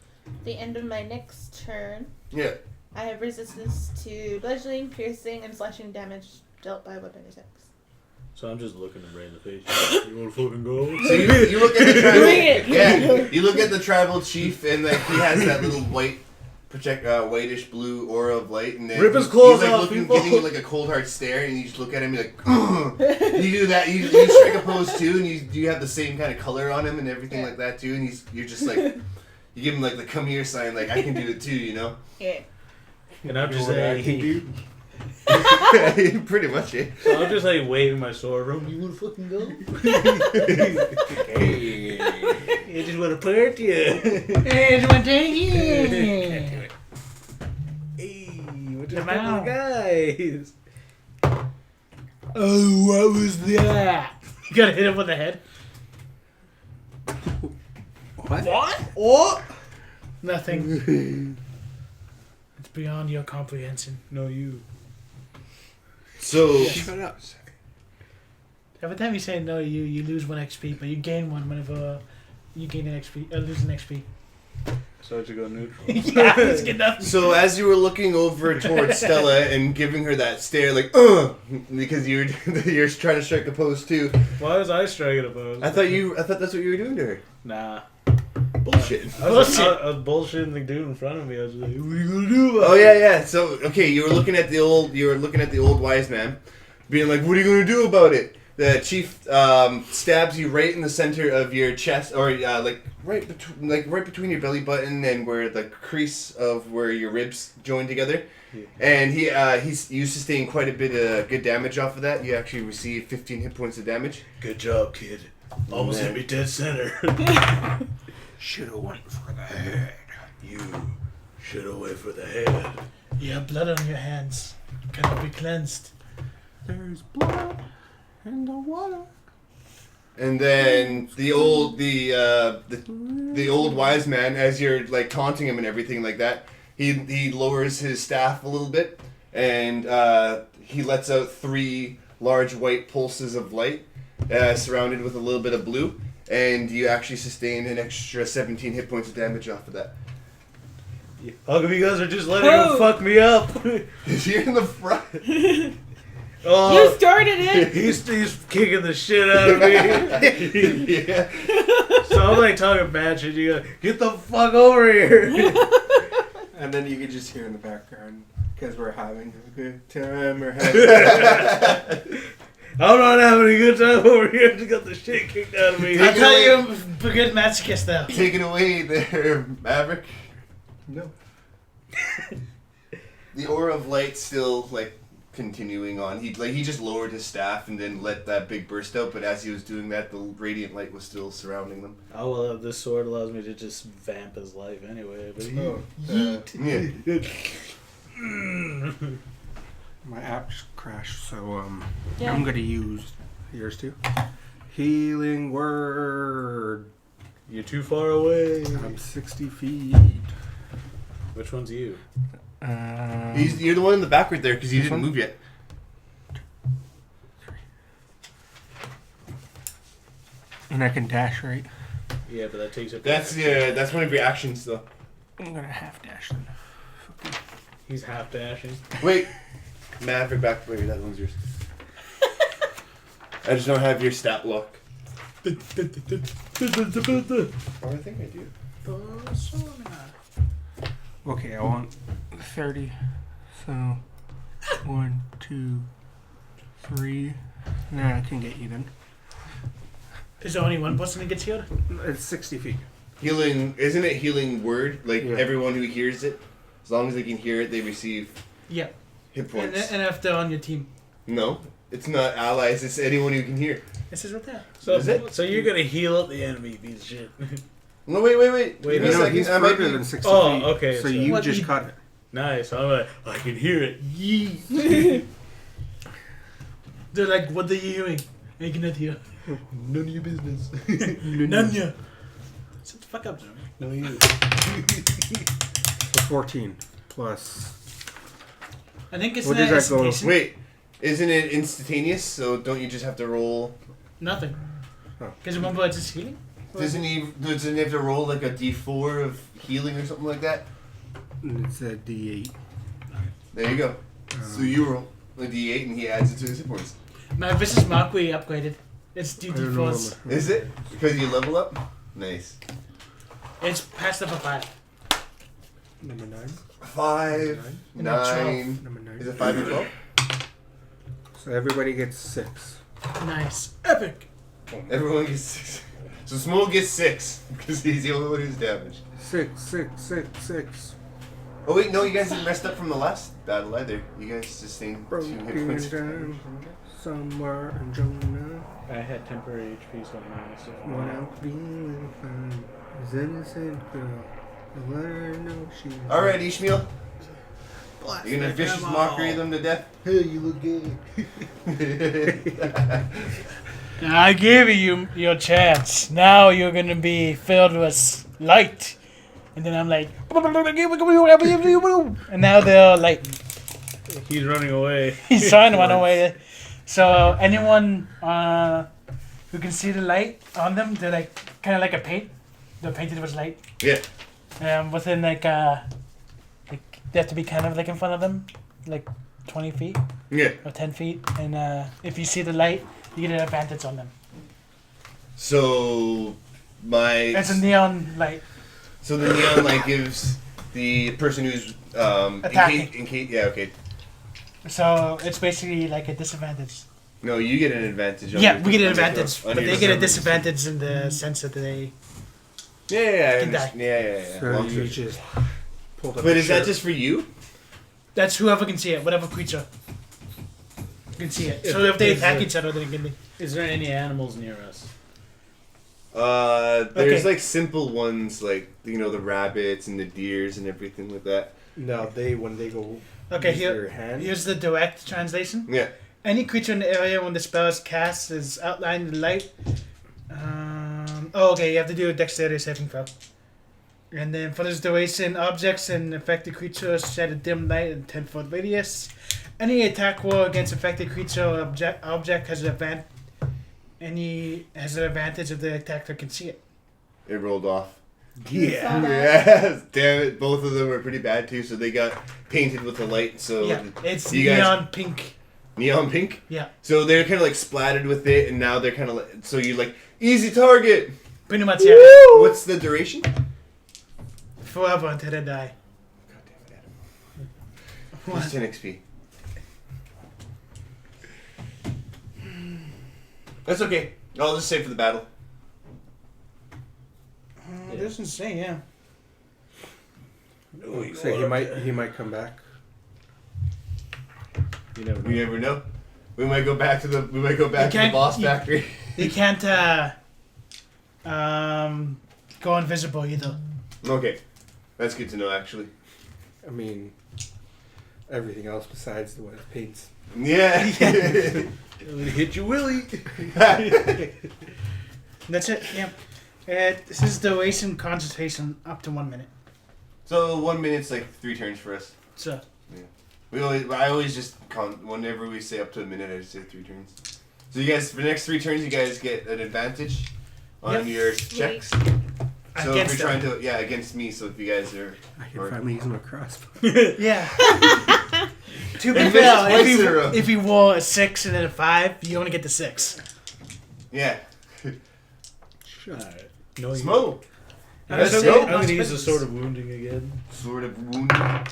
the end of my next turn, Yeah. I have resistance to bludgeoning, piercing, and slashing damage dealt by weapon attacks. So I'm just looking him right in the face. You wanna fucking go? So you look at the tribal, Bring it! yeah. You look at the tribal chief, and like he has that little whitish blue aura of light, and then Rip his clothes he's like off, looking, people. giving you like a cold hard stare, and you just look at him, you're like, ugh. You do that. You strike a pose too, and you have the same kind of color on him and everything like that too, and you're just like, you give him like the come here sign, like I can do it too, you know. Yeah. And I'm just What I can like, do? Pretty much it. so I'm just like waving my sword around. You wanna fucking go? Hey, you just wanna party? Hey, it's my day. Hey, what Come just happened on. to the guys? Oh, what was that? You gotta hit him with the head. What? What? Nothing. It's beyond your comprehension. No, you. So Shut up. Every time you say no, you lose 1 XP, but you gain 1 whenever you gain an XP, lose an XP. So to go neutral. Yeah, it's good enough. So as you were looking over towards Stella and giving her that stare, like because you're trying to strike a pose too. Why was I striking a pose? I thought that's what you were doing to her. Nah. Bullshit. I was bullshitting the dude in front of me. I was like, "What are you gonna do about Oh it?" yeah. So okay, you were looking at the old wise man, being like, "What are you gonna do about it?" The chief stabs you right in the center of your chest, or right between your belly button and where the crease of where your ribs join together. Yeah. And you sustain quite a bit of good damage off of that. You actually receive 15 hit points of damage. Good job, kid. Almost hit me dead center. Should've went for the head. You should have went for the head. You have blood on your hands. Cannot be cleansed. There's blood in the water. And then the old wise man, as you're like taunting him and everything like that, he lowers his staff a little bit, and he lets out 3 large white pulses of light, surrounded with a little bit of blue, and you actually sustain an extra 17 hit points of damage off of that. How come you guys are just letting him fuck me up? You're in the front. Oh, You started it! he's kicking the shit out of me. Yeah. So I'm like talking bad shit. You go, get the fuck over here. And then you can just hear in the background, because we're having a good time. I'm not having a good time over here. I just got the shit kicked out of me. I'll tell you a good masochist though. Take it away there, Maverick. No. The aura of light still like continuing on. He just lowered his staff and then let that big burst out. But as he was doing that, the radiant light was still surrounding them. Oh well, this sword allows me to just vamp his life anyway. But Yeah. My app just crashed, so Yeah. I'm gonna use yours too. Healing word. You're too far away. I'm 60 feet. Which one's you? You're the one in the back right there because you This didn't one? move yet. And I can dash, right? Yeah, but that takes it. That's one of your actions though. I'm gonna half dash then. He's half dashing. Wait, Maverick back. Wait, that one's yours. I just don't have your stat block. Oh, I think I do. Okay, I want 30. So 1, 2, 3. Nah, I can get you then. Is there only one person that gets healed? It's 60 feet. Healing, isn't it healing word? Like Yeah. everyone who hears it, as long as they can hear it, they receive Yeah. hit And, points. and if they're on your team. No, it's not allies. It's anyone who can hear. This is right there. So, Is it? so you're gonna heal up the enemy, piece of shit. No, wait. Wait, Give me a No, second. he's I might further be- than 60 Oh, feet. okay, So so- you What just you- cut it. Nice. I'm like, I can hear it. Yeet. They're like, what are you doing? I cannot hear. None of your business. None of you. Shut the fuck up, Jeremy. No, you. So 14. plus. I think it's What not does that go? instantation. Wait, isn't it instantaneous? So don't you just have to roll? Nothing. Oh. Because remember it's just healing? Doesn't he have to roll like a D4 of healing or something like that? It's a D8. There you go. So you roll a D8 and he adds it to his hit points. My Vicious Mockery upgraded. It's I don't know DD4s. what Is it? Because you level up? Nice. It's past level 5. Number 9. 5, And then 9. Number 9. Is it 5 and 12? So everybody gets 6. Nice. Epic. Everyone gets 6. So Small gets 6 because he's the only one who's damaged. 6, 6, 6, 6. Oh wait, no, you guys didn't messed up from the last battle either. You guys sustained 2 hit Broken points. down somewhere in Jonah. I had temporary HP, so I'm minus it. What I'm feeling fine is innocent girl. And let her know she's. Alright, Ishmael. You're gonna vicious mockery them to death? Hey, you look gay. I gave you your chance. Now you're gonna be filled with light. And then I'm like, and now they're like, He's running away. he's trying to run away. So anyone who can see the light on them, they're like kind of like a paint. They're painted with light. Yeah. Within like they have to be kind of like in front of them, like 20 feet Yeah. or 10 feet. And if you see the light, you get an advantage on them. So It's a neon light. So the neon light gives the person who's Attacking. yeah, okay. So it's basically like a disadvantage. No, you get an advantage. On Yeah, your- we get an on your advantage, throw- on but your they get a throw. disadvantage in the sense that they. Yeah, I Can die. understand. Yeah. So Long you story. just pulled up. But a is that shirt. just for you? That's whoever can see it, whatever creature can see it. So if they attack each other, they can. Is there any animals near us? There's Okay. like simple ones like the rabbits and the deers and everything like that. No, when they go. Okay, use here- their hand. Here's the direct translation. Yeah. Any creature in the area when the spell is cast is outlined in light. Okay, you have to do a dexterity saving throw. And then for this duration, objects and affected creatures shed a dim light in 10-foot radius. Any attack roll against affected creature or object has an advantage. Has an advantage if the attacker can see it. It rolled off. Yeah. Yes, damn it. Both of them were pretty bad too, so they got painted with the light. So Yeah, it's you guys- neon pink. neon pink. Yeah, So they're kind of like splattered with it, and now they're kind of like, so you're like easy target. pretty much. Yeah, What's the duration? forever until they die. God damn it, Adam. Plus 10 XP. That's okay. I'll just save for the battle. It doesn't say. Yeah. So he might come back. You never know. We never know. We might go back to the can't- boss you- factory. You can't go invisible either. Okay, that's good to know actually. I mean, everything else besides the white paints. Yeah. Hit you, Willie. That's it. Yeah. This is duration concentration up to 1 minute. So 1 minute's like 3 turns for us. So I always just whenever we say up to a minute, I just say 3 turns. So you guys, for the next 3 turns, you guys get an advantage on Yep. your checks. So against if you're trying to, against me. So if you guys are, I can Or- finally use my crossbow. yeah. To be And fair, twice in a row. if you roll a 6 and then a 5, you only get the 6. yeah, Alright. No, smoke. Let's Let's say go. I'm not gonna use the spend- sword of wounding again. Sort of wounded.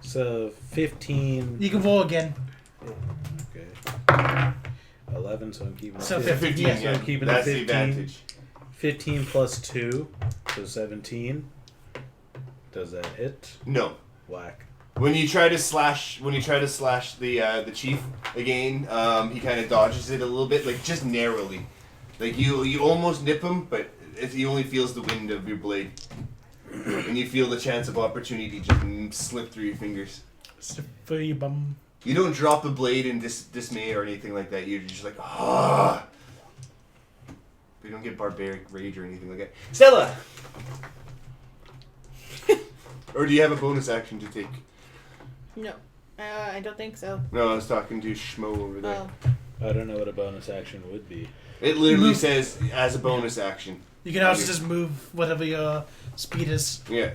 So 15. You can roll again. Okay. 11, so I'm keeping. So it. 15, 15. yeah. So I'm keeping That's it the 15. advantage. 15 plus 2, so 17. Does that hit? No. Whack. When you try to slash the chief again, he kind of dodges it a little bit, like just narrowly. Like you almost nip him, but he only feels the wind of your blade, and you feel the chance of opportunity just slip through your fingers. For you bum. You don't drop the blade in dismay or anything like that. You're just like ah. You don't get barbaric rage or anything like that. Stella. Or do you have a bonus action to take? No. I don't think so. No, I was talking to Schmo over there. Oh. I don't know what a bonus action would be. It literally says as a bonus action. You can also just move whatever your speed is. Yeah.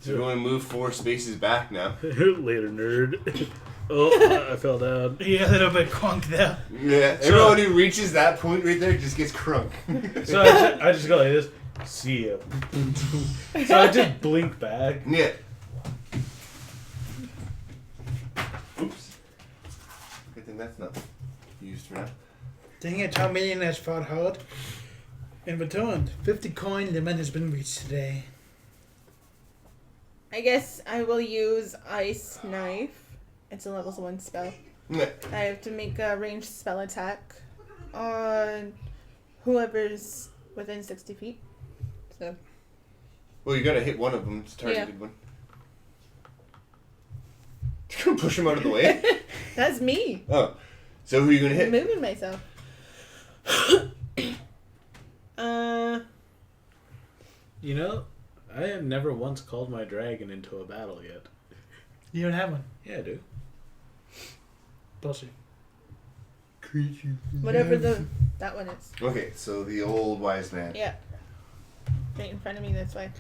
So we want to move 4 spaces back now. Later, nerd. Oh, I fell down. Yeah, a little bit crunk there. Yeah, everyone who reaches that point right there just gets crunk. So I just go like this. See ya. So I just blink back. Yeah. Oops. Good thing that's not used for now. Dang it, Tom Million has fought hard. In return, 50 coin limit has been reached today. I guess I will use Ice Knife. It's a level 1 spell. Yeah. I have to make a ranged spell attack on whoever's within 60 feet. So. Well, you gotta hit one of them. It's a targeted one. You're gonna push him out of the way? That's me. Oh. So who are you gonna hit? I'm moving myself. You know, I have never once called my dragon into a battle yet. You don't have one. Yeah, I do. Bullshit. Creature. Whatever that one is. Okay, so the old wise man. Yeah. Right in front of me, that's why.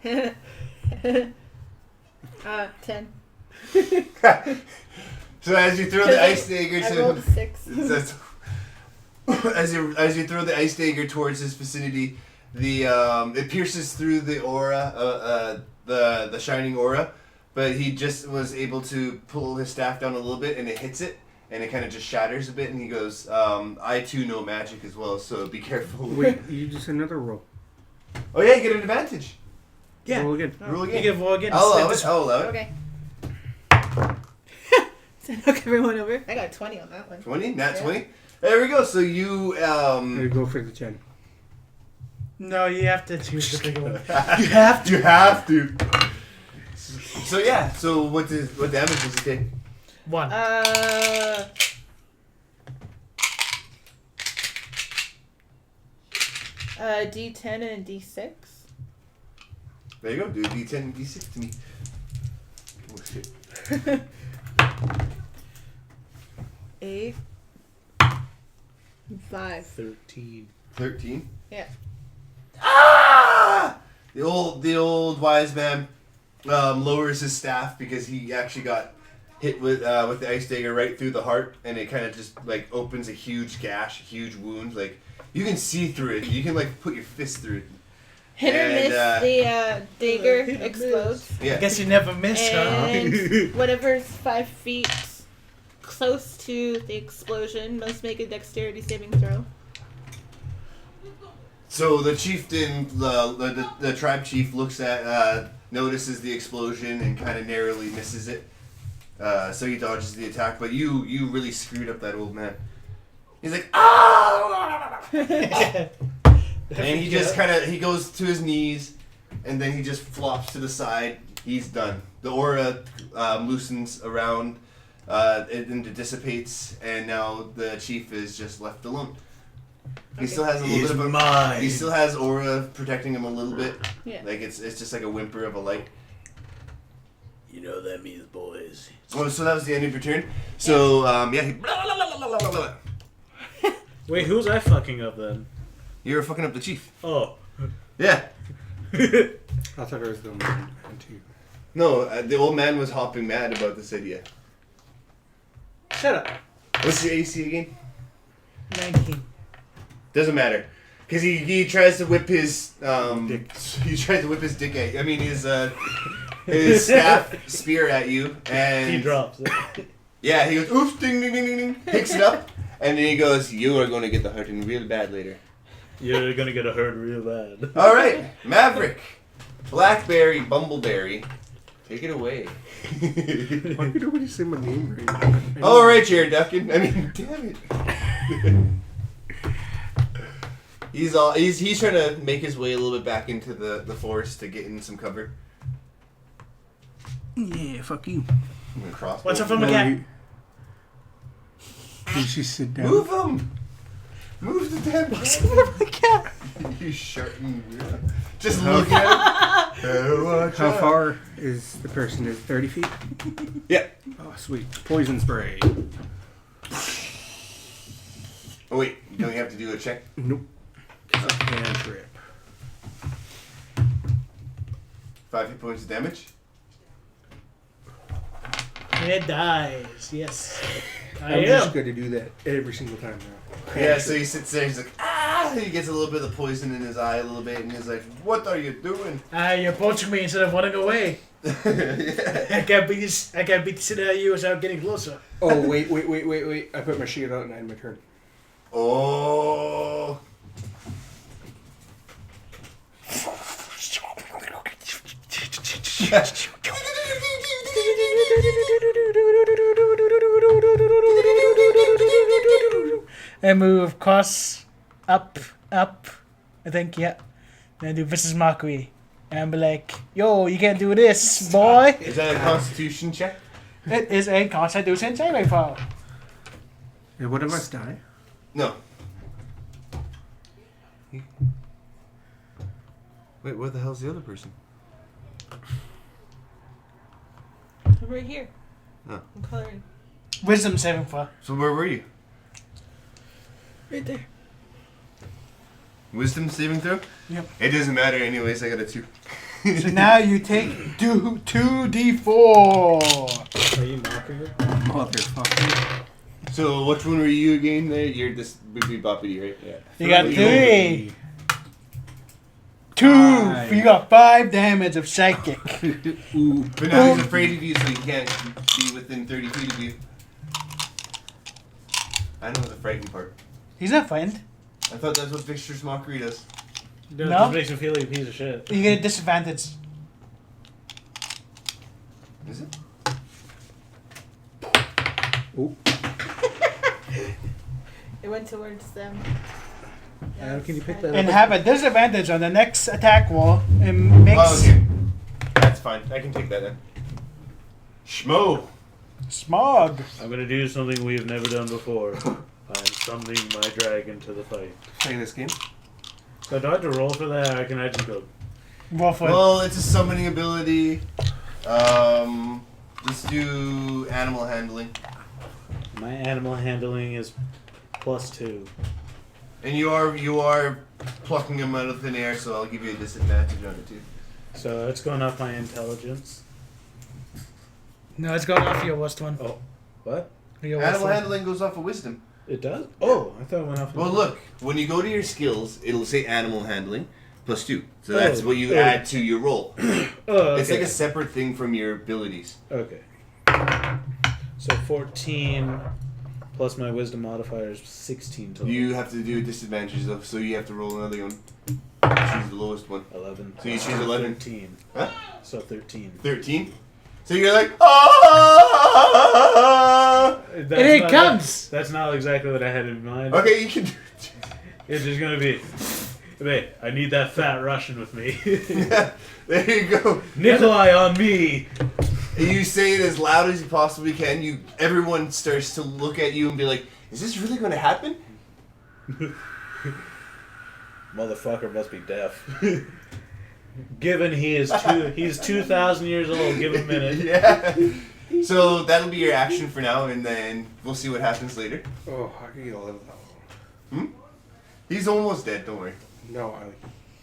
10. So as you throw the ice dagger I rolled a 6. as you throw the ice dagger towards his vicinity, the it pierces through the aura, the shining aura, but he just was able to pull his staff down a little bit, and it hits it, and it kind of just shatters a bit, and he goes, "I too know magic as well, so be careful." Wait, you just another roll. Oh yeah, you get an advantage. Yeah. Roll again. Roll You again. get roll again. I'll allow it. I'll allow it. Okay. So knock everyone over. I got 20 on that one. 20, not Yeah. 20. There we go. So you There you go for the 10. No, you have to choose the bigger one. you have to. So yeah. So what damage does he take? 1. D10 and a D6. There you go. Do a D10 and D6 to me. Oh shit. 8. 5. 13. 13. Yeah. Ah! The old wise man lowers his staff because he actually got hit with the ice dagger right through the heart, and it kind of just like opens a huge gash, a huge wound. Like you can see through it. You can like put your fist through it. Hit or And, miss, the dagger hit or explodes. Yeah. Guess you never missed, huh? And whatever's 5 feet close to the explosion must make a dexterity saving throw. So the chieftain, the tribe chief, looks at, notices the explosion and kind of narrowly misses it. So he dodges the attack, but you really screwed up that old man. He's like, ah! And he just he goes to his knees, and then he just flops to the side. He's done. The aura loosens around, and it dissipates, and now the chief is just left alone. He still has a little bit of he still has aura protecting him a little bit. Yeah. Like it's just like a whimper of a light. You know what that means, boys. Oh, so that was the end of your turn. So he, Wait, who's I fucking up then? you were fucking up the chief. Oh. Yeah. I thought it was the one too. No, the old man was hopping mad about this idea. Shut up. What's your AC again? 19. Doesn't matter, because he tries to whip his Dick. he tries to whip his dick at you. I mean his staff spear at you, and He drops it. yeah, he goes oops, ding ding ding ding ding, picks it up, and then he goes, "You are going to get the hurting real bad later." You're gonna get hurt real bad. All right, Maverick, Blackberry, Bumbleberry, take it away. Why could nobody say my name right? All right, Jared Duckin. I mean, damn it. He's trying to make his way a little bit back into the forest to get in some cover. Yeah, fuck you. I'm gonna cross. What's up from the cat? Did she sit down? Move him! Move the damn cat! cat? You shouting. Just looking at him. How far is the person? Is it 30 feet? Yeah. Oh, sweet. Poison spray. Oh wait, don't you have to do a check? Nope. It's a cantrip. 5 hit points of damage. And it dies. Yes. I I'm am. just going to do that every single time now. Yeah, so he sits there, he's like, ah! He gets a little bit of the poison in his eye a little bit, and he's like, what are you doing? You're poaching me instead of running away. Yeah. I can't beat the shit out of you without getting closer. Oh, wait. I put my shield out and I had my turn. Oh. And move cross, up. I think, yeah. Then I do vicious mockery. And I'm like, yo, you can't do this, boy. Is that a constitution check? It is a constitution saving throw. And what if I die? No. Wait, where the hell's the other person? Right here. Oh. I'm coloring. Wisdom saving throw. So where were you? Right there. Wisdom saving throw? Yep. It doesn't matter anyways, I got a 2. So now you take 2d4. Are you knocking it? Motherfucker. So which one were you again there? You're this Bippy Boppity, right? Yeah. You got 3. 2. Five. You got 5 damage of psychic. Ooh. But now he's afraid of you, so he can't be within 30 feet of you. I know the frightened part. He's not frightened. I thought that's what Vicious Mockery does. No, it No? just makes him feel like a piece of shit. You get a disadvantage. Is it? Ooh. It went towards them. Can you pick that And up? have a disadvantage on the next attack roll. And makes Oh, okay. That's fine. I can take that then. Schmo! smog. I'm gonna do something we've never done before. I'm summoning my dragon to the fight. Playing this game? So do I have to roll for that, or can I just go? Roll for it. Well, it's a summoning ability. Let's do animal handling. My animal handling is +2. And you are plucking him out of thin air, so I'll give you a disadvantage on it too. So it's going off my intelligence. No, it's going off your worst one. Oh, what? Your worst Animal one. handling goes off of wisdom. It does? Oh, I thought it went off. Well, look, when you go to your skills, it'll say animal handling +2. So that's what you Oh. add to your roll. Oh, okay. It's like a separate thing from your abilities. Okay. So 14 plus my wisdom modifier is 16 total. You have to do disadvantages though, so you have to roll another one. Choose the lowest one. 11. So you choose 11. 13. Huh? So 13. 13. So you're like, ah! That's And it not- comes! That's not exactly what I had in mind. Okay, you can. It's just gonna be, wait, I need that fat Russian with me. There you go. Nikolai on me. And you say it as loud as you possibly can. Everyone starts to look at you and be like, "Is this really going to happen?" Motherfucker must be deaf. Given he's 2,000 years old, give him a minute. Yeah. So that'll be your action for now, and then we'll see what happens later. Oh, I can get a level. He's almost dead. Don't worry. No,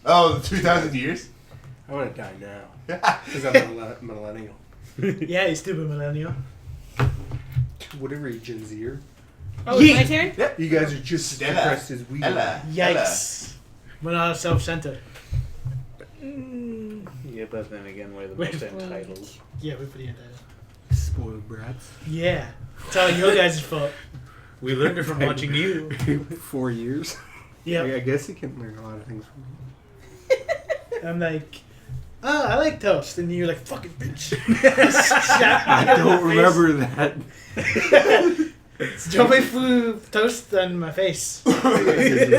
Oh, 2,000 years. I want to die now. Because I'm a millennial. Yeah, you stupid millennial. Whatever you Gen Zer. Oh, it's my turn? You guys are just as Stella. depressed as we are. Ella. Yikes. We're not self-centered. Yeah, but then again, we're the Wait, most entitled. Yeah, we're pretty entitled. Spoiled brats. Yeah. It's all your guys' fault. We learned it from watching you. 4 years. Yeah. I guess you can learn a lot of things from me. I'm like, oh, I like toast. And you're like, fucking bitch. I don't remember that. Throw my food toast on my face. It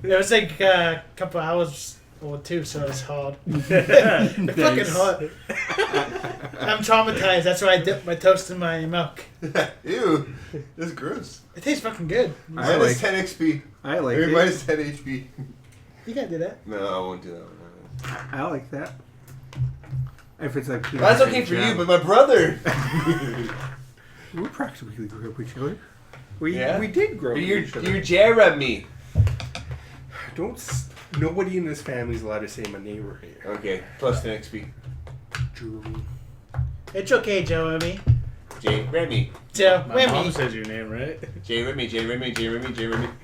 was like a couple hours or 2, so it's hard. It's fucking hot. I'm traumatized. That's why I dip my toast in my milk. Ew. That's gross. It tastes fucking good. I Minus like 10 XP. I like Or it. minus 10 HP. You can't do that. No, I won't do that. I like that. If it's like That's okay for you, but my brother. we practically grew up with each other. We Yeah? did grow up But with each other. you're Jeremy. Nobody in this family is allowed to say my name right here. Okay, plus the next week. Jeremy. It's okay, Jeremy. Jeremy. My mom Jeremy. says your name, right? Jeremy.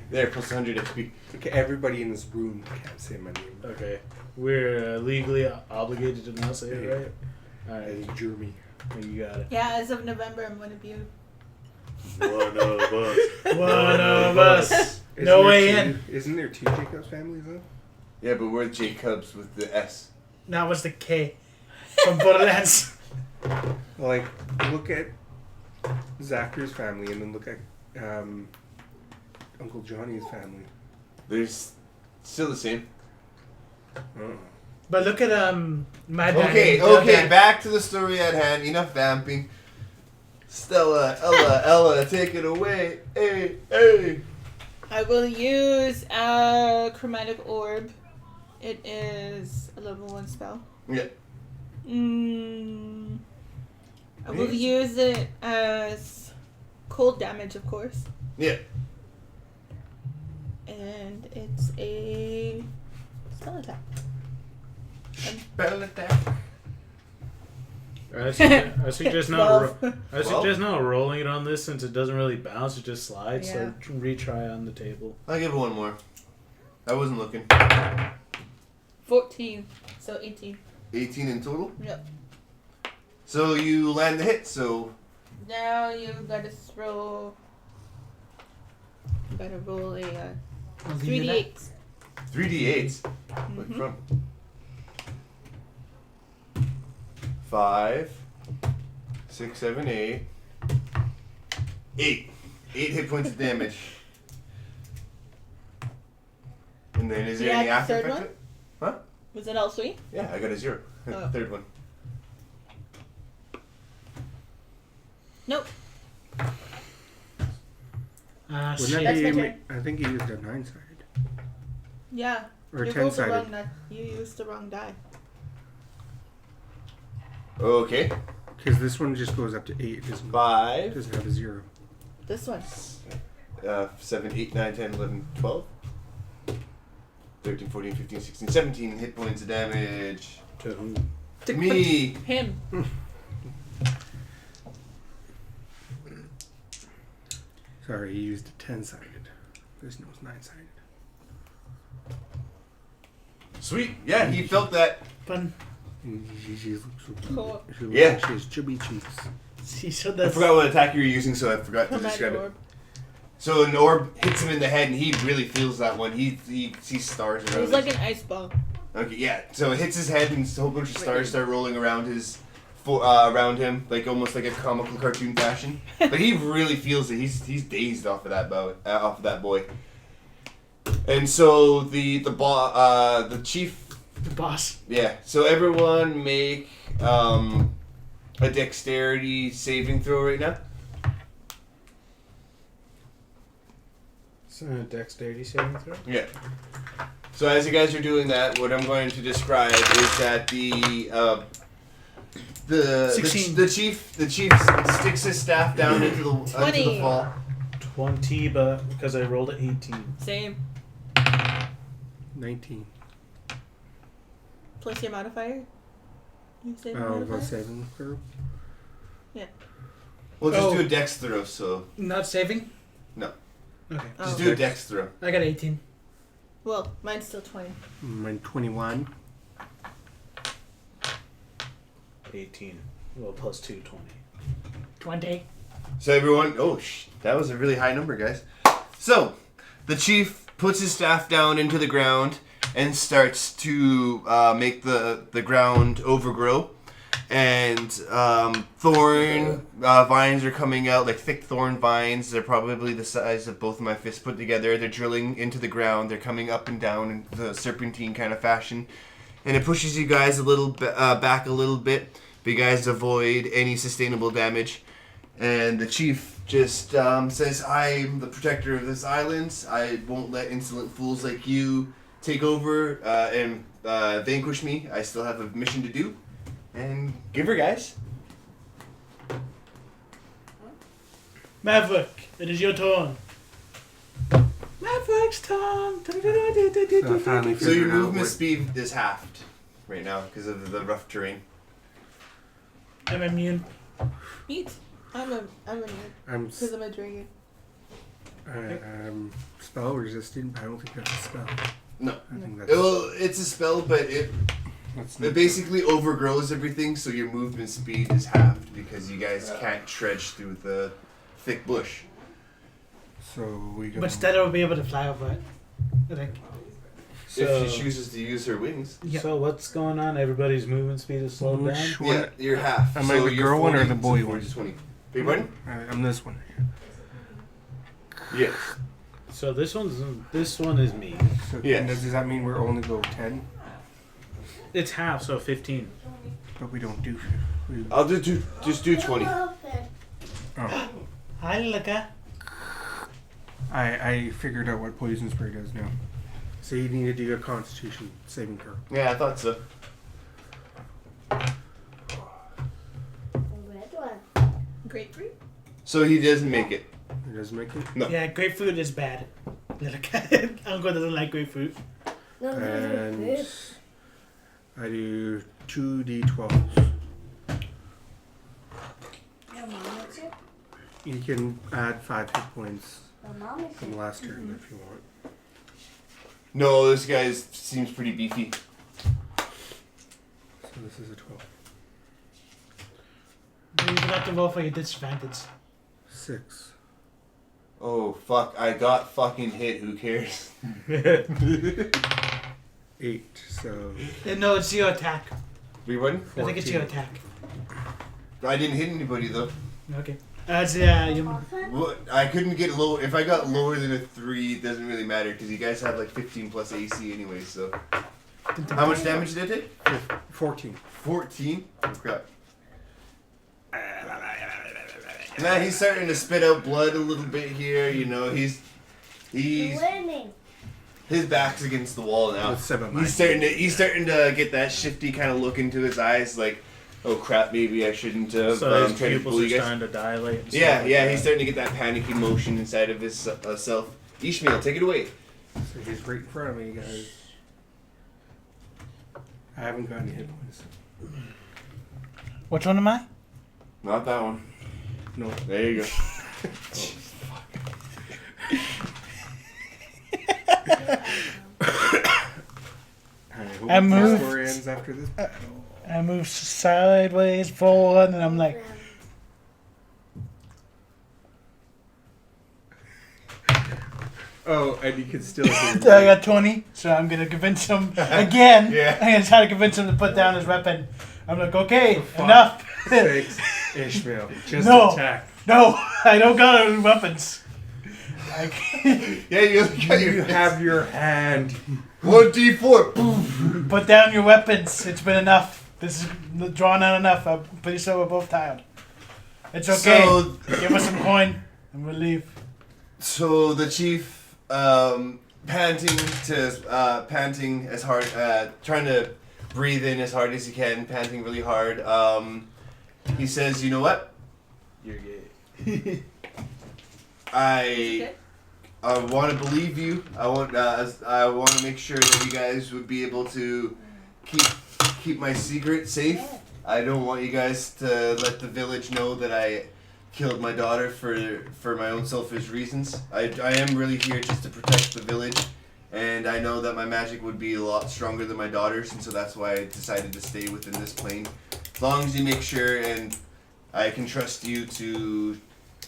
There, plus 100 XP. Okay, everybody in this room can't say my name. Okay. We're legally obligated to not say it, right? Alright, It's Jeremy. you got it. Yeah, as of November, I'm one of you. One of us. One of us. Isn't No there way two- in. Isn't there 2 Jacobs families though? Yeah, but we're Jacobs with the S. That was the K from Borderlands. Like, look at Zachary's family and then look at Uncle Johnny's family. There's still the same. Oh. But look at my dad. Okay, back to the story at hand. Enough vamping. Stella, Ella, take it away. Hey. I will use a chromatic orb. It is a level 1 spell. Yeah. I will use it as cold damage, of course. Yeah. And it's a spell attack. Spell attack. I suggest not rolling it on this since it doesn't really bounce, it just slides, so retry on the table. I'll give it one more. I wasn't looking. 14, so 18. 18 in total? Yep. So you land the hit, so... Now you gotta throw. You gotta roll a 3d8. 3d8s. What from? 5, 6, 7, 8. 8 hit points of damage. And then is there Yeah, any the after third effect? one? to it? Huh? Was it all 3? Yeah, I got a 0. Oh. Third one. Nope. Ah, Wouldn't shit. that That's be, my turn. I think you used a 9-sided. Yeah. Or You 10-sided. rolled the wrong. You used the wrong die. Okay. Because this one just goes up to 8. It doesn't 5, have a 0. This one. 7, 8, 9, 10, 11, 12. 13, 14, 15, 16, 17 hit points of damage. To whom? To me. Him. Sorry, he used a 10-sided. This one's 9-sided. Sweet. Yeah, he felt that. Fun. She looks so cute. Cool. She looks Yeah. like she has chubby cheeks. See, so I that's forgot what attack you were using, so I forgot to Chromatic describe it. orb. So an orb hits him in the head, and he really feels that one. He sees stars It around. was like an ice ball. Okay, yeah. So it hits his head, and a whole bunch of stars start rolling around around him, like almost like a comical cartoon fashion. But he really feels it. He's dazed off of that boy. And so the chief. the boss. Yeah. So everyone make a dexterity saving throw right now. It's a dexterity saving throw. Yeah. So as you guys are doing that, what I'm going to describe is that the 16. chief sticks his staff down into the 20. fall. 20, but because I rolled an 18. Same. 19. Plus your modifier. You say Oh, modifier? about 7 throw. We'll just Oh. do a dex throw. So Not saving? No. Okay. just Oh. do a dex throw. I got 18. Well, mine's still 20. Mine 21. 18. Well, plus 2, 20. 20. So everyone, that was a really high number, guys. So the chief puts his staff down into the ground and starts to make the ground overgrow. And thorn vines are coming out, like thick thorn vines. They're probably the size of both of my fists put together. They're drilling into the ground. They're coming up and down in the serpentine kind of fashion. And it pushes you guys a little back a little bit, but you guys avoid any sustainable damage. And the chief just says, I'm the protector of this island. I won't let insolent fools like you take over and vanquish me, I still have a mission to do. And give her, guys. Maverick, it is your turn. Maverick's turn. So I finally So your figured out movement what- speed is halved right now because of the rough terrain. I'm immune. Neat. I'm immune I'm because I'm a dragon. spell resistant, but I don't think that's a spell. No. I think that's Well, it's a spell, but it that's basically overgrows everything, so your movement speed is halved because you guys can't trudge through the thick bush. So we go. But Stella will be able to fly over it. I think. If she chooses to use her wings. Yeah. So what's going on? Everybody's movement speed is slowed down. Which one? Yeah, you're half. Am I the you're girl one or 40 the boy to one? 20. Big pardon? I'm this one. Yes. So this one is me. So Yes. does that mean we're only go 10? It's half, so 15. But we don't do. We, I'll just do 20. oh. Hi, Luca. I figured out what poison spray does now. So you need to do a Constitution saving throw. Yeah, I thought so. Grapefruit. So he doesn't make it. It doesn't make it. No. Yeah, grapefruit is bad. Uncle doesn't like grapefruit. And I do 2d12s. You can add 5 hit points from the last turn if you want. No, this guy seems pretty beefy. So this is a 12. You forgot to roll for your disadvantage. 6. Oh, fuck. I got fucking hit. Who cares? 8. So No, it's your attack. We won? I think it's your attack. I didn't hit anybody, though. Okay. Yeah, you. What? I couldn't get low. If I got lower than a 3, it doesn't really matter because you guys have like 15 plus AC anyway, so. How much damage did it take? 14. 14? Oh, crap. Now he's starting to spit out blood a little bit here, you know, he's Winning. his back's against the wall now. With 7 He's starting to get that shifty kind of look into his eyes, like, oh crap, maybe I shouldn't have So his tried to pupils fool are you guys. starting to dilate. And stuff Yeah, like yeah, that. he's starting to get that panicky motion inside of his self. Ishmael, take it away. So he's right in front of me, guys. I haven't got any hit points. Which one am I? Not that one. No. There you go. I the moved. story ends after this battle. I move sideways, forward, and I'm like, Oh, and you can still hear I me. got 20, so I'm gonna convince him again. Yeah. I'm gonna try to convince him to put down his weapon. I'm like, okay, fuck. enough. 6. Ishmael. Just No. attack. No, I don't got any weapons. Like, Yeah, you got You your have your hand. 1d4. put down your weapons. It's been enough. This is drawn out enough. I'm pretty sure we're both tired. It's okay. So- Give us some coin, and we'll leave. So the chief, panting as hard, trying to breathe in as hard as he can, panting really hard. He says, "You know what? You're gay. I want to believe you. I want to make sure that you guys would be able to keep my secret safe. I don't want you guys to let the village know that I killed my daughter for my own selfish reasons. I am really here just to protect the village, and I know that my magic would be a lot stronger than my daughter's, and so that's why I decided to stay within this plane. As long as you make sure, and I can trust you to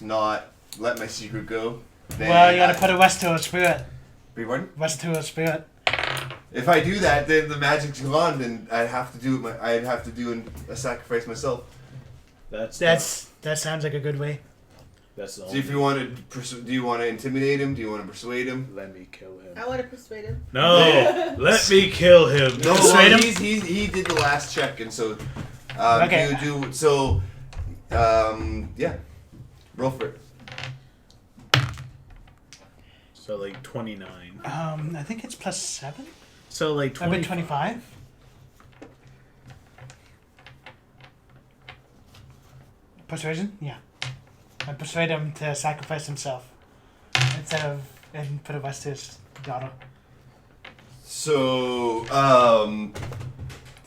not let my secret go. Then Well, you gotta put a rest to her spirit. Beg your pardon? Rest to her spirit. If I do that, then the magic's gone, and I'd have to do a sacrifice myself. That Sounds like a good way. That's the So only. if you want to, do you want to intimidate him? Do you want to persuade him? Let me kill him. I want to persuade him. No, let me kill him. No, Persuade well, him? he did the last check, and so Okay. yeah, roll for it. So like 29. I think it's +7. So like I've been 20. 25. Persuasion? Yeah. I persuade him to sacrifice himself instead of and put a West to his daughter. So,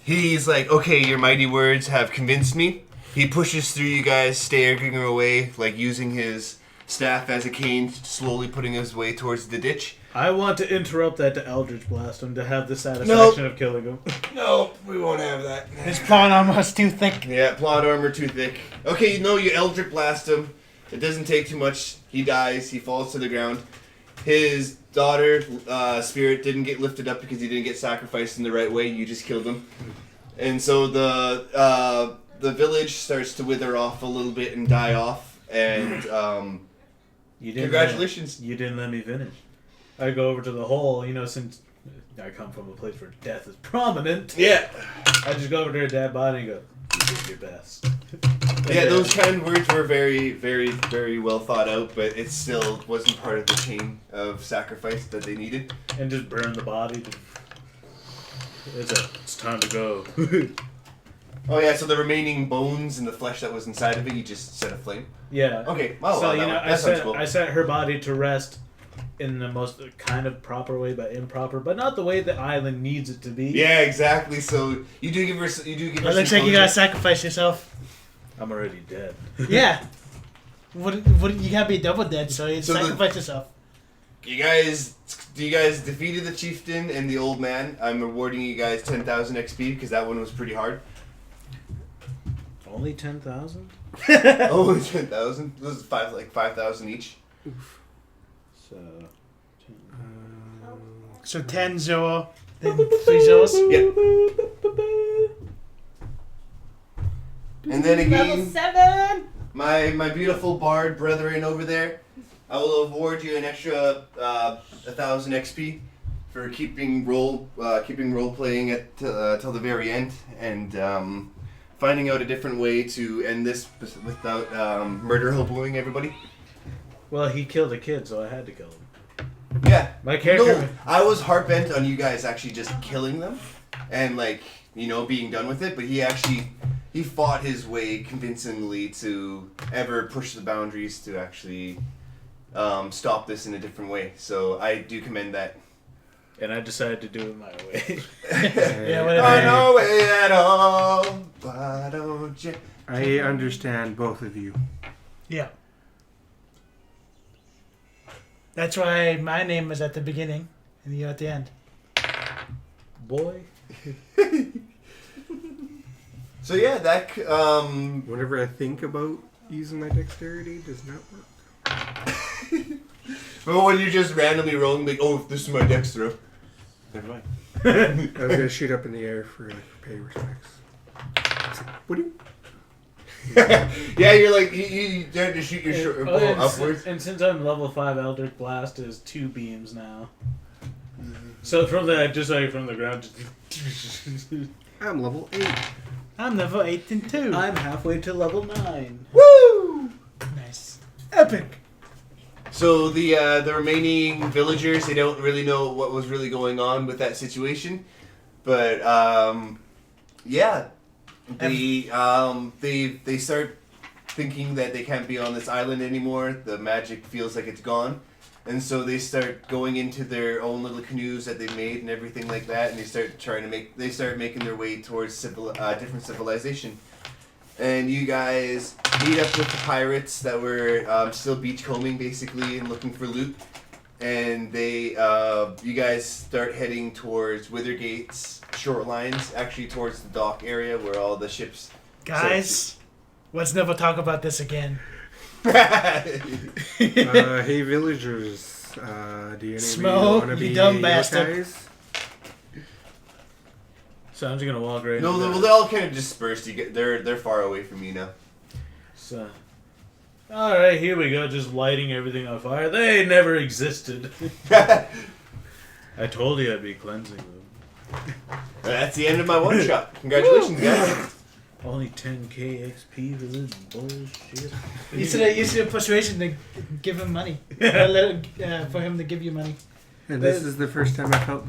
he's like, okay, your mighty words have convinced me. He pushes through you guys, staggering away, like using his staff as a cane, slowly putting his way towards the ditch. I want to interrupt that to Eldritch Blast him to have the satisfaction of killing him. No, we won't have that. His plot armor is too thick. Yeah, plot armor too thick. Okay, no, you Eldritch blast him. It doesn't take too much. He dies. He falls to the ground. His daughter, spirit, didn't get lifted up because he didn't get sacrificed in the right way. You just killed him. And so the village starts to wither off a little bit and die off. And congratulations. You didn't let me finish. I go over to the hole, since I come from a place where death is prominent. Yeah. I just go over to her dead body and go, you did your best. Yeah, those kind words were very, very, very well thought out, but it still wasn't part of the chain of sacrifice that they needed. And just burn the body. It's time to go. Oh yeah, so the remaining bones and the flesh that was inside of it, you just set aflame? Yeah. Okay, well, So, that sounds cool. I set her body to rest in the most kind of proper way, but improper, but not the way the island needs it to be. Yeah, exactly. So you do give her. It looks like you gotta sacrifice yourself. I'm already dead. Yeah. What? You gotta be double dead, so you sacrifice yourself. You guys defeated the chieftain and the old man. I'm rewarding you guys 10,000 XP because that one was pretty hard. Only 10,000? Only 10,000. This is 5,000 each. So 10 0, then 3 zeros. Yep. And then Level again, 7! my beautiful bard brethren over there, I will award you an extra 1,000 XP for keeping role playing at till the very end and finding out a different way to end this without murder hoboing everybody. Well, he killed a kid, so I had to kill him. Yeah. My character... No, I was hard-bent on you guys actually just killing them and, being done with it, but he fought his way convincingly to ever push the boundaries to actually stop this in a different way. So I do commend that. And I decided to do it my way. Yeah, whatever. No way at all. Why don't you? I understand both of you. Yeah. That's why my name was at the beginning and you at the end. Boy. So yeah, that Whenever I think about using my dexterity, it does not work. well, when you're just randomly rolling, like, oh, this is my dex throw. Never mind. I was gonna shoot up in the air for pay respects. What do you? Yeah, you're like you dare to shoot your bow upwards. And since I'm level 5, Eldritch Blast is 2 beams now. So from the ground. I'm level 8. I'm level 8 and 2. I'm halfway to level 9. Woo! Nice. Epic. So the remaining villagers, they don't really know what was really going on with that situation, but yeah, they start thinking that they can't be on this island anymore. The magic feels like it's gone, and so they start going into their own little canoes that they made and everything like that, and they start making their way towards different civilization. And you guys meet up with the pirates that were still beachcombing, basically, and looking for loot. And you guys start heading towards Withergate's shorelines, actually towards the dock area where all the ships... Guys, let's never talk about this again. Hey villagers, do any Smoke, of you want to you be dumb bastard. yokais? So I'm just gonna walk right No, into they're all kind of dispersed. They're far away from you now. So, alright, here we go, just lighting everything on fire. They never existed. I told you I'd be cleansing them. That's the end of my one shot. Congratulations, guys. Only 10k XP for this bullshit. You should have persuasion to give him money. Or for him to give you money. And this is the first time I felt